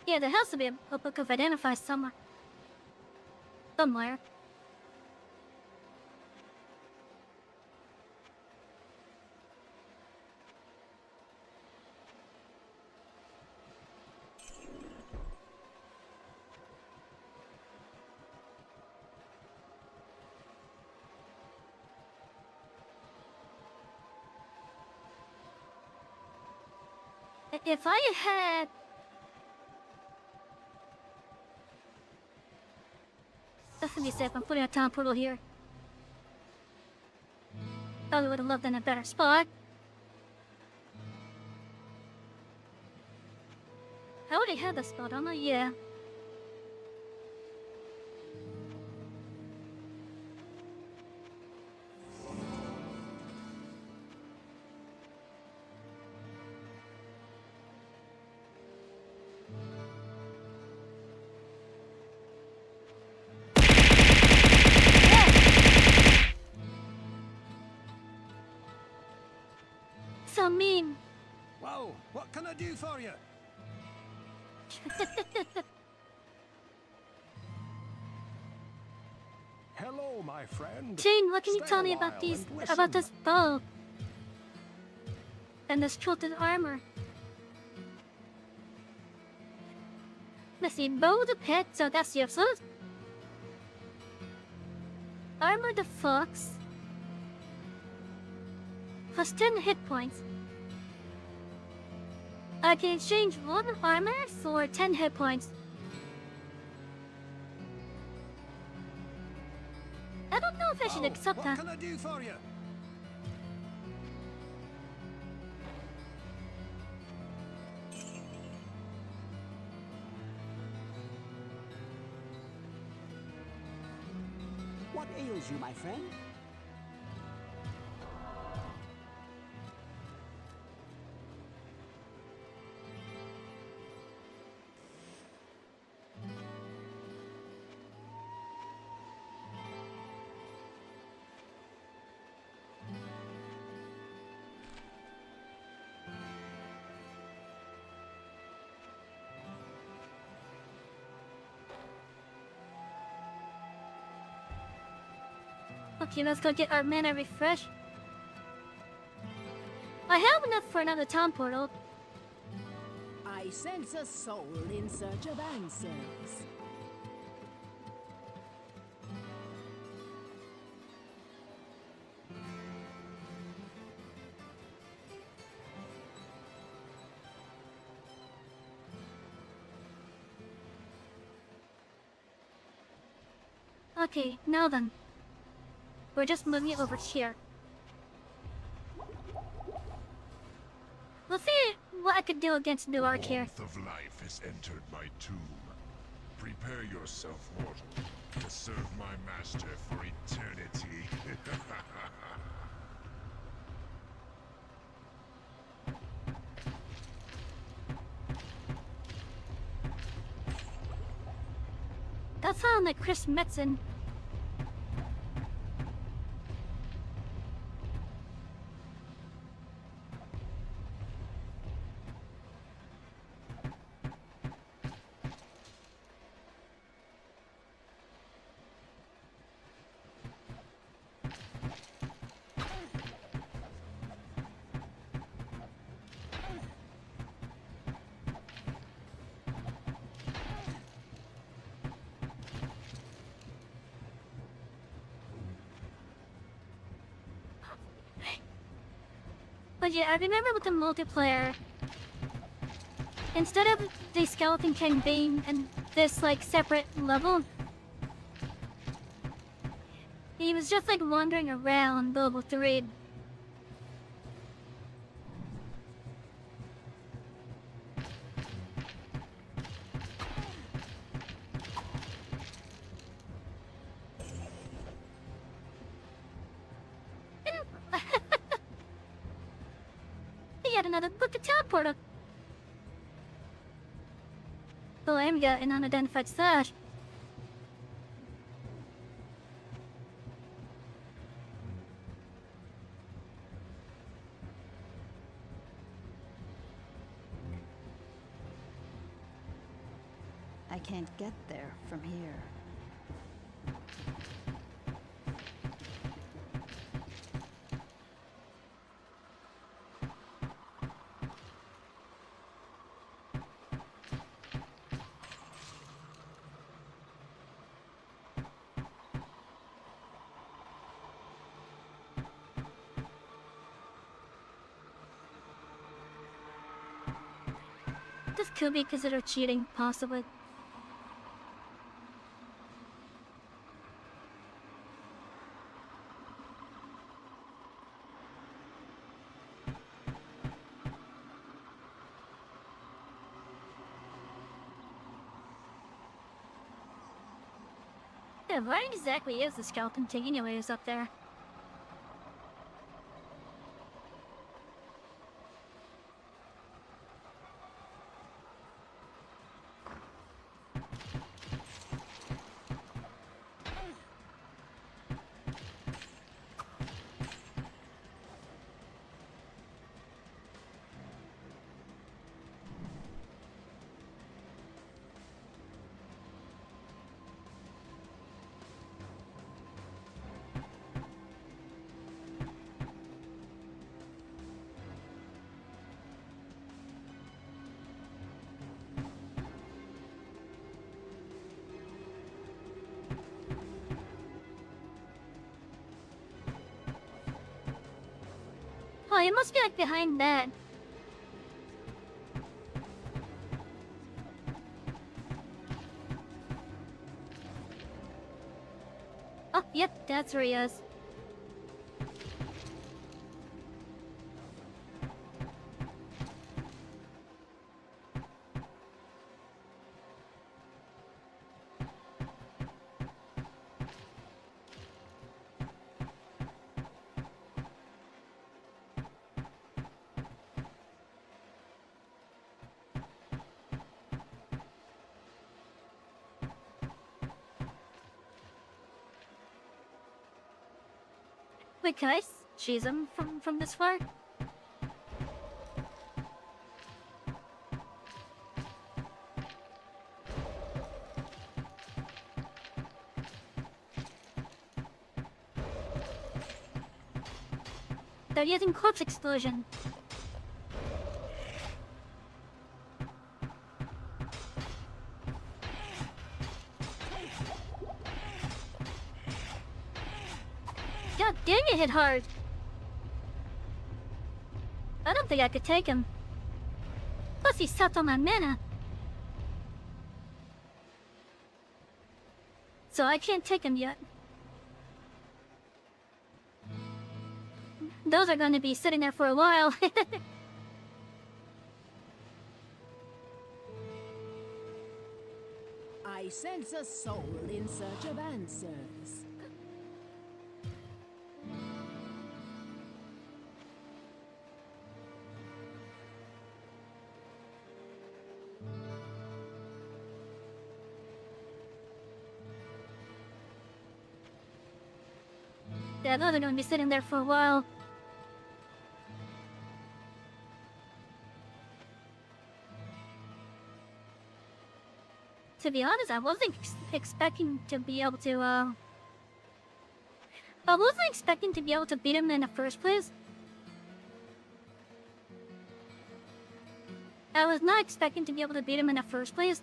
Yeah, there has to be a book of identifiers somewhere. Somewhere. If I had... That's gonna be safe. I'm putting a town portal here. Probably would have loved in a better spot. I already had the spot on it, yeah. So mean. Whoa, what can I do for you? Hello, my friend. Jane, what can you Stay tell a me about while these, and listen. about this bow? And this quilted armor. Let's see, bow the pet, so that's useless. Armor the fox. Plus 10 hit points. I can exchange 1 armor for 10 hit points. I don't know if I should accept what that. can I do for you? What ails you, my friend? Okay, let's go get our mana refresh. I have enough for another town portal. I sense a soul in search of answers. Okay, now then. We're just moving over here. We'll see what I could do against New Ark here. Warmth of life has entered my tomb. Prepare yourself, mortal, to serve my master for eternity. That sounds like Chris Metzen. But yeah, I remember with the multiplayer, instead of the Skeleton King being in this like separate level, he was just like wandering around level 3. Yet another book of town portal. Lamia, an unidentified slash. I can't get there from here. This could be considered cheating, possibly. Yeah, where exactly is the skeleton thing anyways up there? Oh, it must be like behind that. Oh, yep, that's where he is. Wait, can I cheese him from this far? They're using corpse explosion. God dang it, hit hard. I don't think I could take him. Plus he sucked on my mana. So I can't take him yet. Those are going to be sitting there for a while. I sense a soul in search of answers. Yeah, those are going to be sitting there for a while. To be honest, I wasn't expecting to be able to, I wasn't expecting to be able to beat him in the first place. I was not expecting to be able to beat him in the first place.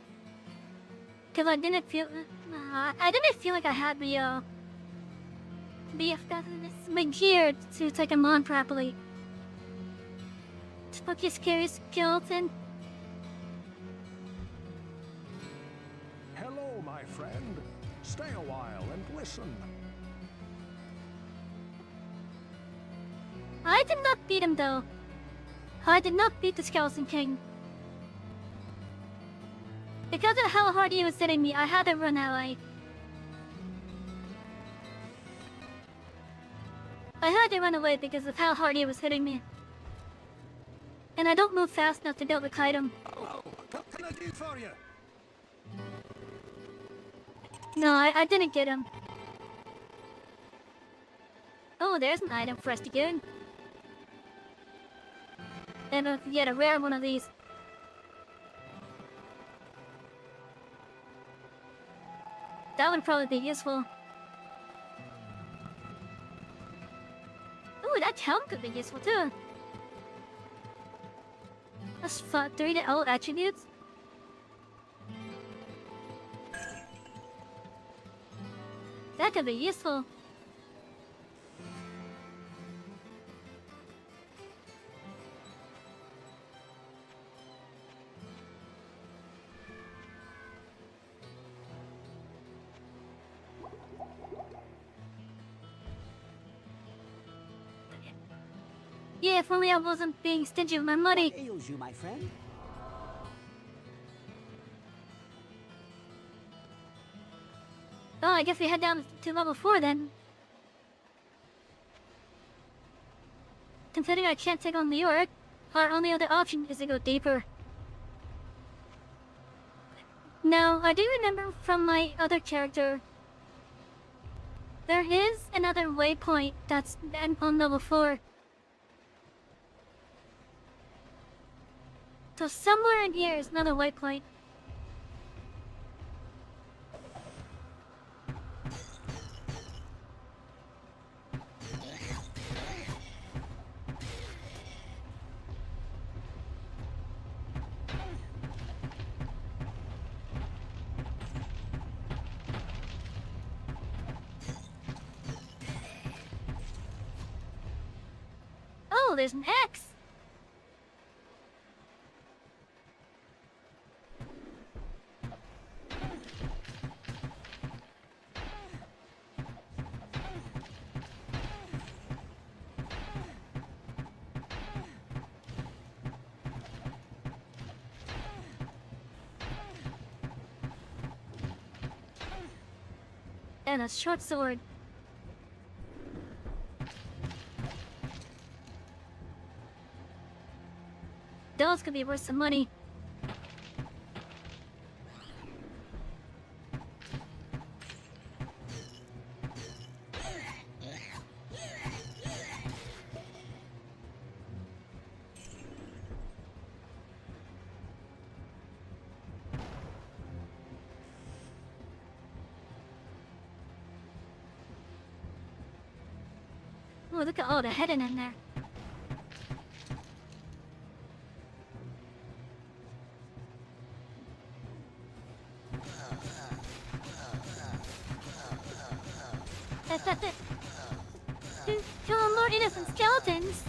Because I didn't feel like I had the gear to take him on properly. Spooky, scary skeleton. Hello, my friend. Stay a while and listen. I did not beat him though. I did not beat the Skeleton King. Because of how hard he was hitting me, I had to run ally. I had to run away because of how hard he was hitting me. And I don't move fast enough to be able to kite him. Oh, what can I do for you? No, I didn't get him. Oh, there's an item for us to get. And if you get a rare one of these. That would probably be useful. Ooh, that helm could be useful too. That's 3 to L attributes. That could be useful. Yeah, if only I wasn't being stingy with my money. What ails you, my friend? Oh, I guess we head down to level 4 then. Considering I can't take on New York, our only other option is to go deeper. Now, I do remember from my other character, there is another waypoint that's on level 4. So somewhere in here is another waypoint. Oh, there's an X! And a short sword. Those could be worth some money. Oh, look at all the hidden in there. That's it. Kill more innocent skeletons.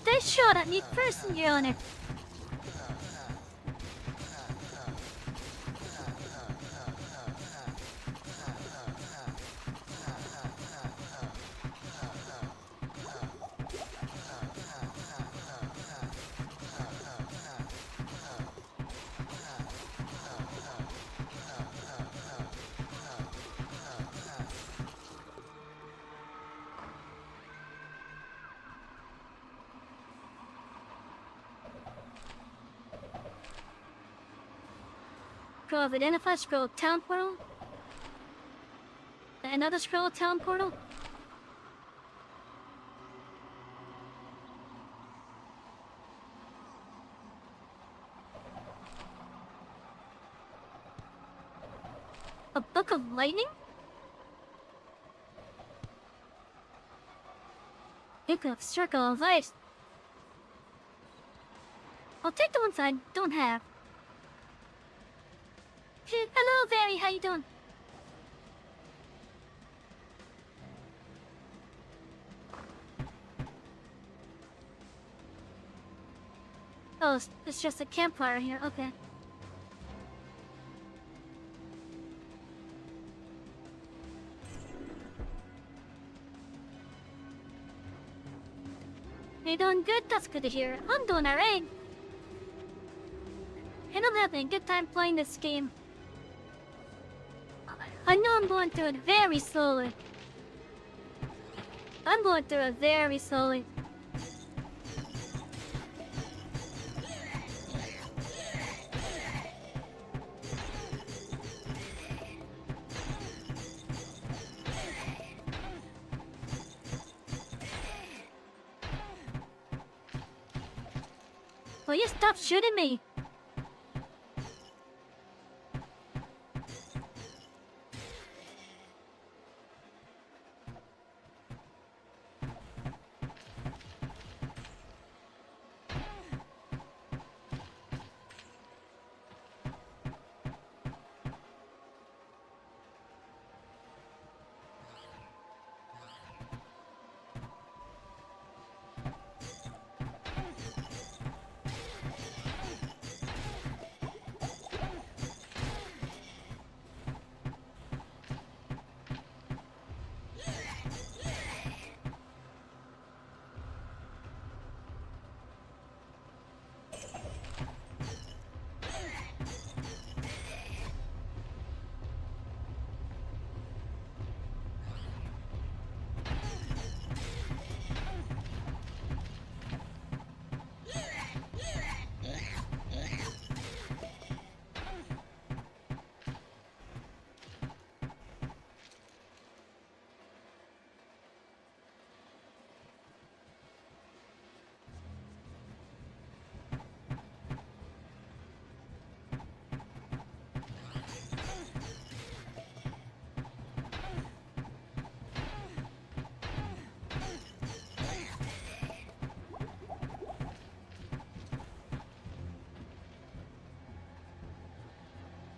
They shot at me first, Your Honor. Scroll of identify, scroll of town portal. Another scroll of town portal. A book of lightning? Book of circle of ice. I'll take the ones I don't have. Hello, Barry. How you doing? Oh, it's just a campfire here. Okay. You doing good? That's good to hear. I'm doing alright. And I'm having a good time playing this game. I know I'm going through it very slowly. I'm going through it very slowly. Will you stop shooting me?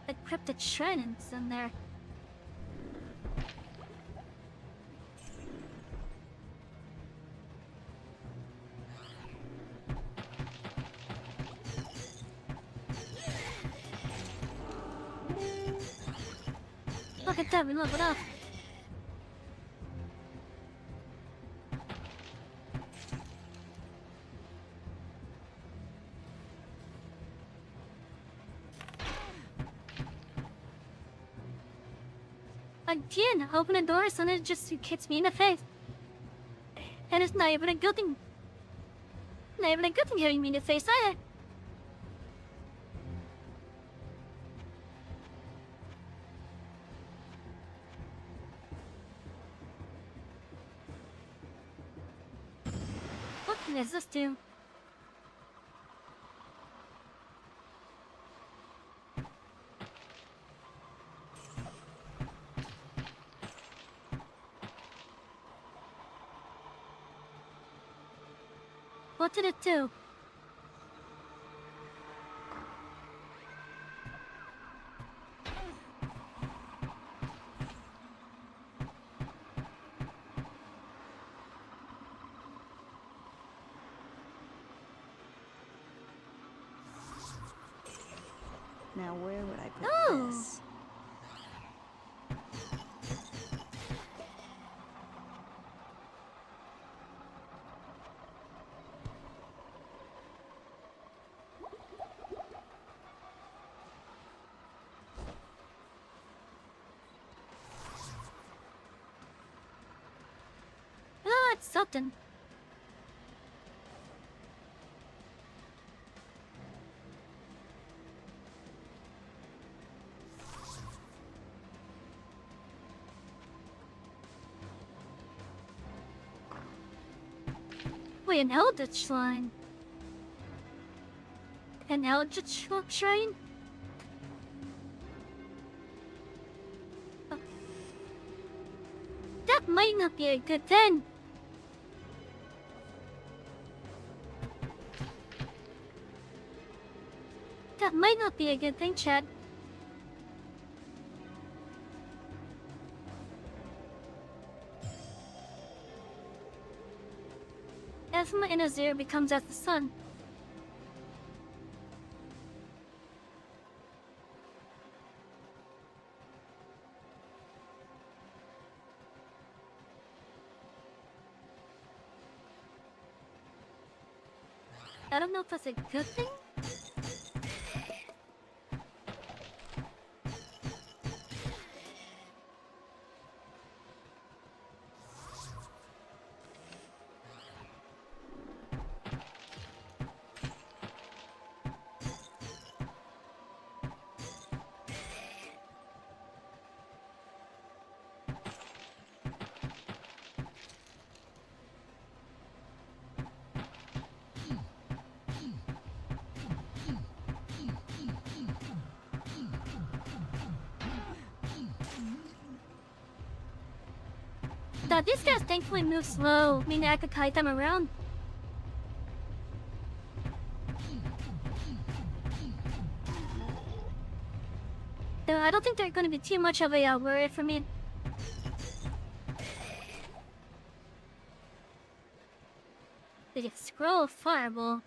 The cryptid shrines in there. Look at that, we leveled up. Again, open the door and it just hits me in the face. And it's not even a good thing. Not even a good thing hitting me in the face either. What does this do? What did it do? Now where would I put Oh. this? Oh, it's something. Wait, an Eldritch Shrine? An Eldritch Shrine? Oh. That might not be a good thing. That might not be a good thing, Chad. As my inner zero becomes as the sun. I don't know if that's a good thing. Now these guys thankfully move slow, meaning I could kite them around. Though I don't think they're going to be too much of a worry for me. Did you scroll fireball?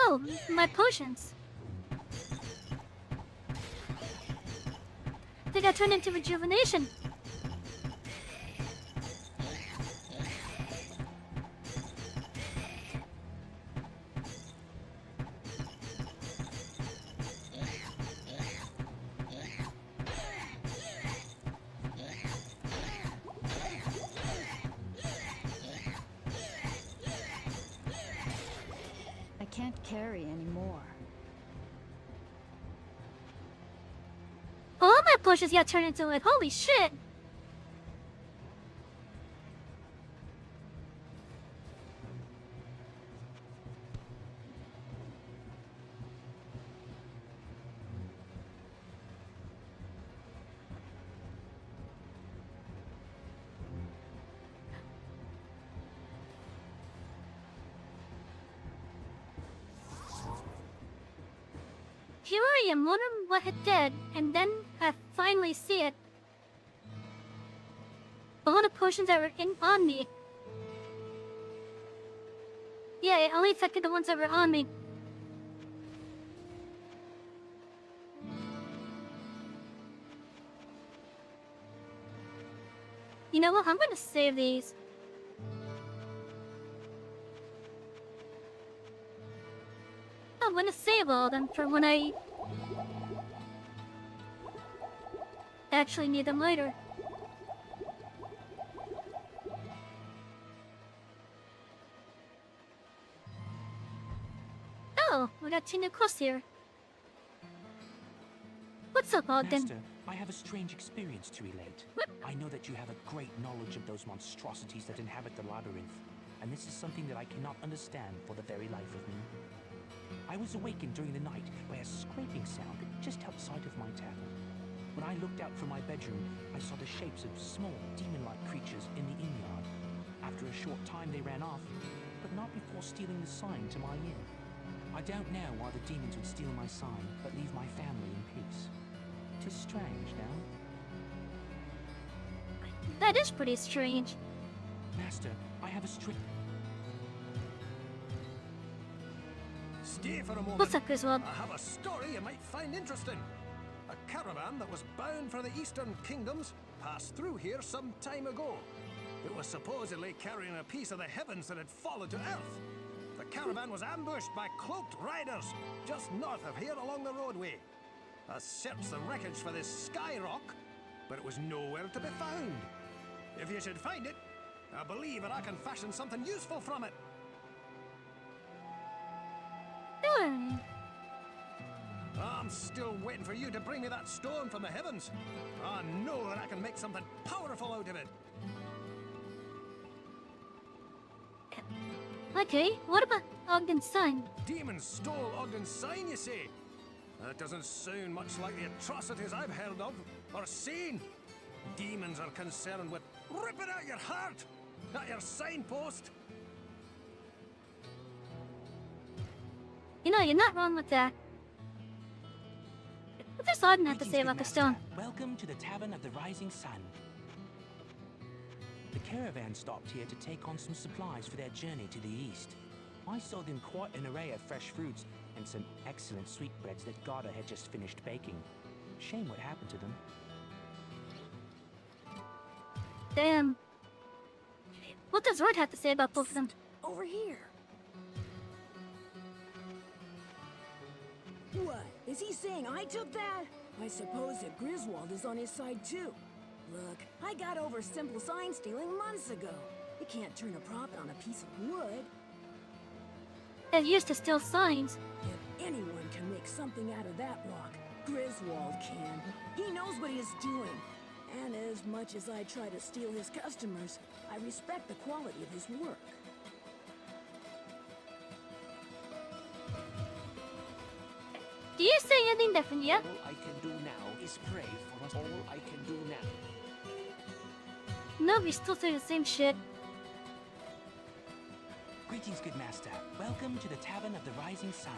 Oh, my potions. They got turned into rejuvenation. I can't carry anymore. All my potions got turned into it. Holy shit! Here I am, wondering what it did, and then I finally see it. All the potions that were on me. Yeah, it only affected the ones that were on me. You know what? I'm gonna save these. I'm gonna save all of them for when I actually need them later. Oh, we got 2 new quests here. What's up, Ogden? Master, I have a strange experience to relate. What? I know that you have a great knowledge of those monstrosities that inhabit the labyrinth. and this is something that I cannot understand for the very life of me. I was awakened during the night by a scraping sound just outside of my tavern. When I looked out from my bedroom, I saw the shapes of small, demon-like creatures in the inn yard. After a short time, they ran off, but not before stealing the sign to my inn. I don't know why the demons would steal my sign, but leave my family in peace. 'Tis strange, now. That is pretty strange. Master, I have a strict... Stay for a moment. What's up, Griswold? I have a story you might find interesting. A caravan that was bound for the Eastern Kingdoms passed through here some time ago. It was supposedly carrying a piece of the heavens that had fallen to earth. The caravan was ambushed by cloaked riders just north of here along the roadway. I searched the wreckage for this sky rock, but it was nowhere to be found. If you should find it, I believe that I can fashion something useful from it. I'm still waiting for you to bring me that stone from the heavens. I know that I can make something powerful out of it. Okay, what about Ogden's son? Demons stole Ogden's sign, you say? That doesn't sound much like the atrocities I've heard of or seen. Demons are concerned with ripping out your heart, not your signpost. You know, you're not wrong with that. What does Ogden have to Greetings, say good about the master. stone? Welcome to the Tavern of the Rising Sun. The caravan stopped here to take on some supplies for their journey to the east. I saw them quite an array of fresh fruits and some excellent sweetbreads that Garda had just finished baking. Shame what happened to them. Damn. What does Rord have to say about both of them? Over here. What? Is he saying I took that? I suppose that Griswold is on his side too. Look, I got over simple sign stealing months ago. You can't turn a profit on a piece of wood. They're used to steal signs. If anyone can make something out of that rock, Griswold can. He knows what he is doing. And as much as I try to steal his customers, I respect the quality of his work. Do you say anything different yet? All I can do now is pray for us. All I can do now. No, we still say the same shit. Greetings, good master. Welcome to the Tavern of the Rising Sun.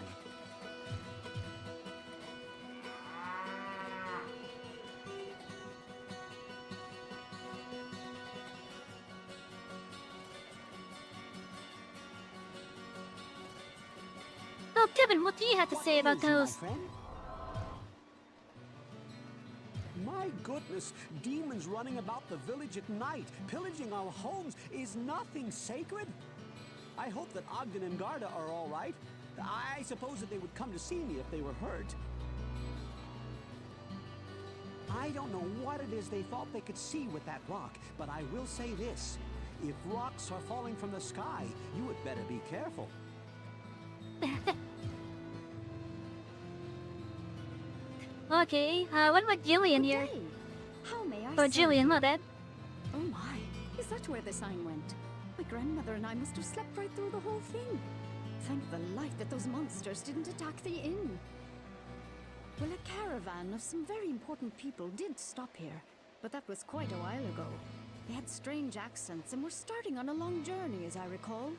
Oh, Kevin, what do you have to say about What is, those? my friend? My goodness, demons running about the village at night, pillaging our homes. Is nothing sacred? I hope that Ogden and Garda are all right. I suppose that they would come to see me if they were hurt. I don't know what it is they thought they could see with that rock, but I will say this. If rocks are falling from the sky, you had better be careful. Okay, what about Jillian here? Good day. How may I Oh, serve Jillian, you? my bad. Oh my, is that where the sign went? My grandmother and I must have slept right through the whole thing. Thank the light that those monsters didn't attack the inn. Well, a caravan of some very important people did stop here, but that was quite a while ago. They had strange accents and were starting on a long journey, as I recall.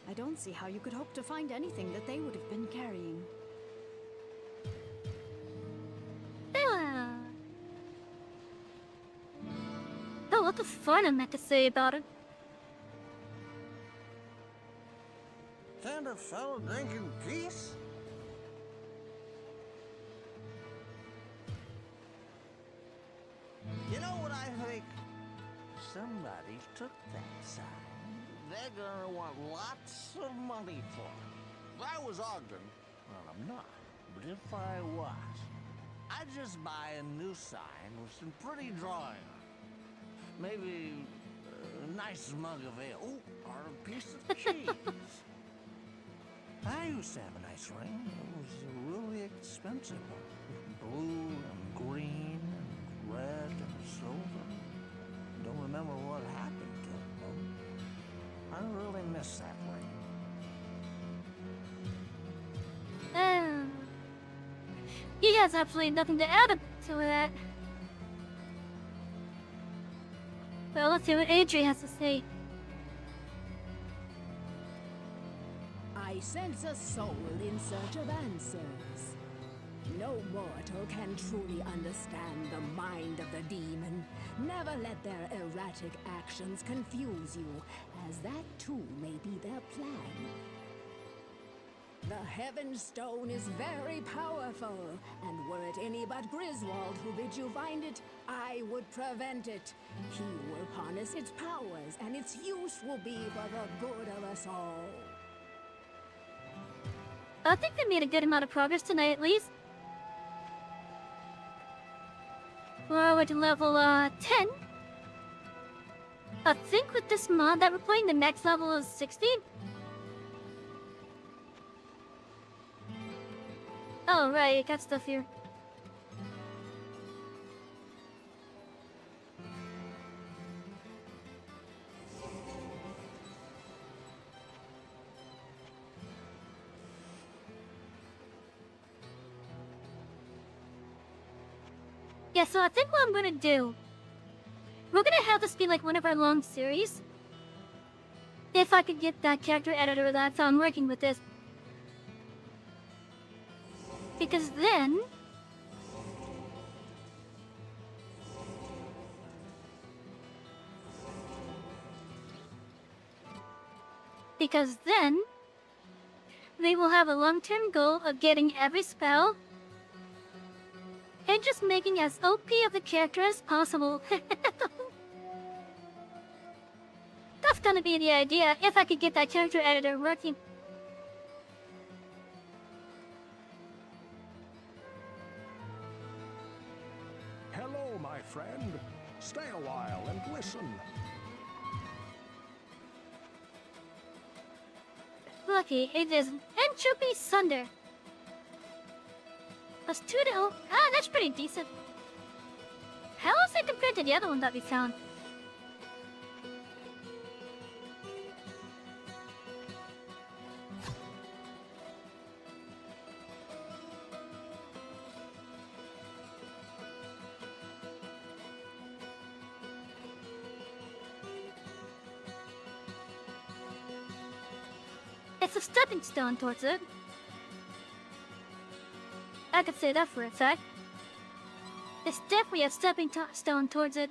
I don't see how you could hope to find anything that they would have been carrying. Oh, what the fun I meant to say about it. Can't a fellow drink in peace? You know what I think? Somebody took that sign. They're gonna want lots of money for it. If I was Ogden, well, I'm not, but if I was, I'd just buy a new sign with some pretty drawing on it. Maybe a nice mug of ale. Ooh, or a piece of cheese. I used to have a nice ring. It was a really expensive one. Blue and green and red and silver. Don't remember what happened to it, though. I really miss He has absolutely nothing to add to that. Well, let's see what Adri has to say. I sense a soul in search of answers. No mortal can truly understand the mind of the demon. Never let their erratic actions confuse you, as that too may be their plan. The Heaven Stone is very powerful, and were it any but Griswold who bid you find it, I would prevent it. He will harness its powers, and its use will be for the good of us all. I think they made a good amount of progress tonight, at least. We're over to level 10. I think with this mod that we're playing, the max level is 16. Oh, right, I got stuff here. Yeah, so I think what I'm gonna do, we're gonna have this be like one of our long series. If I could get that character editor that's on working with this. Because then... we will have a long-term goal of getting every spell and just making as OP of the character as possible. That's gonna be the idea, if I could get that character editor working. Hello, my friend. Stay a while and listen. Lucky, it is Entropy Sunder. Plus 2 to... Ah, that's pretty decent. How is it compared to the other one that we found? It's a stepping stone towards it. I could say that for a fact. It's definitely a stepping stone towards it.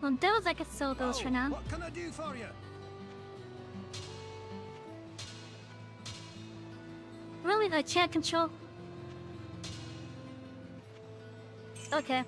Well, those I could sell those for now. What can I do for you? Really, the chat control? Okay.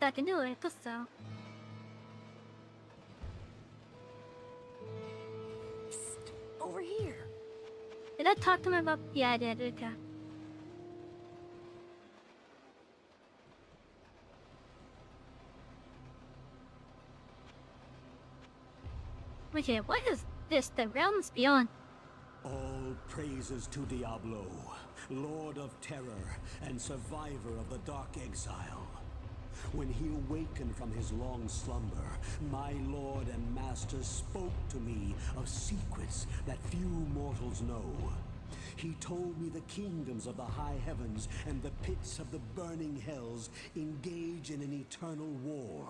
I can do it, so. Over here. Did I talk to him about... Yeah, I did, okay. Okay, what is this? The realms beyond. All praises to Diablo, Lord of Terror and survivor of the Dark Exile. When he awakened from his long slumber, my lord and master spoke to me of secrets that few mortals know. He told me the kingdoms of the high heavens and the pits of the burning hells engage in an eternal war.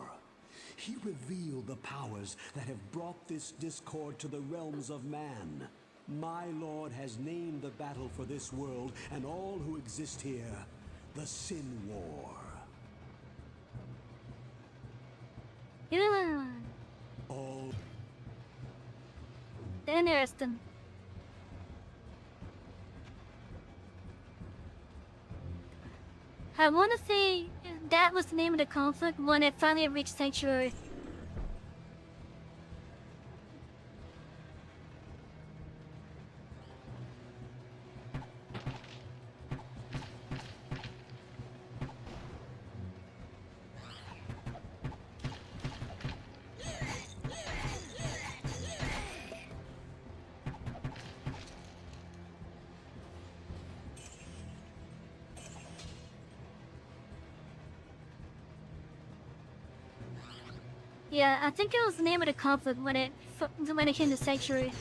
He revealed the powers that have brought this discord to the realms of man. My lord has named the battle for this world and all who exist here, the Sin War. Yeah. All Interesting. I want to say that was the name of the conflict when it finally reached Sanctuary. Yeah, I think it was the name of the conflict when it came to Sanctuary.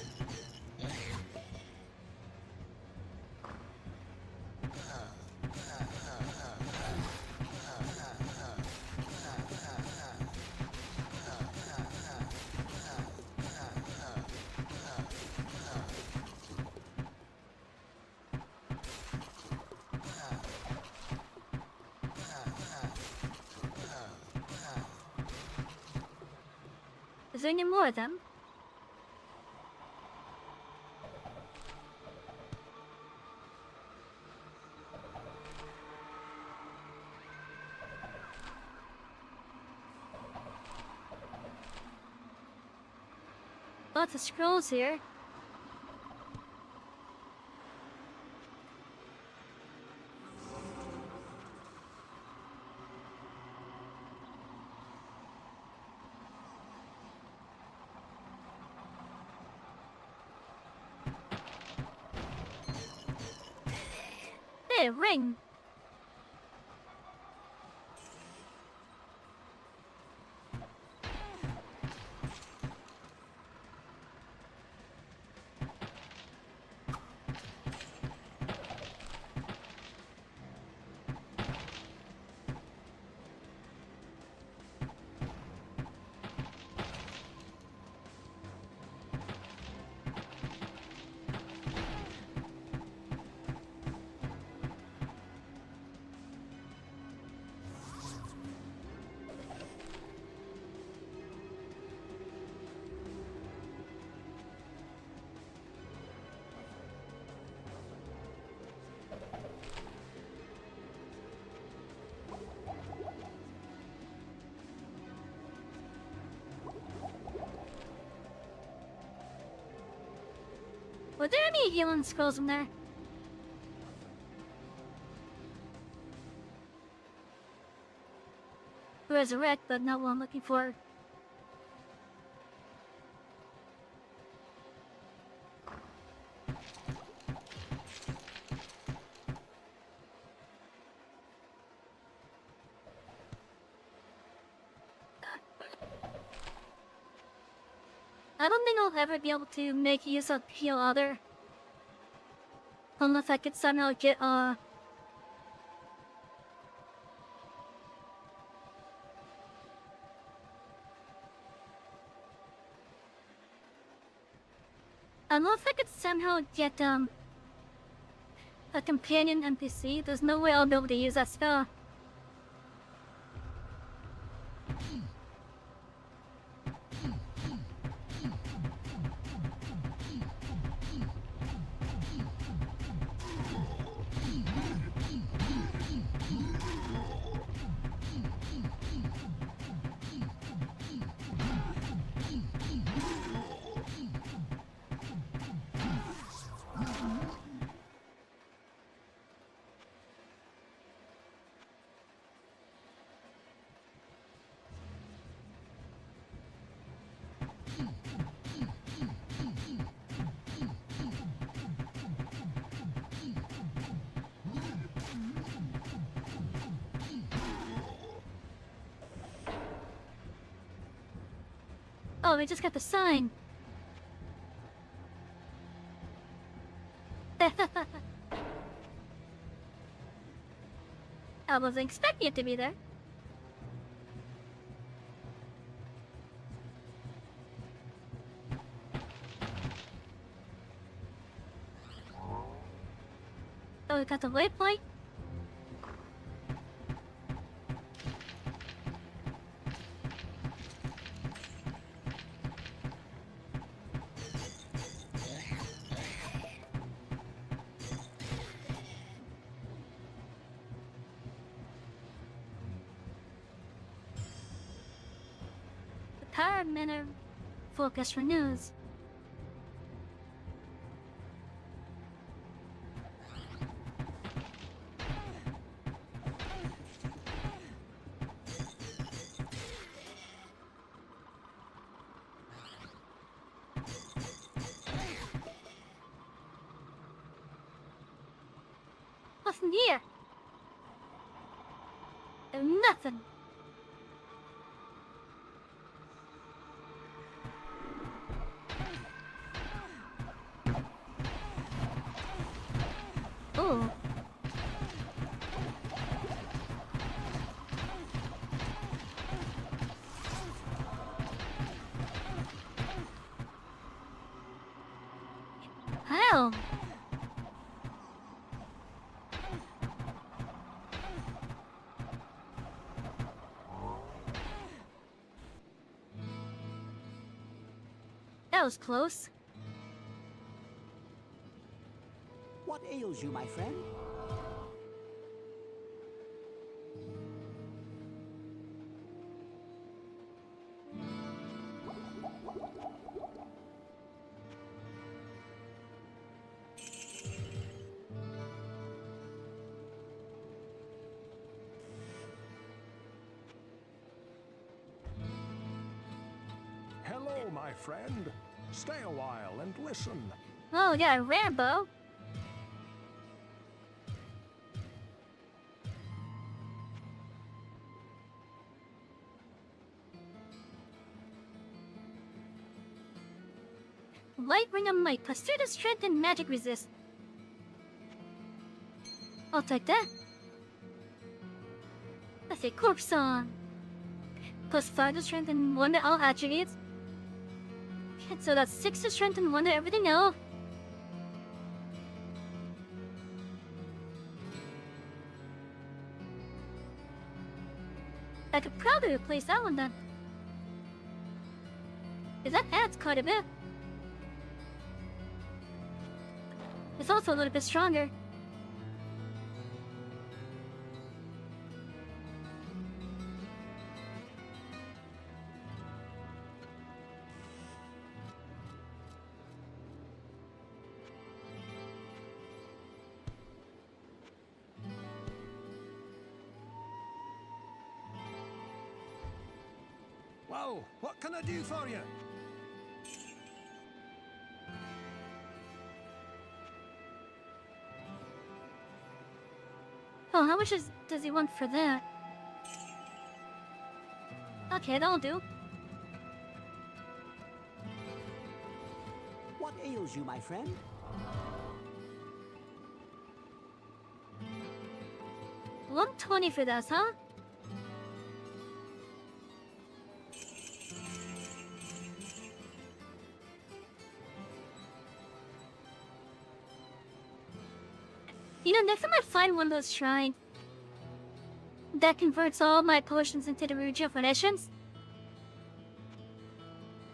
Is there any more of them? Lots of scrolls here. Hey, ring! Were there any healing scrolls in there? Resurrect, but not what I'm looking for. I don't think I'll ever be able to make use of heal other. Unless I could somehow get unless I could somehow get a companion NPC, there's no way I'll be able to use that spell. Oh, we just got the sign. I wasn't expecting it to be there. Oh, we got the waypoint. Power minute focus renews. What's in here? Nothing. Oh. How? That was close. What ails you, my friend? Hello, my friend. Stay a while and listen. Oh, yeah, rare bow. Light ring of might plus 2 to strength and magic resist. I'll take that. That's a corpse song. Plus 5 to strength and 1 to all attributes. So that's 6 to strength and 1 to everything else. I could probably replace that one then. Because that adds quite a bit. It's also a little bit stronger. Well, what can I do for you? Oh, how much does he want for that? Okay, that'll do. What ails you, my friend? $120 for this, huh? You know, next time I find one of those shrines that converts all my potions into the rejuvenations.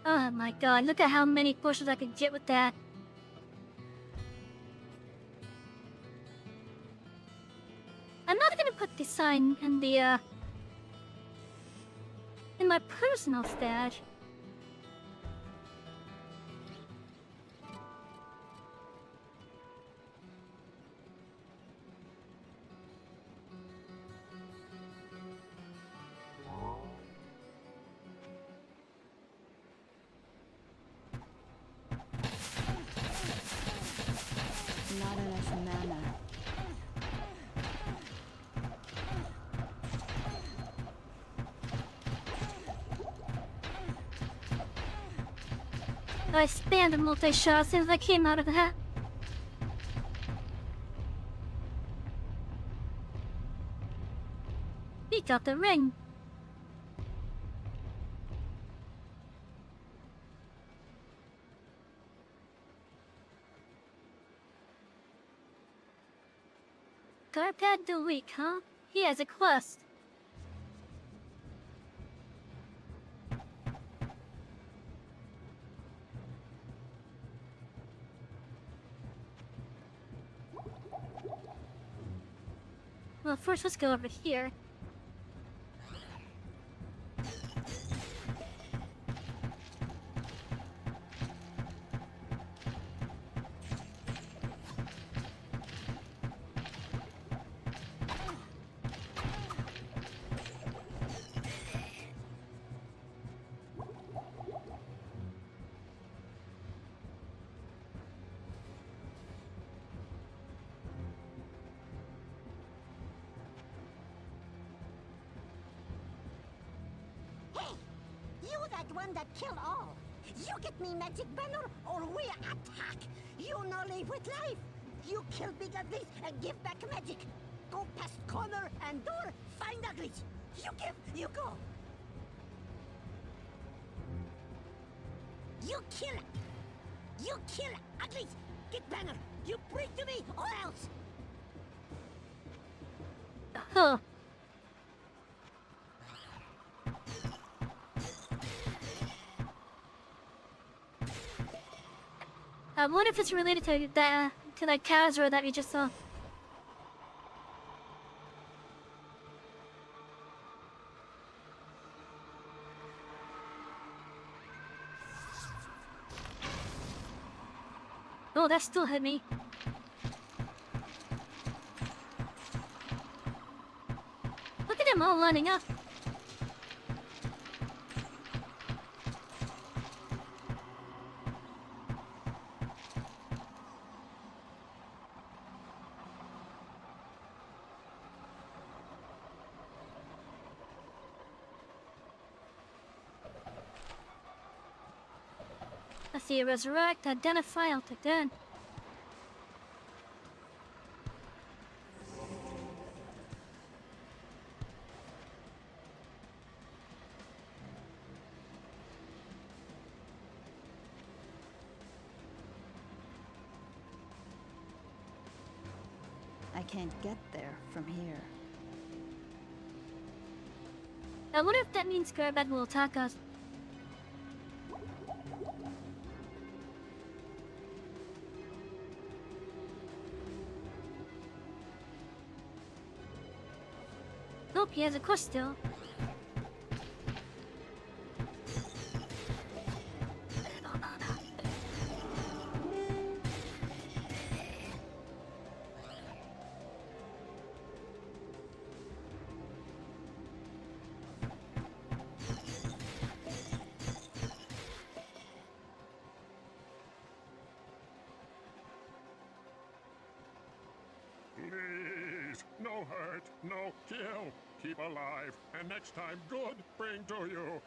Oh my god, look at how many potions I could get with that. I'm not gonna put the sign in the, in my personal stash. Not enough mana. I spammed a multi-shot since I came out of that. He got the ring. Garpad the Weak, huh? He has a quest. Well, first let's go over here. You that one that kill all. You get me magic banner or we attack. You no live with life. You kill big uglies and give back magic. Go past corner and door, find uglies. You give, you go. You kill. You kill uglies. Get banner. You bring to me or else. Huh. I wonder if it's related to that Kazra that we just saw. Oh, that still hit me. Look at them all lining up. I see resurrect, identify, I'll take that. I can't get there from here. I wonder if that means Garbat will attack us. Nope, he has a quest still. Please, no hurt, no kill. Keep alive, and next time good bring to you.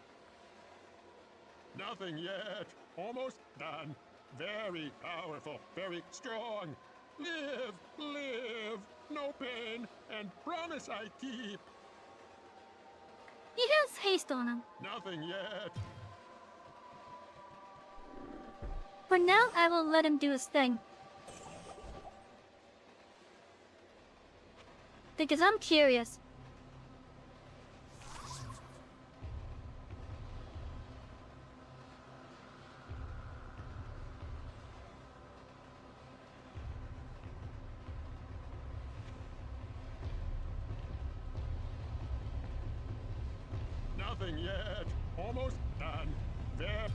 Nothing yet. Almost done. Very powerful, very strong. Live, live. No pain, and promise I keep. He has haste on him. Nothing yet. For now, I will let him do his thing. Because I'm curious. Nothing yet. Almost done. There.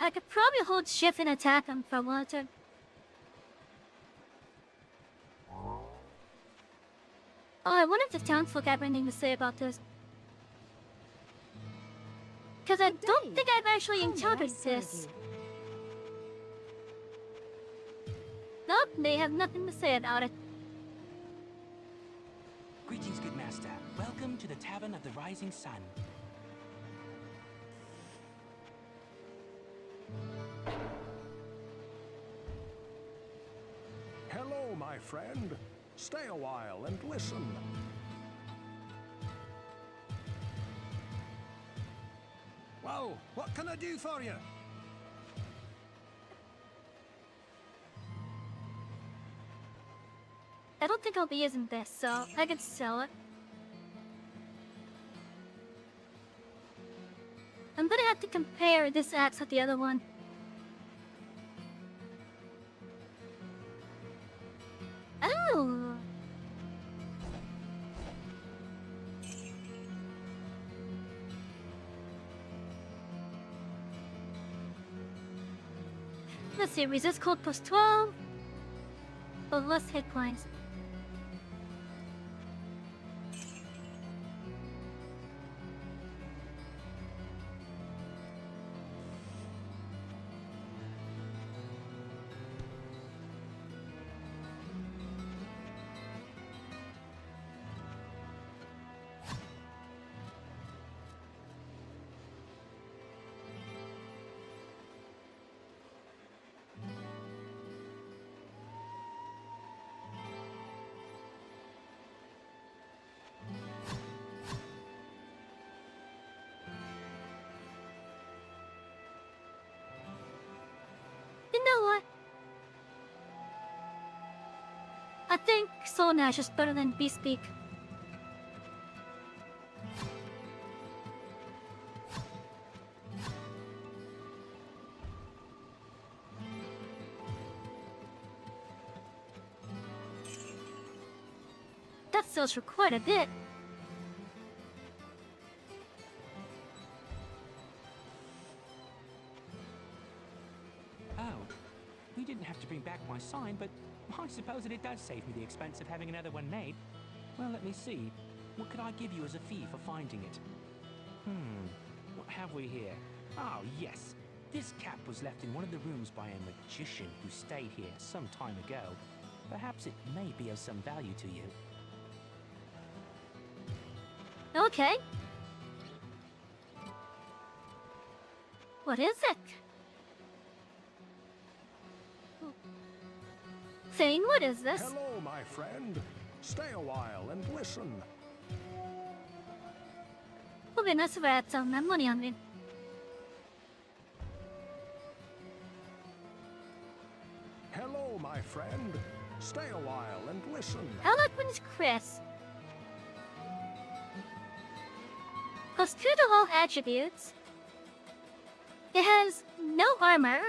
I could probably hold shift and attack him if I wanted to. Oh, I wonder if the townsfolk have anything to say about this. Because I don't think I've actually encountered this. Nope, they have nothing to say about it. Greetings, good master. Welcome to the Tavern of the Rising Sun. Hello, my friend. Stay a while and listen. Well, what can I do for you? I don't think I'll be using this, so I can sell it. I'm gonna have to compare this axe with the other one. Oh! Let's see, resist cold plus 12, but less hit points. You know what? I think Soul Nash is better than Bespeak. That sells for quite a bit. Oh, you didn't have to bring back my sign, but I suppose that it does save me the expense of having another one made. Well, let me see. What could I give you as a fee for finding it? What have we here? Oh, yes. This cap was left in one of the rooms by a magician who stayed here some time ago. Perhaps it may be of some value to you. Okay. What is it? Thing, what is this? Hello, my friend. Stay a while and listen. Probably not so bad, so my money on it. Hello, my friend. Stay a while and listen. Eloquence Chris. Plus 2 to all attributes. It has no armor.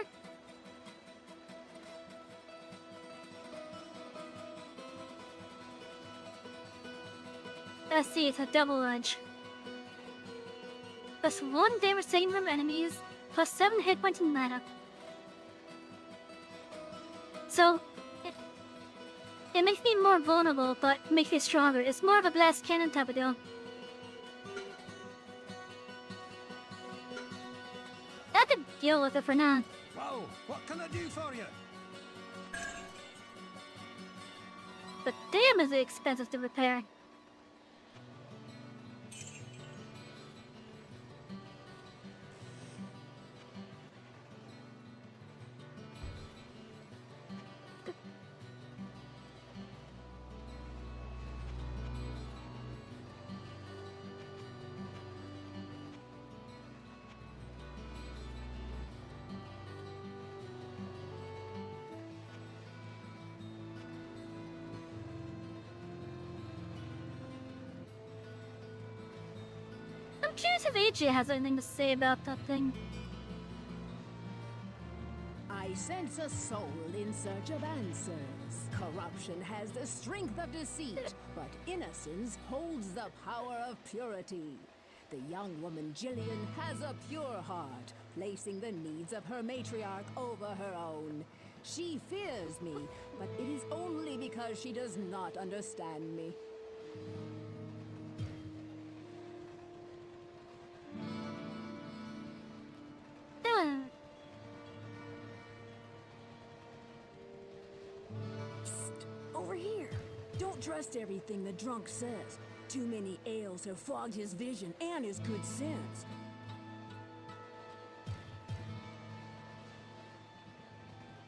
Let's see, it's a double edge. Plus 1 damage taken from enemies, plus 7 hit points in mana. So, it makes me more vulnerable, but makes me stronger. It's more of a blast cannon type of deal. I can deal with it for now. Well, what can I do for you? But damn is it expensive to repair. I'm curious if AJ has anything to say about that thing. I sense a soul in search of answers. Corruption has the strength of deceit, but innocence holds the power of purity. The young woman Jillian has a pure heart, placing the needs of her matriarch over her own. She fears me, but it is only because she does not understand me. Over here. Don't trust everything the drunk says. Too many ales have fogged his vision and his good sense.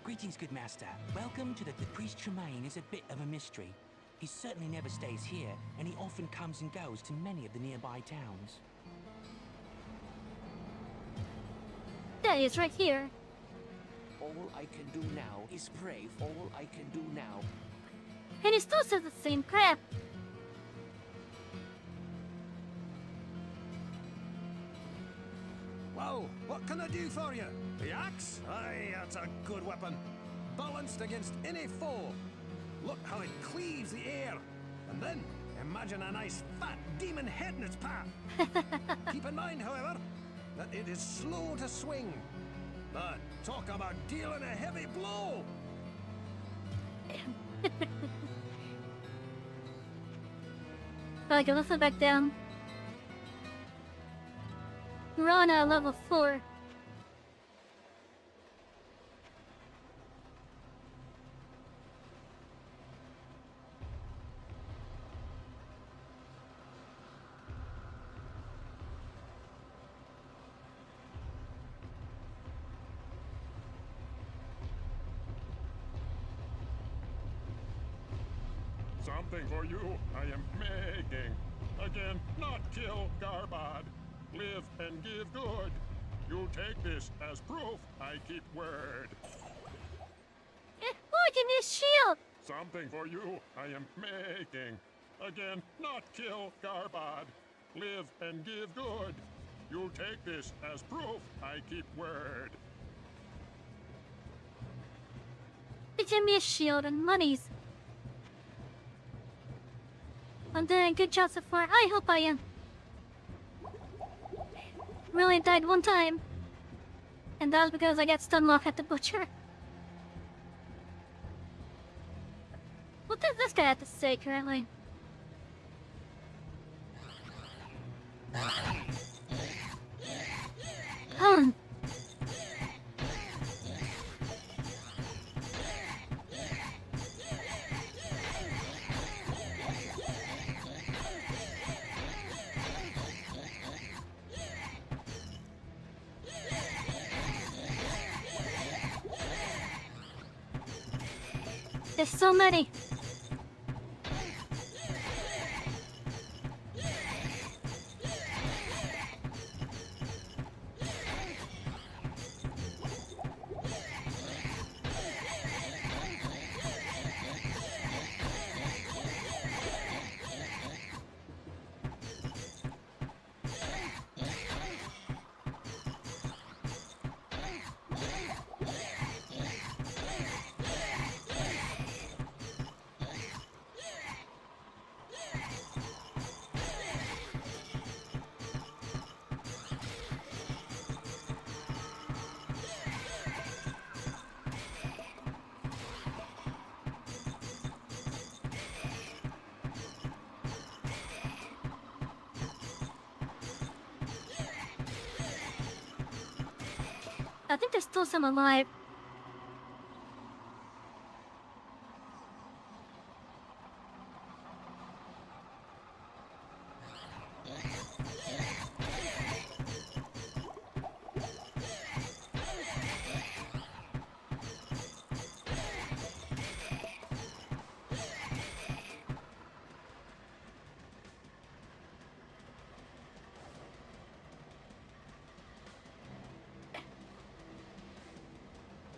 Greetings, good master. Welcome to the priest Tremaine is a bit of a mystery. He certainly never stays here, and he often comes and goes to many of the nearby towns. That is right here. All I can do now is pray. All I can do now. And he still says the same crap. Well, what can I do for you? The axe? Aye, that's a good weapon. Balanced against any foe. Look how it cleaves the air. And then, imagine a nice fat demon head in its path. Keep in mind, however, that it is slow to swing. But talk about dealing a heavy blow. Like, let's go back down. We're on level 4. Something for you, I am begging. Again, not kill Garbad. Live and give good. You take this as proof I keep word. Give me a shield! Something for you I am making. Again, not kill Garbad. Live and give good. You'll take this as proof I keep word. Give me a shield and monies. I'm doing a good job so far. I hope I am. Really died one time. And that was because I got stun locked at the butcher. What does this guy have to say currently? There's so many. I think there's still some alive.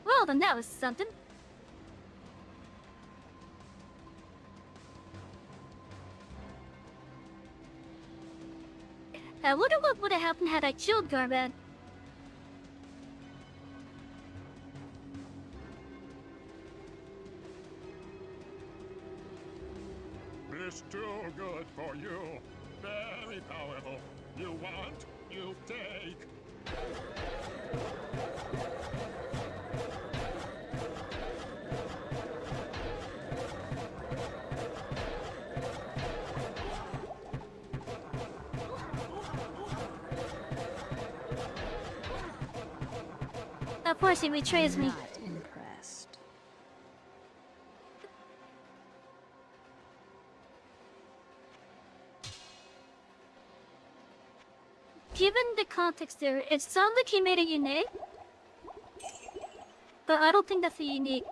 Well, then that was something. I wonder what would have happened had I killed Garbad. This too good for you. Very powerful. You want, you take. Of course he betrays me. Not impressed. Given the context there, it sounds like he made it unique. But I don't think that's a unique.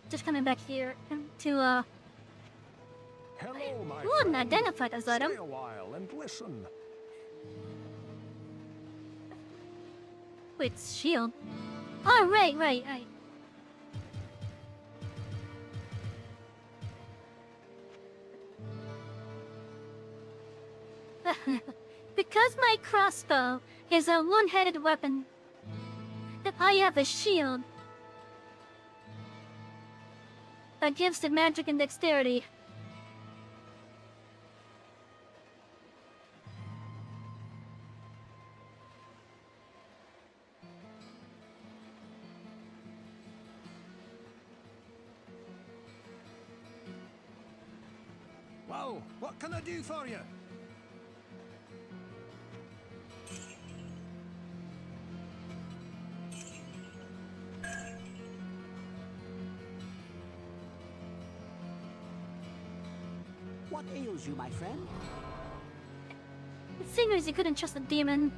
Just coming back here to Hello, my who wasn't friend. identified as item. Stay a while and listen. Wait, shield. Oh, right. Because my crossbow is a one-headed weapon, that I have a shield that gives it magic and dexterity. Well, what can I do for you? What ails you, my friend? It seems you couldn't trust a demon.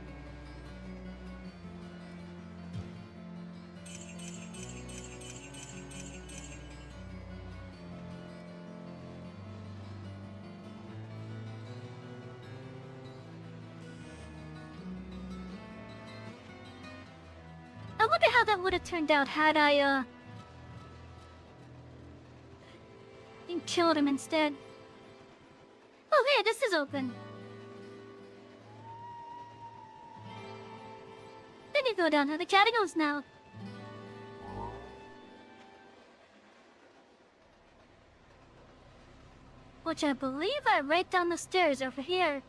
wonder how that would have turned out had I, killed him instead. Oh, hey, this is open. Then you go down to the catacombs now. Which I believe are right down the stairs over here.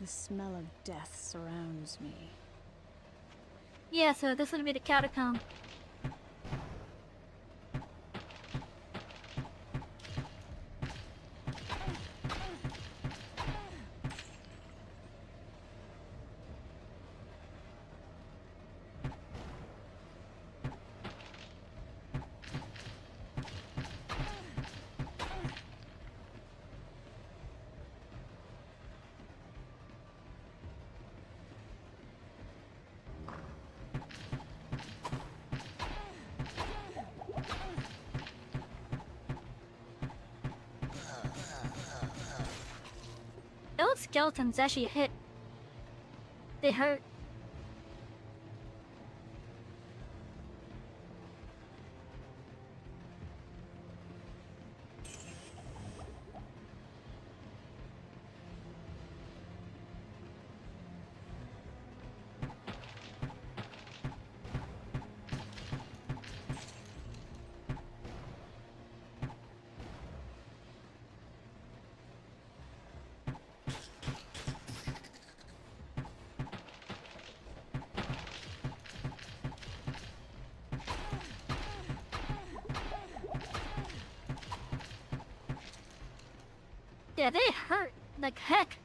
The smell of death surrounds me. Yeah, so this would be the catacomb. Those skeletons actually hit. They hurt. Yeah, they hurt like heck.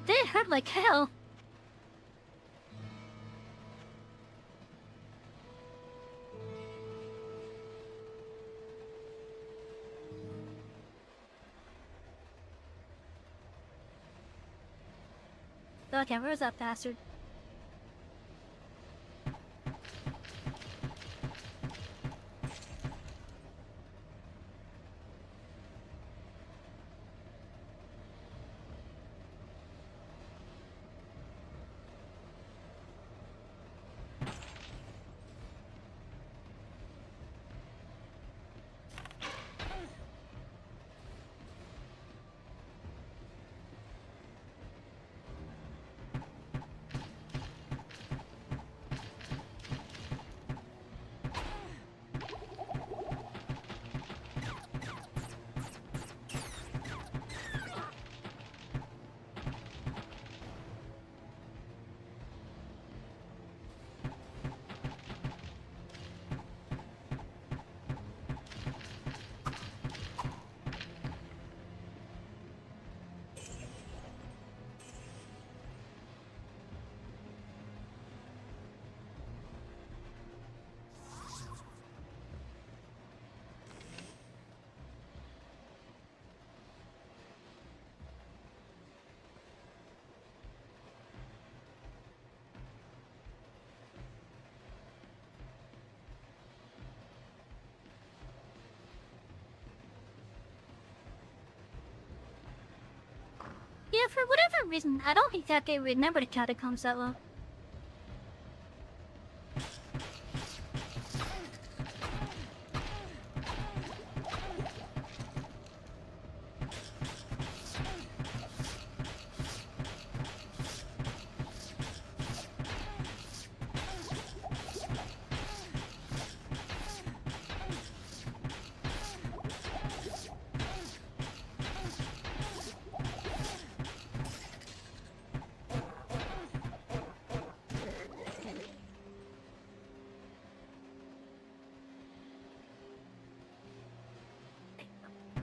They hurt like hell. Okay, where's that bastard? Yeah, for whatever reason, I don't think that they remember the catacombs that well.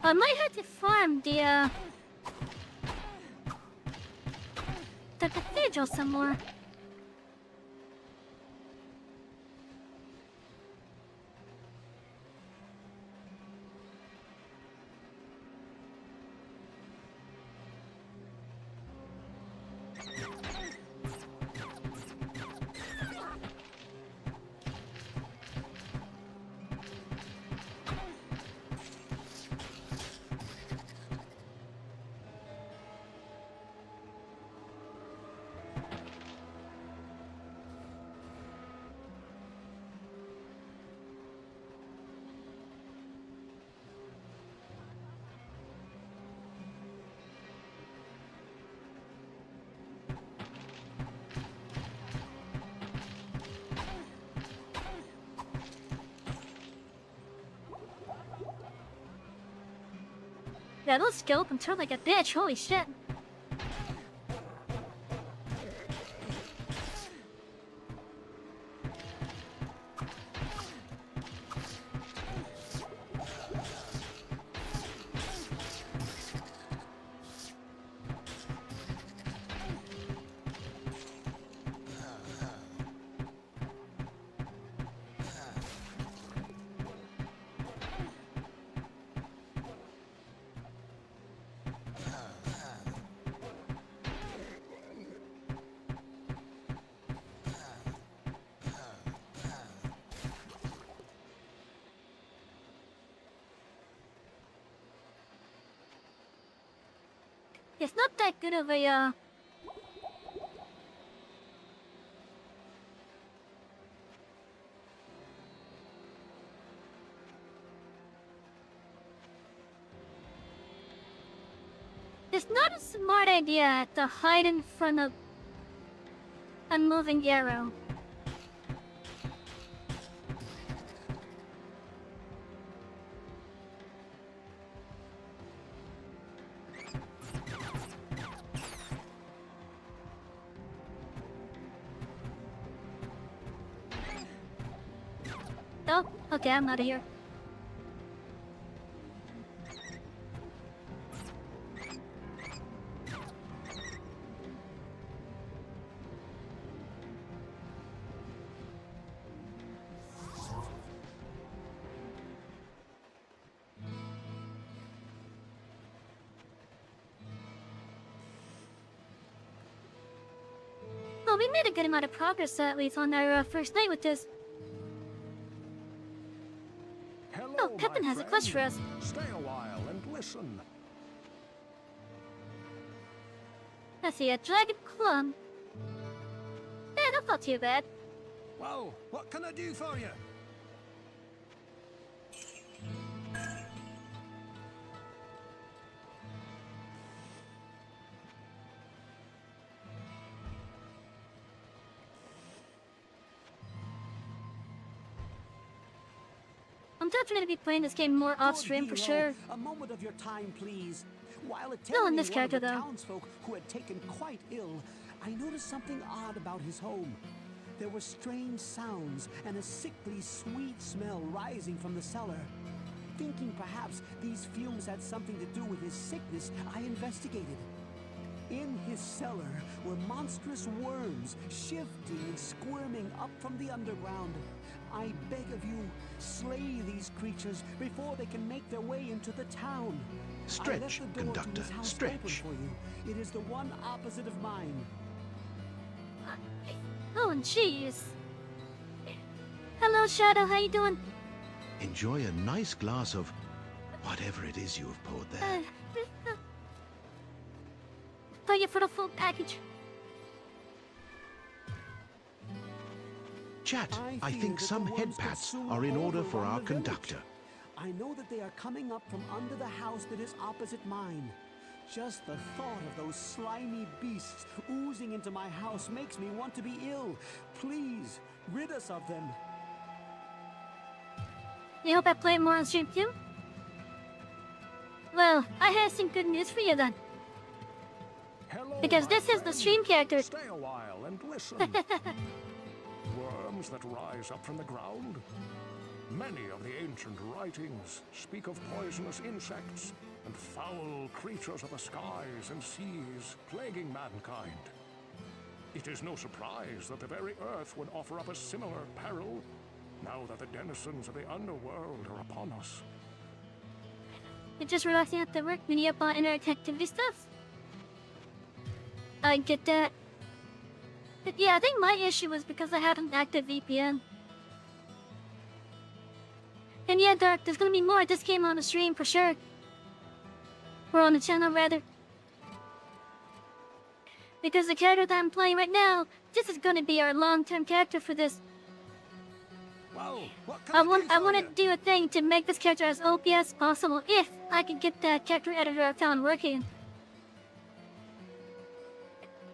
I might have to farm the cathedral some more. Yeah, those skeletons turn like a bitch, holy shit. It's not that good of a, It's not a smart idea to hide in front of a moving arrow. Oh, okay, I'm out of here. Well, we made a good amount of progress at least on our first night with this. Hello, Oh, Pippin my has a quest for friend. us. Stay a while and listen. Let's see, a dragon club. Eh, that's not too bad. Well, what can I do for you? I'm definitely be playing this game more off Good stream for hero, sure. A moment of your time, please. While No, attending in this one of character, the though. townsfolk who had taken quite ill, I noticed something odd about his home. There were strange sounds and a sickly sweet smell rising from the cellar. Thinking perhaps these fumes had something to do with his sickness, I investigated. In his cellar were monstrous worms, shifting and squirming up from the underground. I beg of you, slay these creatures before they can make their way into the town. I left Stretch, the door to Conductor, his house stretch. open for you. It is the one opposite of mine. Oh, jeez. Hello, Shadow. How you doing? Enjoy a nice glass of whatever it is you have poured there. Thank you for the full package. Chat, I fear think that some the head worms could pats soon are in order for overrun our the village. conductor. I know that they are coming up from under the house that is opposite mine. Just the thought of those slimy beasts oozing into my house makes me want to be ill. Please, rid us of them. You hope I play more on stream too? Well, I have some good news for you then. Hello, Because my this is the friend. stream character. Stay a while and listen. Worms that rise up from the ground? Many of the ancient writings speak of poisonous insects and foul creatures of the skies and seas plaguing mankind. It is no surprise that the very earth would offer up a similar peril now that the denizens of the underworld are upon us. You're just relaxing at the work when you have internet activity stuff. I get that. But yeah, I think my issue was because I had an active VPN. And yeah, Dark, there's gonna be more of this game on the stream for sure. Or on the channel, rather. Because the character that I'm playing right now, this is gonna be our long-term character for this. Well, what can I do want for to you? do a thing to make this character as OP as possible if I can get that character editor I found working.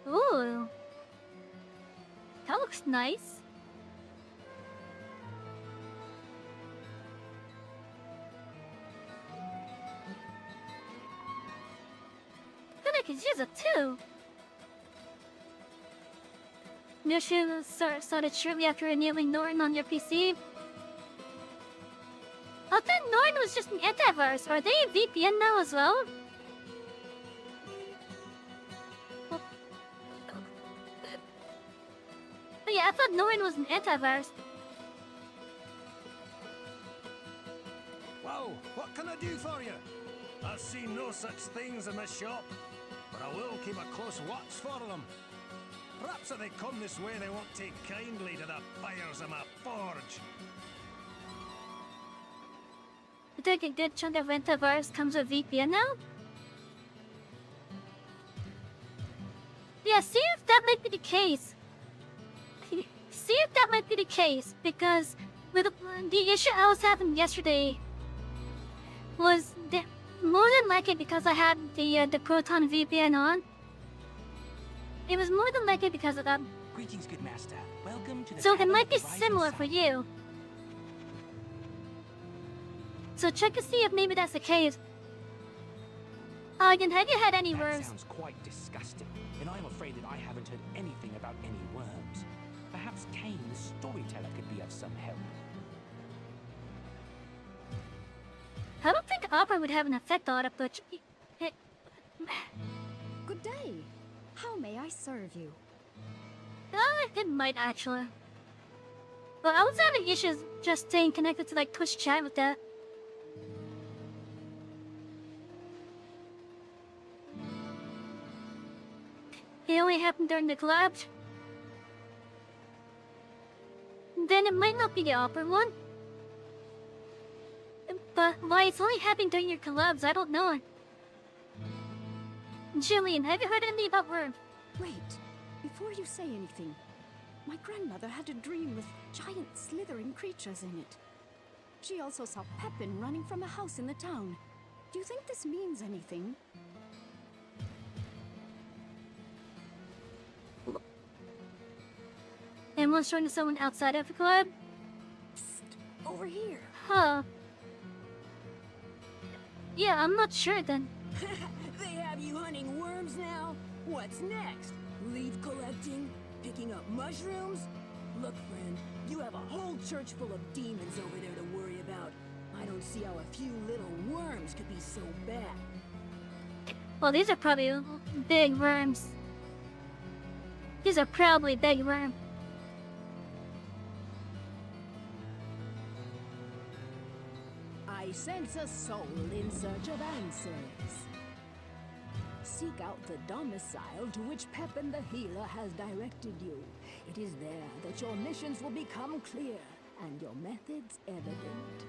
Ooh. That looks nice. Blue. New shoes started shortly after enabling Norton on your PC. I thought Norton was just an antivirus. Are they a VPN now as well? But yeah, I thought Norton was an antivirus. Whoa, what can I do for you? I've seen no such things in this shop, but I will keep a close watch for them. Perhaps if they come this way, they won't take kindly to the fires of my forge. You think a good chunk of antivirus comes with VPN now? Yeah, see if that might be the case. See if that might be the case, because with the issue I was having yesterday was more than likely because I had the Proton VPN on. It was more than likely because of that. Greetings, good master. Welcome to the So it Tavern might of be the Rising similar Sun. for you. So check to see if maybe that's the case. Again, have you had any That worms? sounds quite disgusting, and I'm afraid that I haven't heard anything about any worms. Perhaps Kane, the storyteller, could be of some help. I don't think opera would have an effect on it, but Good day. How may I serve you? it might actually. But I was having issues just staying connected to like Twitch chat with that. It only happened during the collapse. Then it might not be the opera one. But why it's only happening during your collabs, I don't know. Jillian, have you heard anything about worms? Wait, before you say anything, my grandmother had a dream with giant slithering creatures in it. She also saw Pepin running from a house in the town. Do you think this means anything? And one's showing to someone outside of the club? Psst, over here. Huh. Yeah, I'm not sure then. They have you hunting worms now? What's next? Leaf collecting? Picking up mushrooms? Look, friend, you have a whole church full of demons over there to worry about. I don't see how a few little worms could be so bad. Well, these are probably big worms. These are probably big worms. I sense a soul in search of answers. Seek out the domicile to which Pepin the Healer has directed you. It is there that your missions will become clear and your methods evident.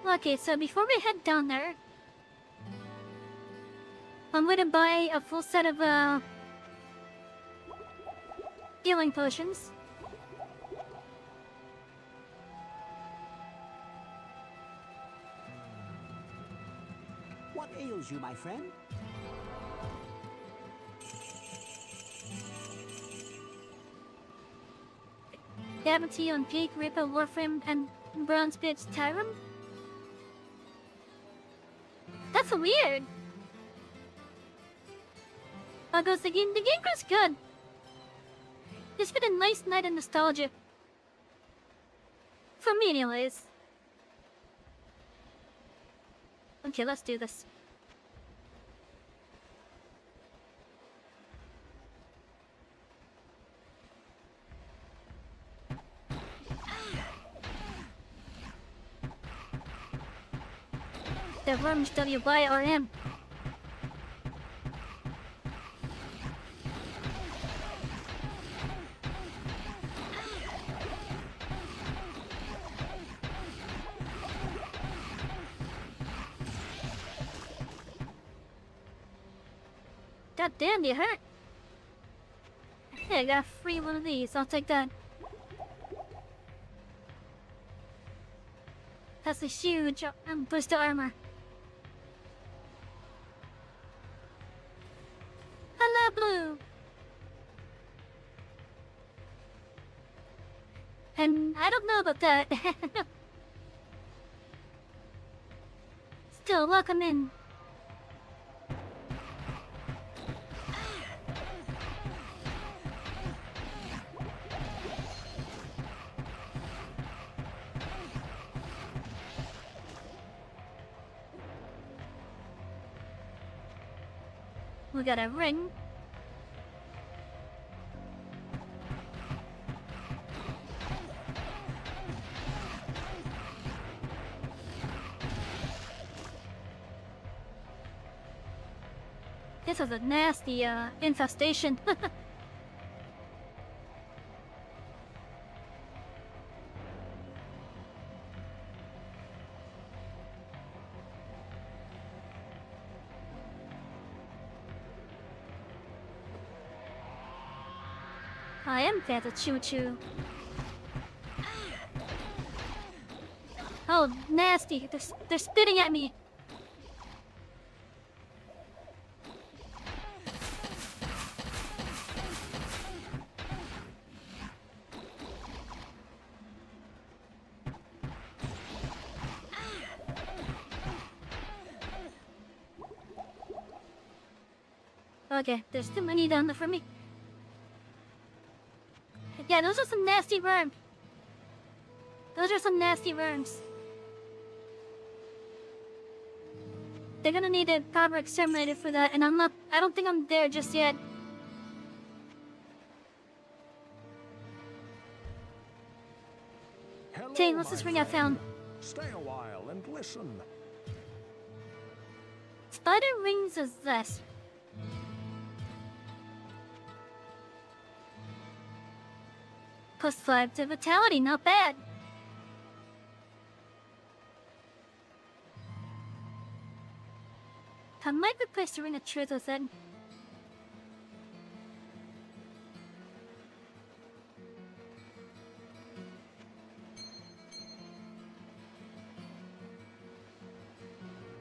Okay, so before we head down there, I'm gonna buy a full set of healing potions. What ails you, my friend? Davity on Peak, Ripper, Warframe, and Bronze Pitch Tyrum? That's weird. Goes the game was good. It's been a nice night of nostalgia. For me anyways. Okay, let's do this. The worms WYRM. God damn, you hurt. Hey, I got a free one of these. I'll take that. That's a huge boost to armor. Hello, Blue. And I don't know about that. Still, welcome in. We got a ring. This is a nasty infestation. I am fat at choo-choo. Oh, nasty. They're spitting at me. Okay, there's too many down there for me. Yeah, those are some nasty worms. Those are some nasty worms. They're gonna need a proper exterminator for that, and I don't think I'm there just yet. Hello, Dang, what's my this ring I friend. found? Stay a while and listen. Spider rings is this. +5 to vitality, not bad. I might replace the ring of truth with it.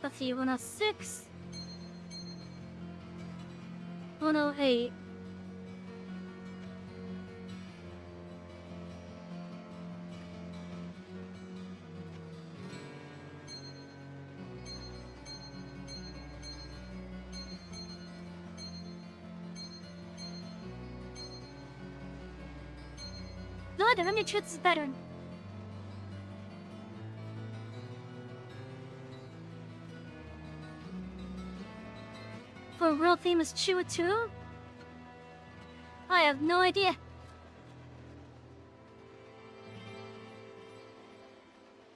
Let's see, 106. 108. No, the ring of truth is better. For a world famous Chew too? I have no idea.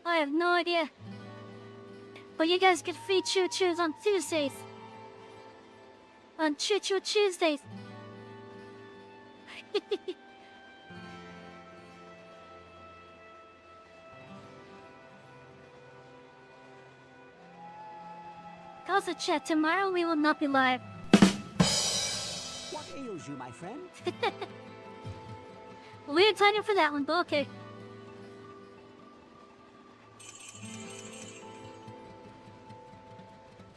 I have no idea. But you guys get free Chew Chews on Tuesdays. On Chew Chew Tuesdays. Also, chat, tomorrow we will not be live. What ails you, my friend? Weird timing for that one, but okay.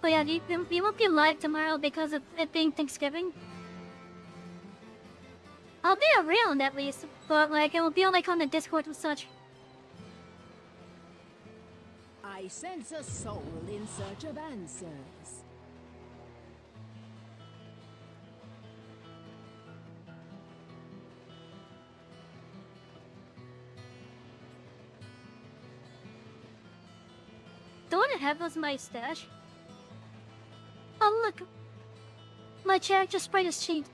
But yeah, we won't be live tomorrow because of it being Thanksgiving. I'll be around at least, but like it will be like on the Discord and such. I sense a soul in search of answers. The one I have was my stash. Oh look! My character sprite has changed.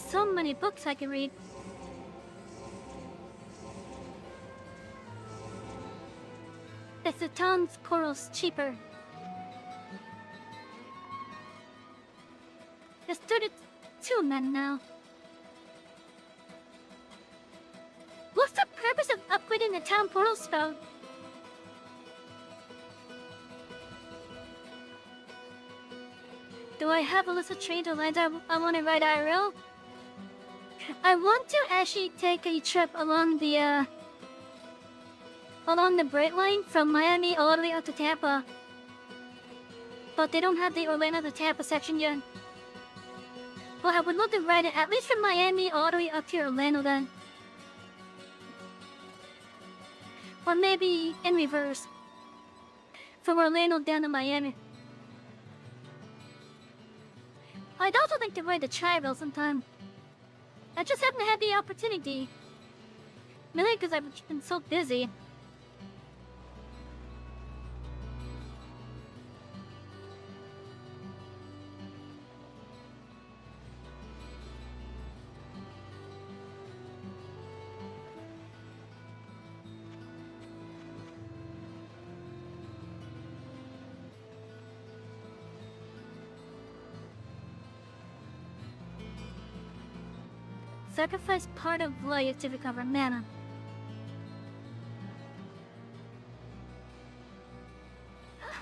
So many books I can read. If the town's coral's cheaper. There's 32 men now. What's the purpose of upgrading the town portal spell? Do I have a list of trains or lines I want to ride IRL? I want to actually take a trip along the Bright Line from Miami all the way up to Tampa. But they don't have the Orlando to Tampa section yet. Well, I would love to ride it at least from Miami all the way up to Orlando then. Or maybe in reverse. from Orlando down to Miami. I'd also like to ride the Tri-Rail sometime. I just haven't had the opportunity. Mainly because I've been so busy. Sacrifice part of life to recover mana.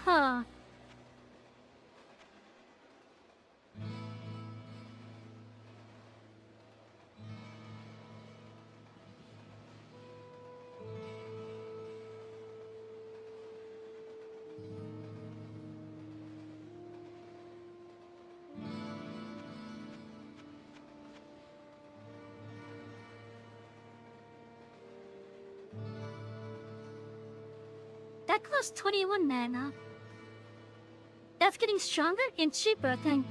Huh. That costs 21 mana. That's getting stronger and cheaper, I think.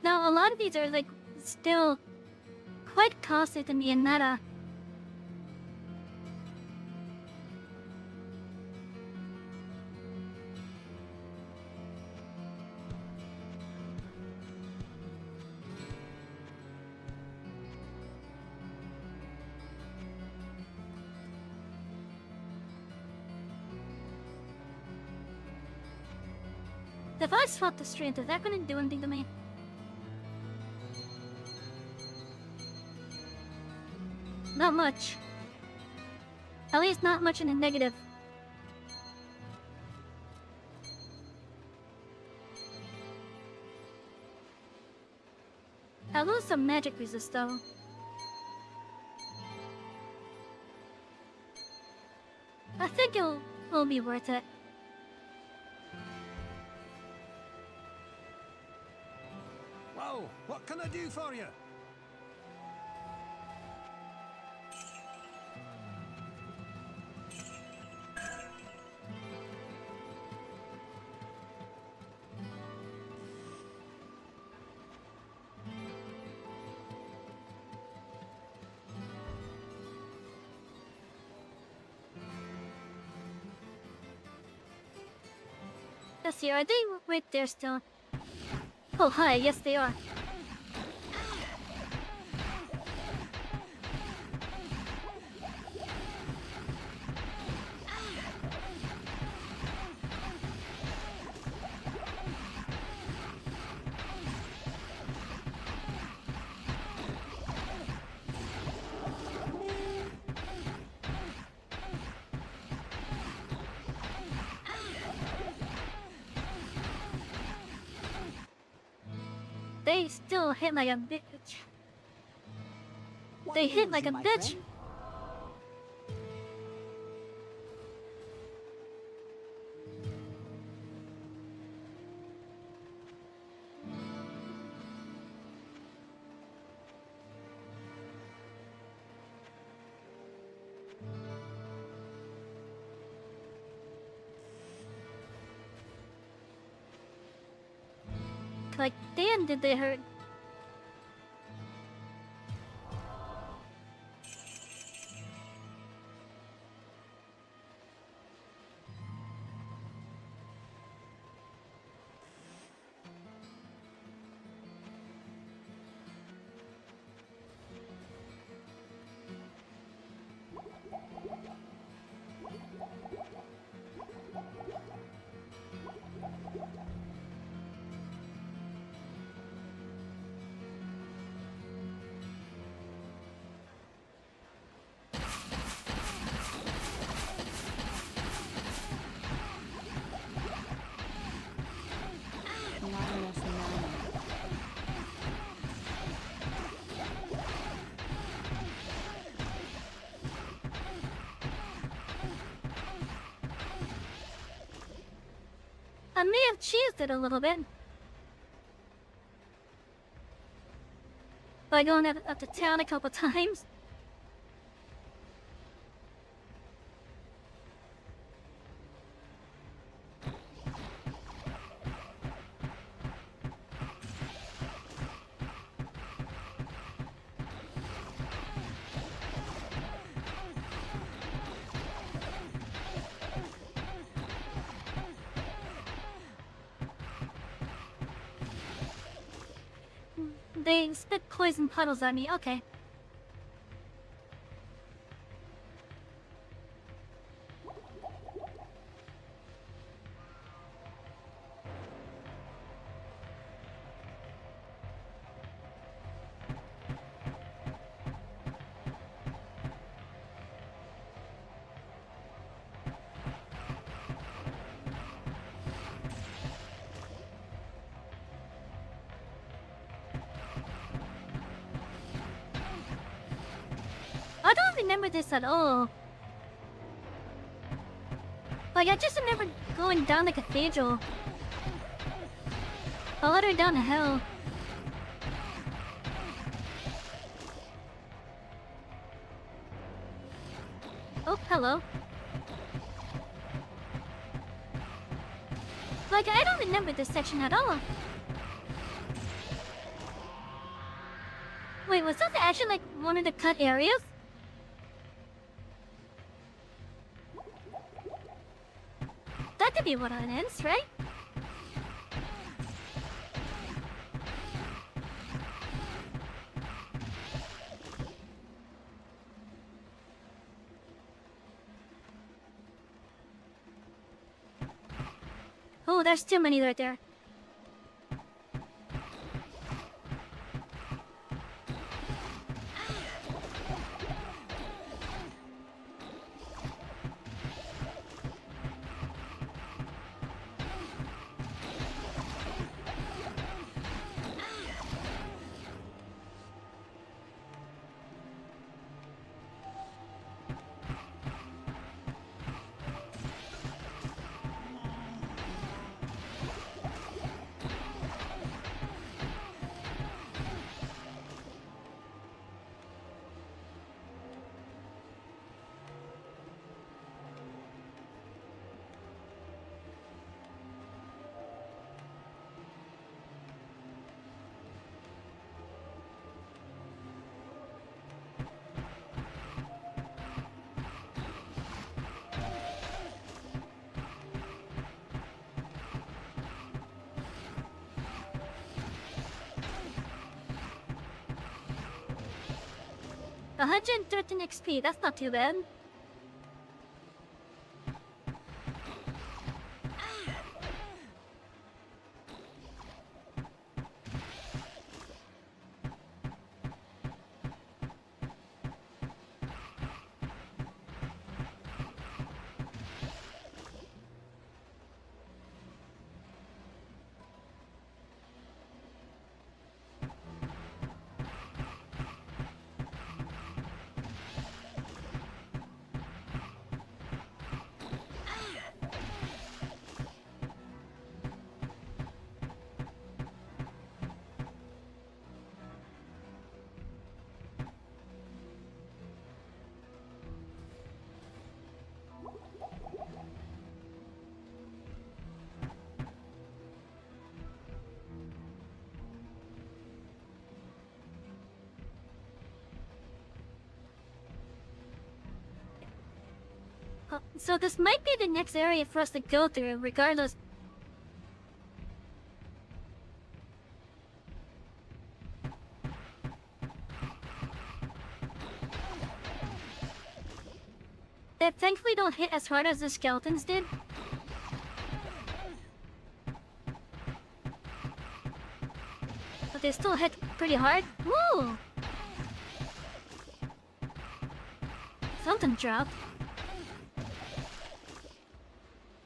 Now, a lot of these are like still quite costly to me in meta. If I swap the strength, is that gonna do anything to me? Not much. At least not much in the negative. I lose some magic resist though. I think it'll be worth it. Well, what can I do for you? Let's see, are they right there still? Oh hi, yes they are. They still hit like a bitch. They hit like a bitch. Like, damn, did they hurt? I may have cheesed it a little bit by going up to town a couple times. They spit poison puddles at me, okay. I don't remember this at all. Like, I just remember going down the cathedral. I led her down to hell. Oh, hello. Like, I don't remember this section at all. Wait, was that actually like one of the cut areas? That could be what it ends, right? Oh, there's too many right there. $113 XP, that's not too bad. So this might be the next area for us to go through, regardless. They thankfully don't hit as hard as the skeletons did. But they still hit pretty hard. Woo! Something dropped.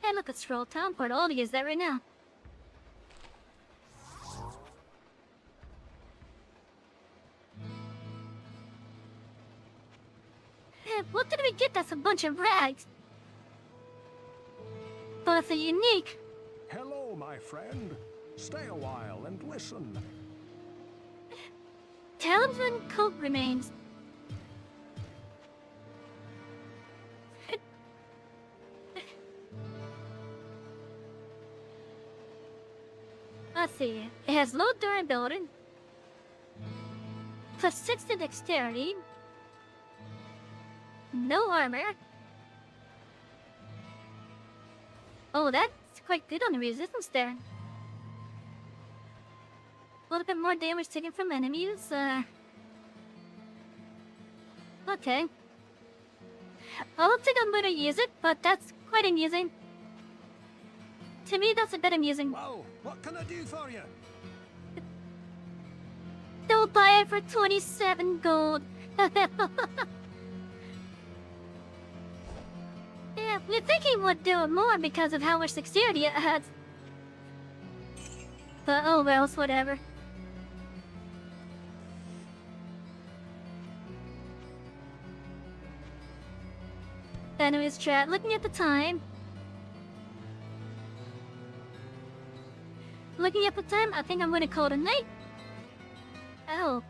Hey, look, it's Scroll Town Port. I'll use that right now. Hey, what did we get? That's a bunch of rags. But it's a unique. Hello, my friend. Stay a while and listen. Talisman coat remains. Let's see. It has low durability, plus 6 to dexterity, no armor. Oh, that's quite good on the resistance there. A little bit more damage taken from enemies. Okay. I don't think I'm gonna use it, but that's quite amusing. To me, that's a bit amusing. Well, what can I do for you? They'll buy it for 27 gold. Yeah, we're thinking would do it more because of how much dexterity it has. But oh well, whatever. Anyways, chat, looking at the time. Looking at the time, I think I'm gonna call it a night. Oh.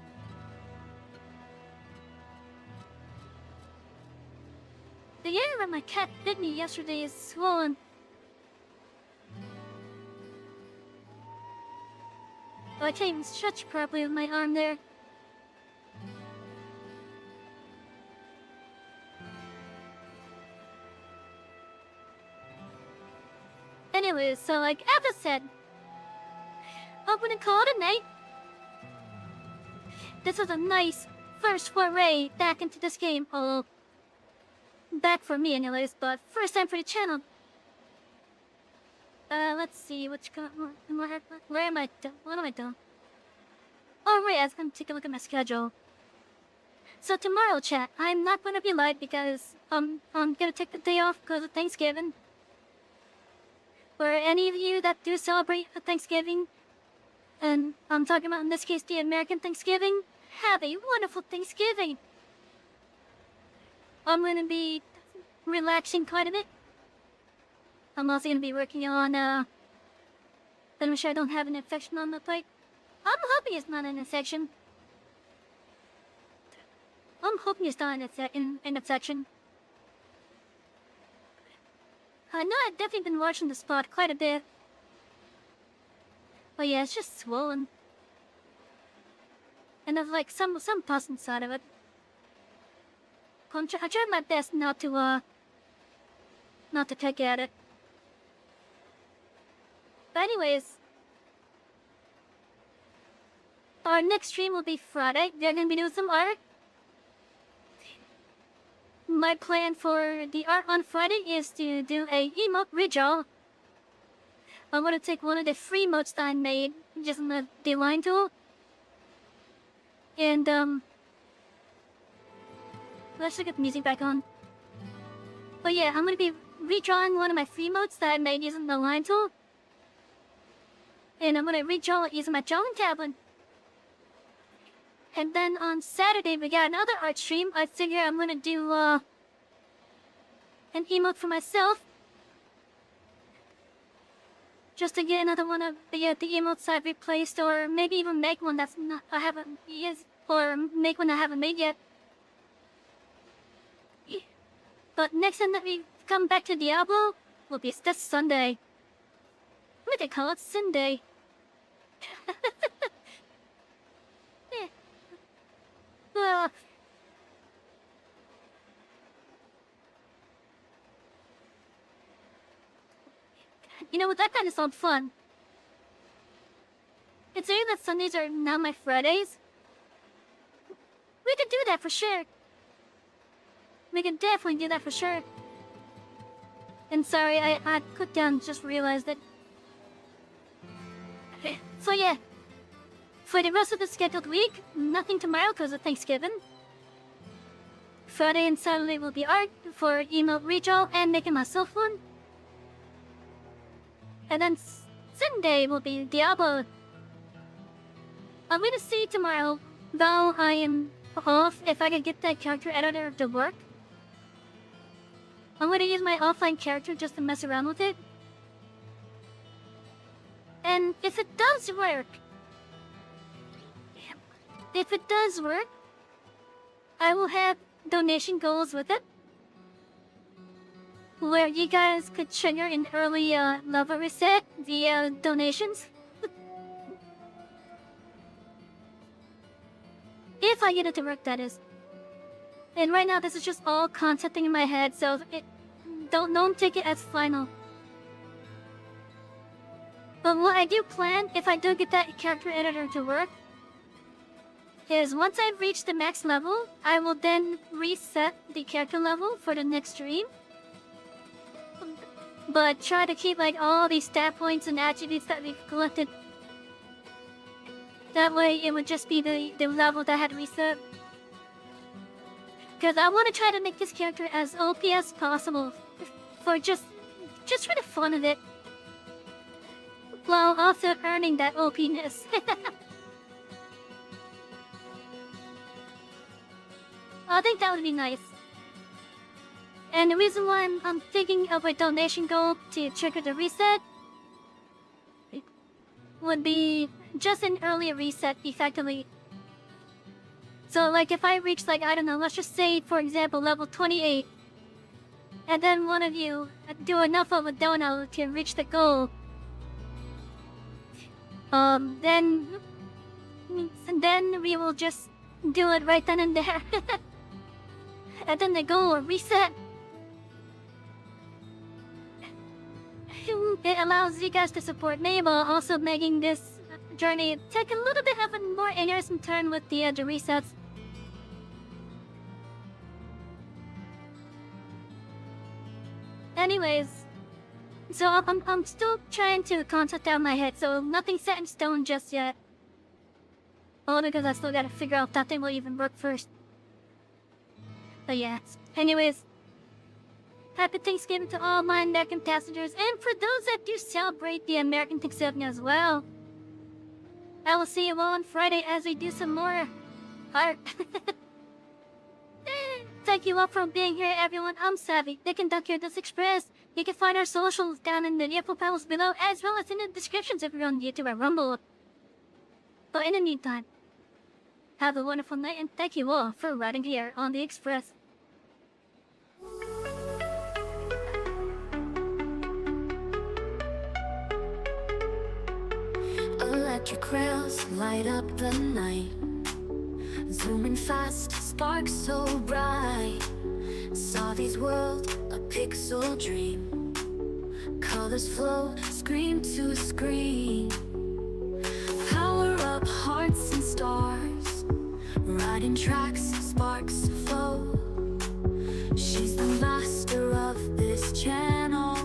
The area where my cat bit me yesterday is swollen. Oh, I can't even stretch properly with my arm there. Anyways, so like Abba said, I'm gonna call it a night. This was a nice first foray back into this game. Oh, back for me anyways, but first time for the channel. Let's see, where am I, what am I doing? Oh right, I was gonna take a look at my schedule. So tomorrow, chat, I'm not gonna be live because, I'm gonna take the day off because of Thanksgiving. For any of you that do celebrate Thanksgiving, and I'm talking about in this case the American Thanksgiving, have a wonderful Thanksgiving. I'm gonna be relaxing quite a bit. I'm also gonna be working on then make sure I don't have an infection on the plate. I'm hoping it's not an infection. I'm hoping it's not an infection. I know I've definitely been watching the spot quite a bit. But yeah, it's just swollen. And there's like some pus inside of it. I tried my best not to pick at it. But anyways, our next stream will be Friday. They're gonna be doing some art. My plan for the art on Friday is to do a emote redraw. I'm gonna take one of the free emotes that I made, just in the line tool. And let's get the music back on. But yeah, I'm gonna be redrawing one of my free emotes that I made using the line tool. And I'm gonna redraw it using my drawing tablet. And then on Saturday we got another art stream. I figure I'm gonna do an emote for myself. Just to get another one of the emotes I've replaced, or maybe even make one that's not I haven't used, or make one I haven't made yet. But next time that we come back to Diablo will be this Sunday. We could call it Sunday. Yeah. Well, you know what, that kind of sounds fun. Considering that Sundays are now my Fridays, we could do that for sure. We can definitely do that for sure. And sorry, I put down, just realized it. So yeah, for the rest of the scheduled week, nothing tomorrow because of Thanksgiving. Friday and Saturday will be art for emote redraw and making myself one. And then Sunday will be Diablo. I'm gonna see tomorrow, though I am off, if I can get that character editor to work. I'm gonna use my offline character just to mess around with it. And if it does work, I will have donation goals with it, where you guys could trigger an early level reset via donations. If I get it to work, that is. And right now, this is just all concepting in my head, so don't take it as final. But what I do plan, if I do get that character editor to work, is once I've reached the max level, I will then reset the character level for the next stream. But try to keep like all these stat points and attributes that we've collected. That way it would just be the level that had reset. Because I want to try to make this character as OP as possible. For just for the fun of it. While also earning that OP-ness. I think that would be nice. And the reason why I'm thinking of a donation goal to trigger the reset would be just an earlier reset, effectively. So, like, if I reach, like, I don't know, let's just say, for example, level 28, and then one of you do enough of a dono to reach the goal, then we will just do it right then and there. And then the goal will reset. It allows you guys to support me while also making this journey take a little bit of a more interesting turn with the resets. Anyways, so I'm still trying to concept out my head, so nothing's set in stone just yet. Only because I still gotta figure out if that thing will even work first. But yeah, anyways, happy Thanksgiving to all my American passengers, and for those that do celebrate the American Thanksgiving as well. I will see you all on Friday as we do some more art. Thank you all for being here, everyone. I'm Savy, the Conductor of this Express. You can find our socials down in the info panels below, as well as in the descriptions if you're on YouTube or Rumble. But in the meantime, have a wonderful night, and thank you all for riding here on the Express. Electric rails light up the night, zooming fast, sparks so bright. Savy's world, a pixel dream. Colors flow, screen to screen. Power up hearts and stars, riding tracks, sparks flow. She's the master of this channel,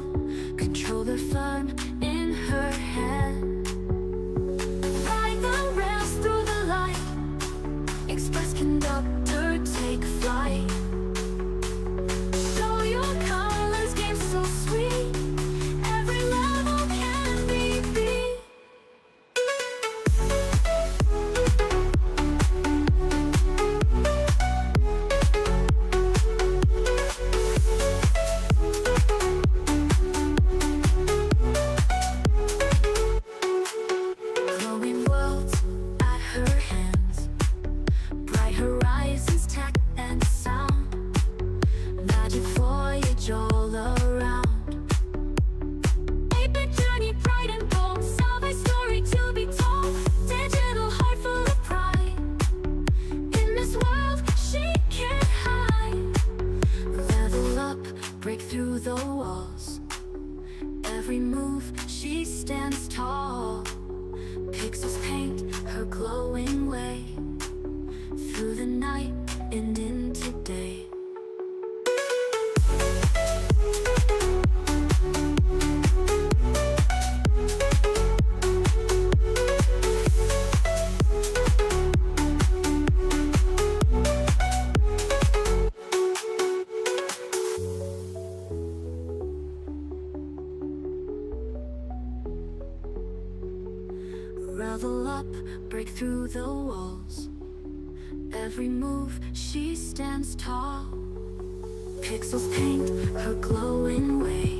controller firm in her hand. Express Conductor, take flight. Show your colors, game so sweet. Every level can be beat. Glowing worlds at her hands, bright horizons, tech and sound, magic voyage all around. Epic journey, pride and bold, Savy's story to be told. Digital heart full of pride, in this world she can't hide. Level up, break through the walls, every move she stands tall. Pixels paint her glowing way, through the night and into day. Level up, break through the walls, every move she stands tall. Pixels paint her glowing way,